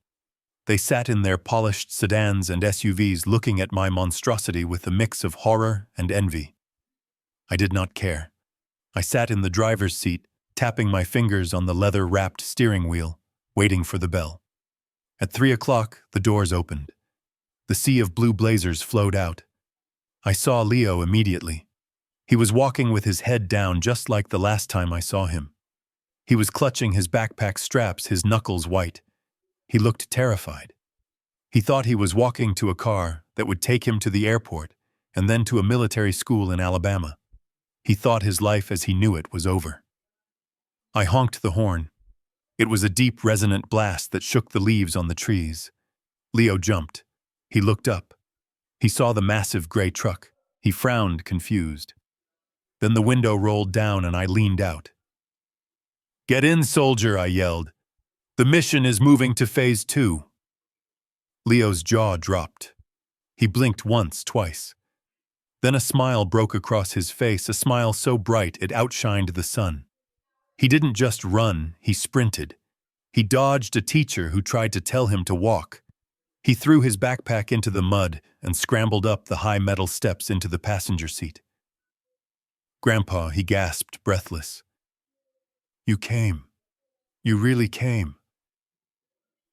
They sat in their polished sedans and SUVs looking at my monstrosity with a mix of horror and envy. I did not care. I sat in the driver's seat, tapping my fingers on the leather-wrapped steering wheel, waiting for the bell. At 3 o'clock, the doors opened. The sea of blue blazers flowed out. I saw Leo immediately. He was walking with his head down just like the last time I saw him. He was clutching his backpack straps, his knuckles white. He looked terrified. He thought he was walking to a car that would take him to the airport and then to a military school in Alabama. He thought his life as he knew it was over. I honked the horn. It was a deep, resonant blast that shook the leaves on the trees. Leo jumped. He looked up. He saw the massive gray truck. He frowned, confused. Then the window rolled down and I leaned out. "Get in, soldier," I yelled. "The mission is moving to phase 2. Leo's jaw dropped. He blinked once, twice. Then a smile broke across his face, a smile so bright it outshined the sun. He didn't just run, he sprinted. He dodged a teacher who tried to tell him to walk. He threw his backpack into the mud and scrambled up the high metal steps into the passenger seat. "Grandpa," he gasped, breathless. "You came. You really came."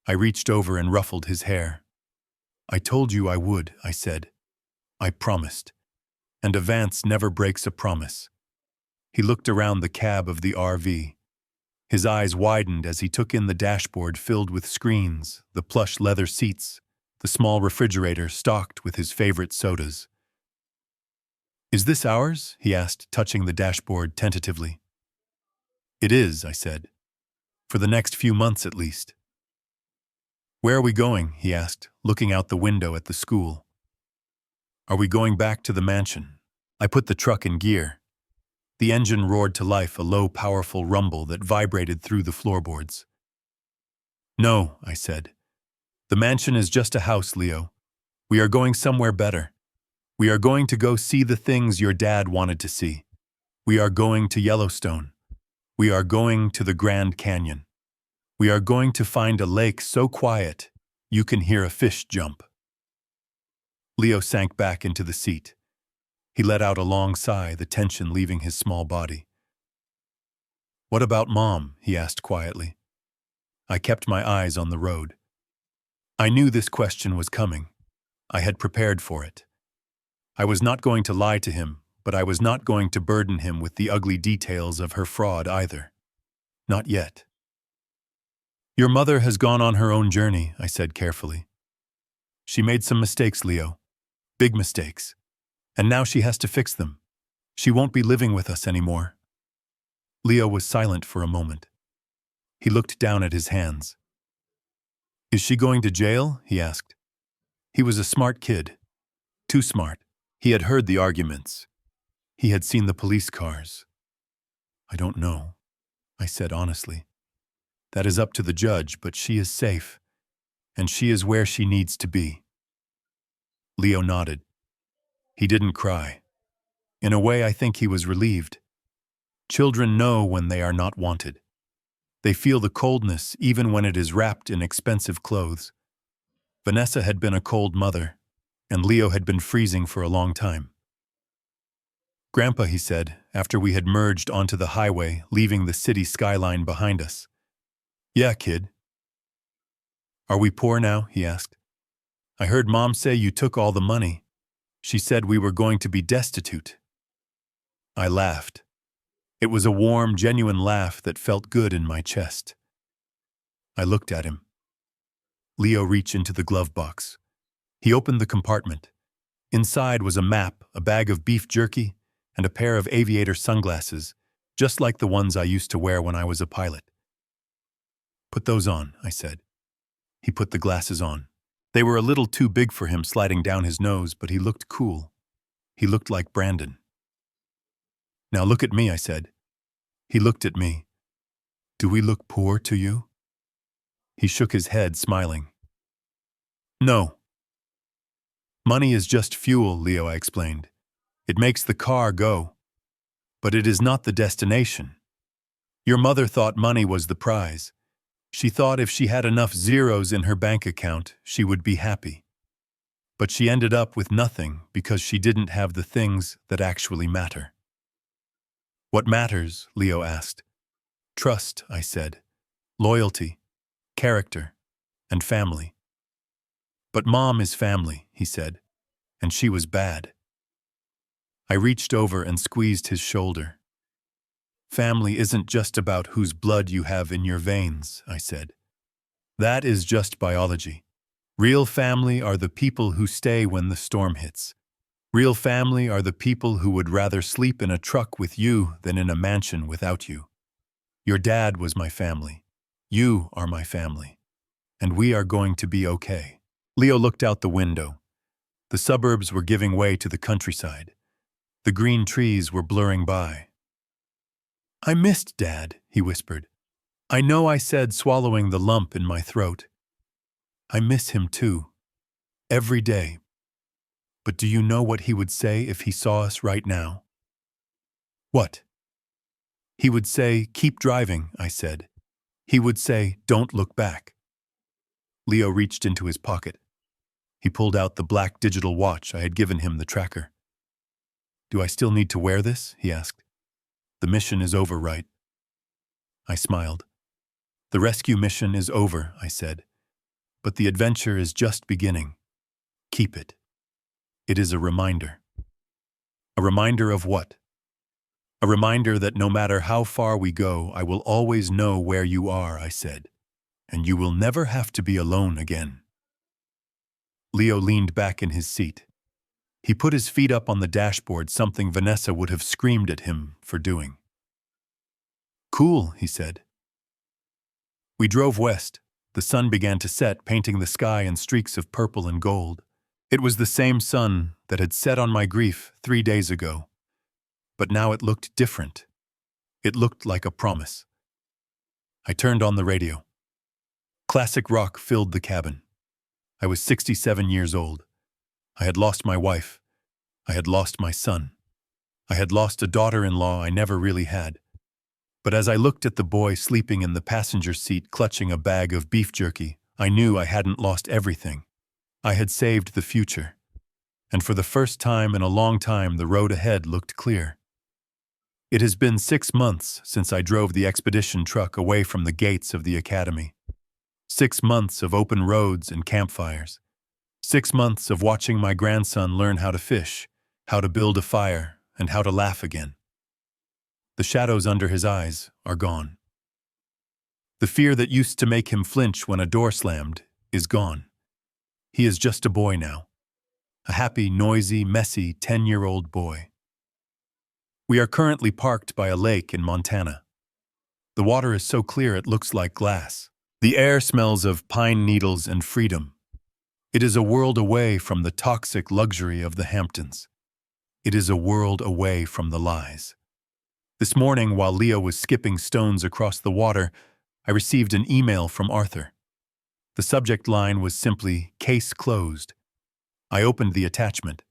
I reached over and ruffled his hair. "I told you I would," I said. "I promised. And a Vance never breaks a promise." He looked around the cab of the RV. His eyes widened as he took in the dashboard filled with screens, the plush leather seats, the small refrigerator stocked with his favorite sodas. "Is this ours?" he asked, touching the dashboard tentatively. "It is," I said. "For the next few months at least." "Where are we going?" he asked, looking out the window at the school. "Are we going back to the mansion?" I put the truck in gear. The engine roared to life, a low, powerful rumble that vibrated through the floorboards. "No," I said. "The mansion is just a house, Leo. We are going somewhere better. We are going to go see the things your dad wanted to see. We are going to Yellowstone. We are going to the Grand Canyon. We are going to find a lake so quiet you can hear a fish jump." Leo sank back into the seat. He let out a long sigh, the tension leaving his small body. "What about Mom?" he asked quietly. I kept my eyes on the road. I knew this question was coming. I had prepared for it. I was not going to lie to him, but I was not going to burden him with the ugly details of her fraud either. Not yet. "Your mother has gone on her own journey," I said carefully. "She made some mistakes, Leo. Big mistakes. And now she has to fix them. She won't be living with us anymore." Leo was silent for a moment. He looked down at his hands. "Is she going to jail?" he asked. He was a smart kid. Too smart. He had heard the arguments. He had seen the police cars. "I don't know," I said honestly. "That is up to the judge, but she is safe. And she is where she needs to be." Leo nodded. He didn't cry. In a way, I think he was relieved. Children know when they are not wanted. They feel the coldness even when it is wrapped in expensive clothes. Vanessa had been a cold mother, and Leo had been freezing for a long time. "Grandpa," he said, after we had merged onto the highway, leaving the city skyline behind us. "Yeah, kid." "Are we poor now?" he asked. "I heard Mom say you took all the money. She said we were going to be destitute." I laughed. It was a warm, genuine laugh that felt good in my chest. I looked at him. Leo reached into the glove box. He opened the compartment. Inside was a map, a bag of beef jerky, and a pair of aviator sunglasses, just like the ones I used to wear when I was a pilot. "Put those on," I said. He put the glasses on. They were a little too big for him, sliding down his nose, but he looked cool. He looked like Brandon. "Now look at me," I said. He looked at me. "Do we look poor to you?" He shook his head, smiling. "No. Money is just fuel," Leo, I explained. "It makes the car go. But it is not the destination. Your mother thought money was the prize. She thought if she had enough zeros in her bank account, she would be happy. But she ended up with nothing because she didn't have the things that actually matter." "What matters?" Leo asked. "Trust," I said. "Loyalty, character, and family." "But Mom is family," he said, "and she was bad." I reached over and squeezed his shoulder. Family isn't just about whose blood you have in your veins, I said. That is just biology. Real family are the people who stay when the storm hits. Real family are the people who would rather sleep in a truck with you than in a mansion without you. Your dad was my family. You are my family. And we are going to be okay. Leo looked out the window. The suburbs were giving way to the countryside. The green trees were blurring by. I missed Dad, he whispered. I know I said, swallowing the lump in my throat. I miss him too. Every day. But do you know what he would say if he saw us right now? What? He would say, keep driving, I said. He would say, don't look back. Leo reached into his pocket. He pulled out the black digital watch I had given him, the tracker. Do I still need to wear this? He asked. The mission is over, right? I smiled. The rescue mission is over, I said. But the adventure is just beginning. Keep it. It is a reminder. A reminder of what? A reminder that no matter how far we go, I will always know where you are, I said. And you will never have to be alone again. Leo leaned back in his seat. He put his feet up on the dashboard, something Vanessa would have screamed at him for doing. Cool, he said. We drove west. The sun began to set, painting the sky in streaks of purple and gold. It was the same sun that had set on my grief 3 days ago. But now it looked different. It looked like a promise. I turned on the radio. Classic rock filled the cabin. I was 67 years old. I had lost my wife. I had lost my son. I had lost a daughter-in-law I never really had. But as I looked at the boy sleeping in the passenger seat clutching a bag of beef jerky, I knew I hadn't lost everything. I had saved the future. And for the first time in a long time, the road ahead looked clear. It has been 6 months since I drove the expedition truck away from the gates of the academy. 6 months of open roads and campfires. 6 months of watching my grandson learn how to fish, how to build a fire, and how to laugh again. The shadows under his eyes are gone. The fear that used to make him flinch when a door slammed is gone. He is just a boy now. A happy, noisy, messy 10-year-old boy. We are currently parked by a lake in Montana. The water is so clear it looks like glass. The air smells of pine needles and freedom. It is a world away from the toxic luxury of the Hamptons. It is a world away from the lies. This morning, while Leo was skipping stones across the water, I received an email from Arthur. The subject line was simply, "Case closed." I opened the attachment.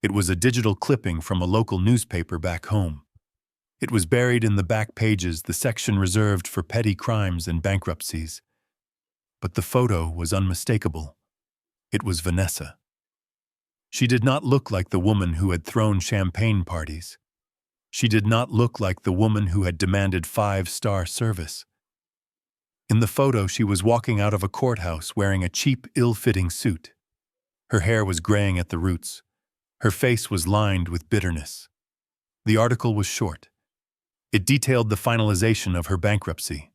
It was a digital clipping from a local newspaper back home. It was buried in the back pages, the section reserved for petty crimes and bankruptcies. But the photo was unmistakable. It was Vanessa. She did not look like the woman who had thrown champagne parties. She did not look like the woman who had demanded 5-star service. In the photo, she was walking out of a courthouse wearing a cheap, ill-fitting suit. Her hair was graying at the roots. Her face was lined with bitterness. The article was short. It detailed the finalization of her bankruptcy.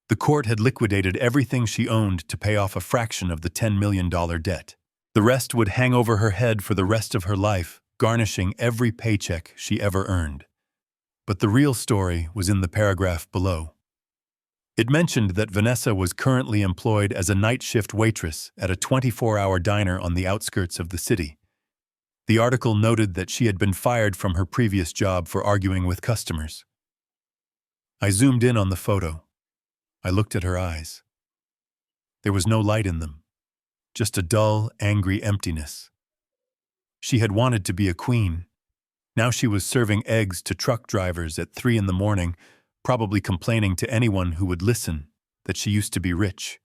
The court had liquidated everything she owned to pay off a fraction of the $10 million debt. The rest would hang over her head for the rest of her life, garnishing every paycheck she ever earned. But the real story was in the paragraph below. It mentioned that Vanessa was currently employed as a night shift waitress at a 24-hour diner on the outskirts of the city. The article noted that she had been fired from her previous job for arguing with customers. I zoomed in on the photo. I looked at her eyes. There was no light in them, just a dull, angry emptiness. She had wanted to be a queen. Now she was serving eggs to truck drivers at 3 a.m, probably complaining to anyone who would listen that she used to be rich.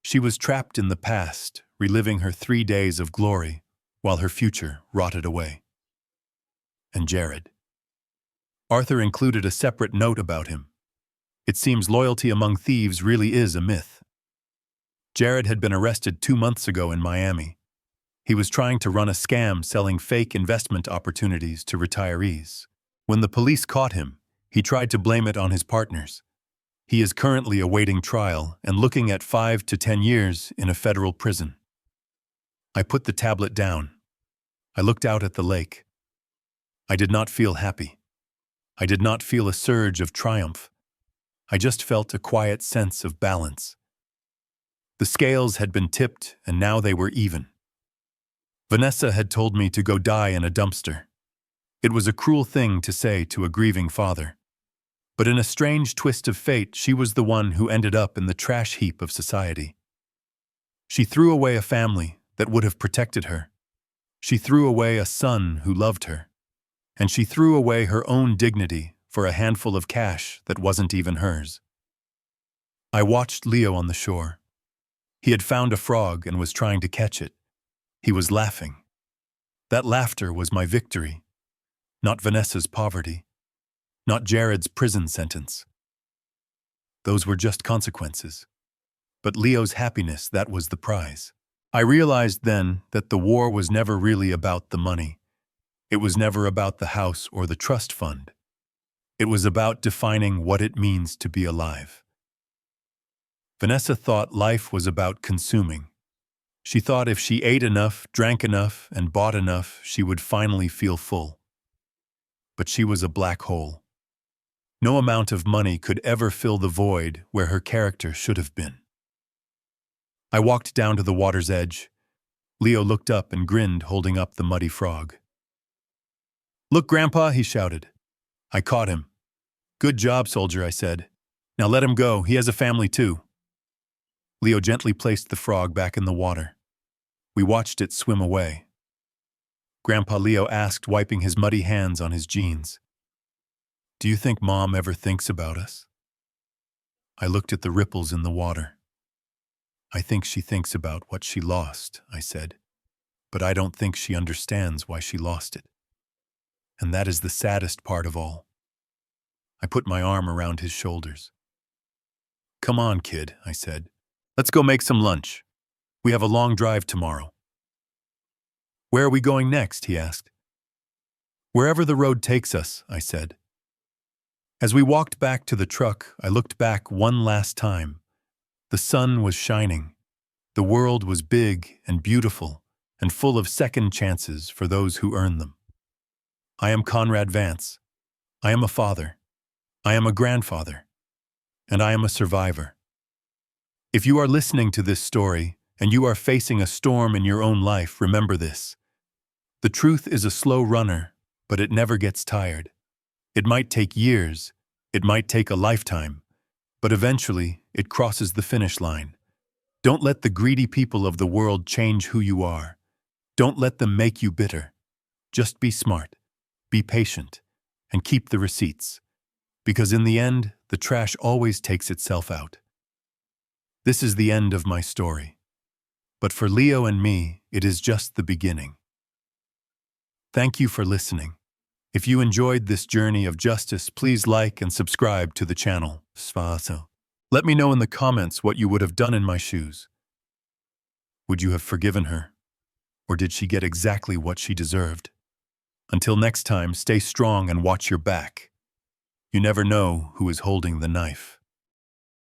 She was trapped in the past, reliving her 3 days of glory while her future rotted away. And Jared. Arthur included a separate note about him. It seems loyalty among thieves really is a myth. Jared had been arrested 2 months ago in Miami. He was trying to run a scam selling fake investment opportunities to retirees. When the police caught him, he tried to blame it on his partners. He is currently awaiting trial and looking at 5 to 10 years in a federal prison. I put the tablet down. I looked out at the lake. I did not feel happy. I did not feel a surge of triumph. I just felt a quiet sense of balance. The scales had been tipped, and now they were even. Vanessa had told me to go die in a dumpster. It was a cruel thing to say to a grieving father. But in a strange twist of fate, she was the one who ended up in the trash heap of society. She threw away a family that would have protected her. She threw away a son who loved her. And she threw away her own dignity for a handful of cash that wasn't even hers. I watched Leo on the shore. He had found a frog and was trying to catch it. He was laughing. That laughter was my victory, not Vanessa's poverty, not Jared's prison sentence. Those were just consequences. But Leo's happiness, that was the prize. I realized then that the war was never really about the money. It was never about the house or the trust fund. It was about defining what it means to be alive. Vanessa thought life was about consuming. She thought if she ate enough, drank enough, and bought enough, she would finally feel full. But she was a black hole. No amount of money could ever fill the void where her character should have been. I walked down to the water's edge. Leo looked up and grinned, holding up the muddy frog. "Look, Grandpa," he shouted. I caught him. "Good job, soldier," I said. "Now let him go. He has a family too." Leo gently placed the frog back in the water. We watched it swim away. Grandpa Leo asked, wiping his muddy hands on his jeans, "Do you think Mom ever thinks about us?" I looked at the ripples in the water. "I think she thinks about what she lost," I said. "But I don't think she understands why she lost it. And that is the saddest part of all." I put my arm around his shoulders. "Come on, kid," I said. "Let's go make some lunch. We have a long drive tomorrow." "Where are we going next?" he asked. "Wherever the road takes us," I said. As we walked back to the truck, I looked back one last time. The sun was shining. The world was big and beautiful and full of second chances for those who earn them. I am Conrad Vance. I am a father. I am a grandfather. And I am a survivor. If you are listening to this story and you are facing a storm in your own life, remember this. The truth is a slow runner, but it never gets tired. It might take years, it might take a lifetime, but eventually it crosses the finish line. Don't let the greedy people of the world change who you are. Don't let them make you bitter. Just be smart, be patient, and keep the receipts. Because in the end, the trash always takes itself out. This is the end of my story. But for Leo and me, it is just the beginning. Thank you for listening. If you enjoyed this journey of justice, please like and subscribe to the channel. Let me know in the comments what you would have done in my shoes. Would you have forgiven her? Or did she get exactly what she deserved? Until next time, stay strong and watch your back. You never know who is holding the knife.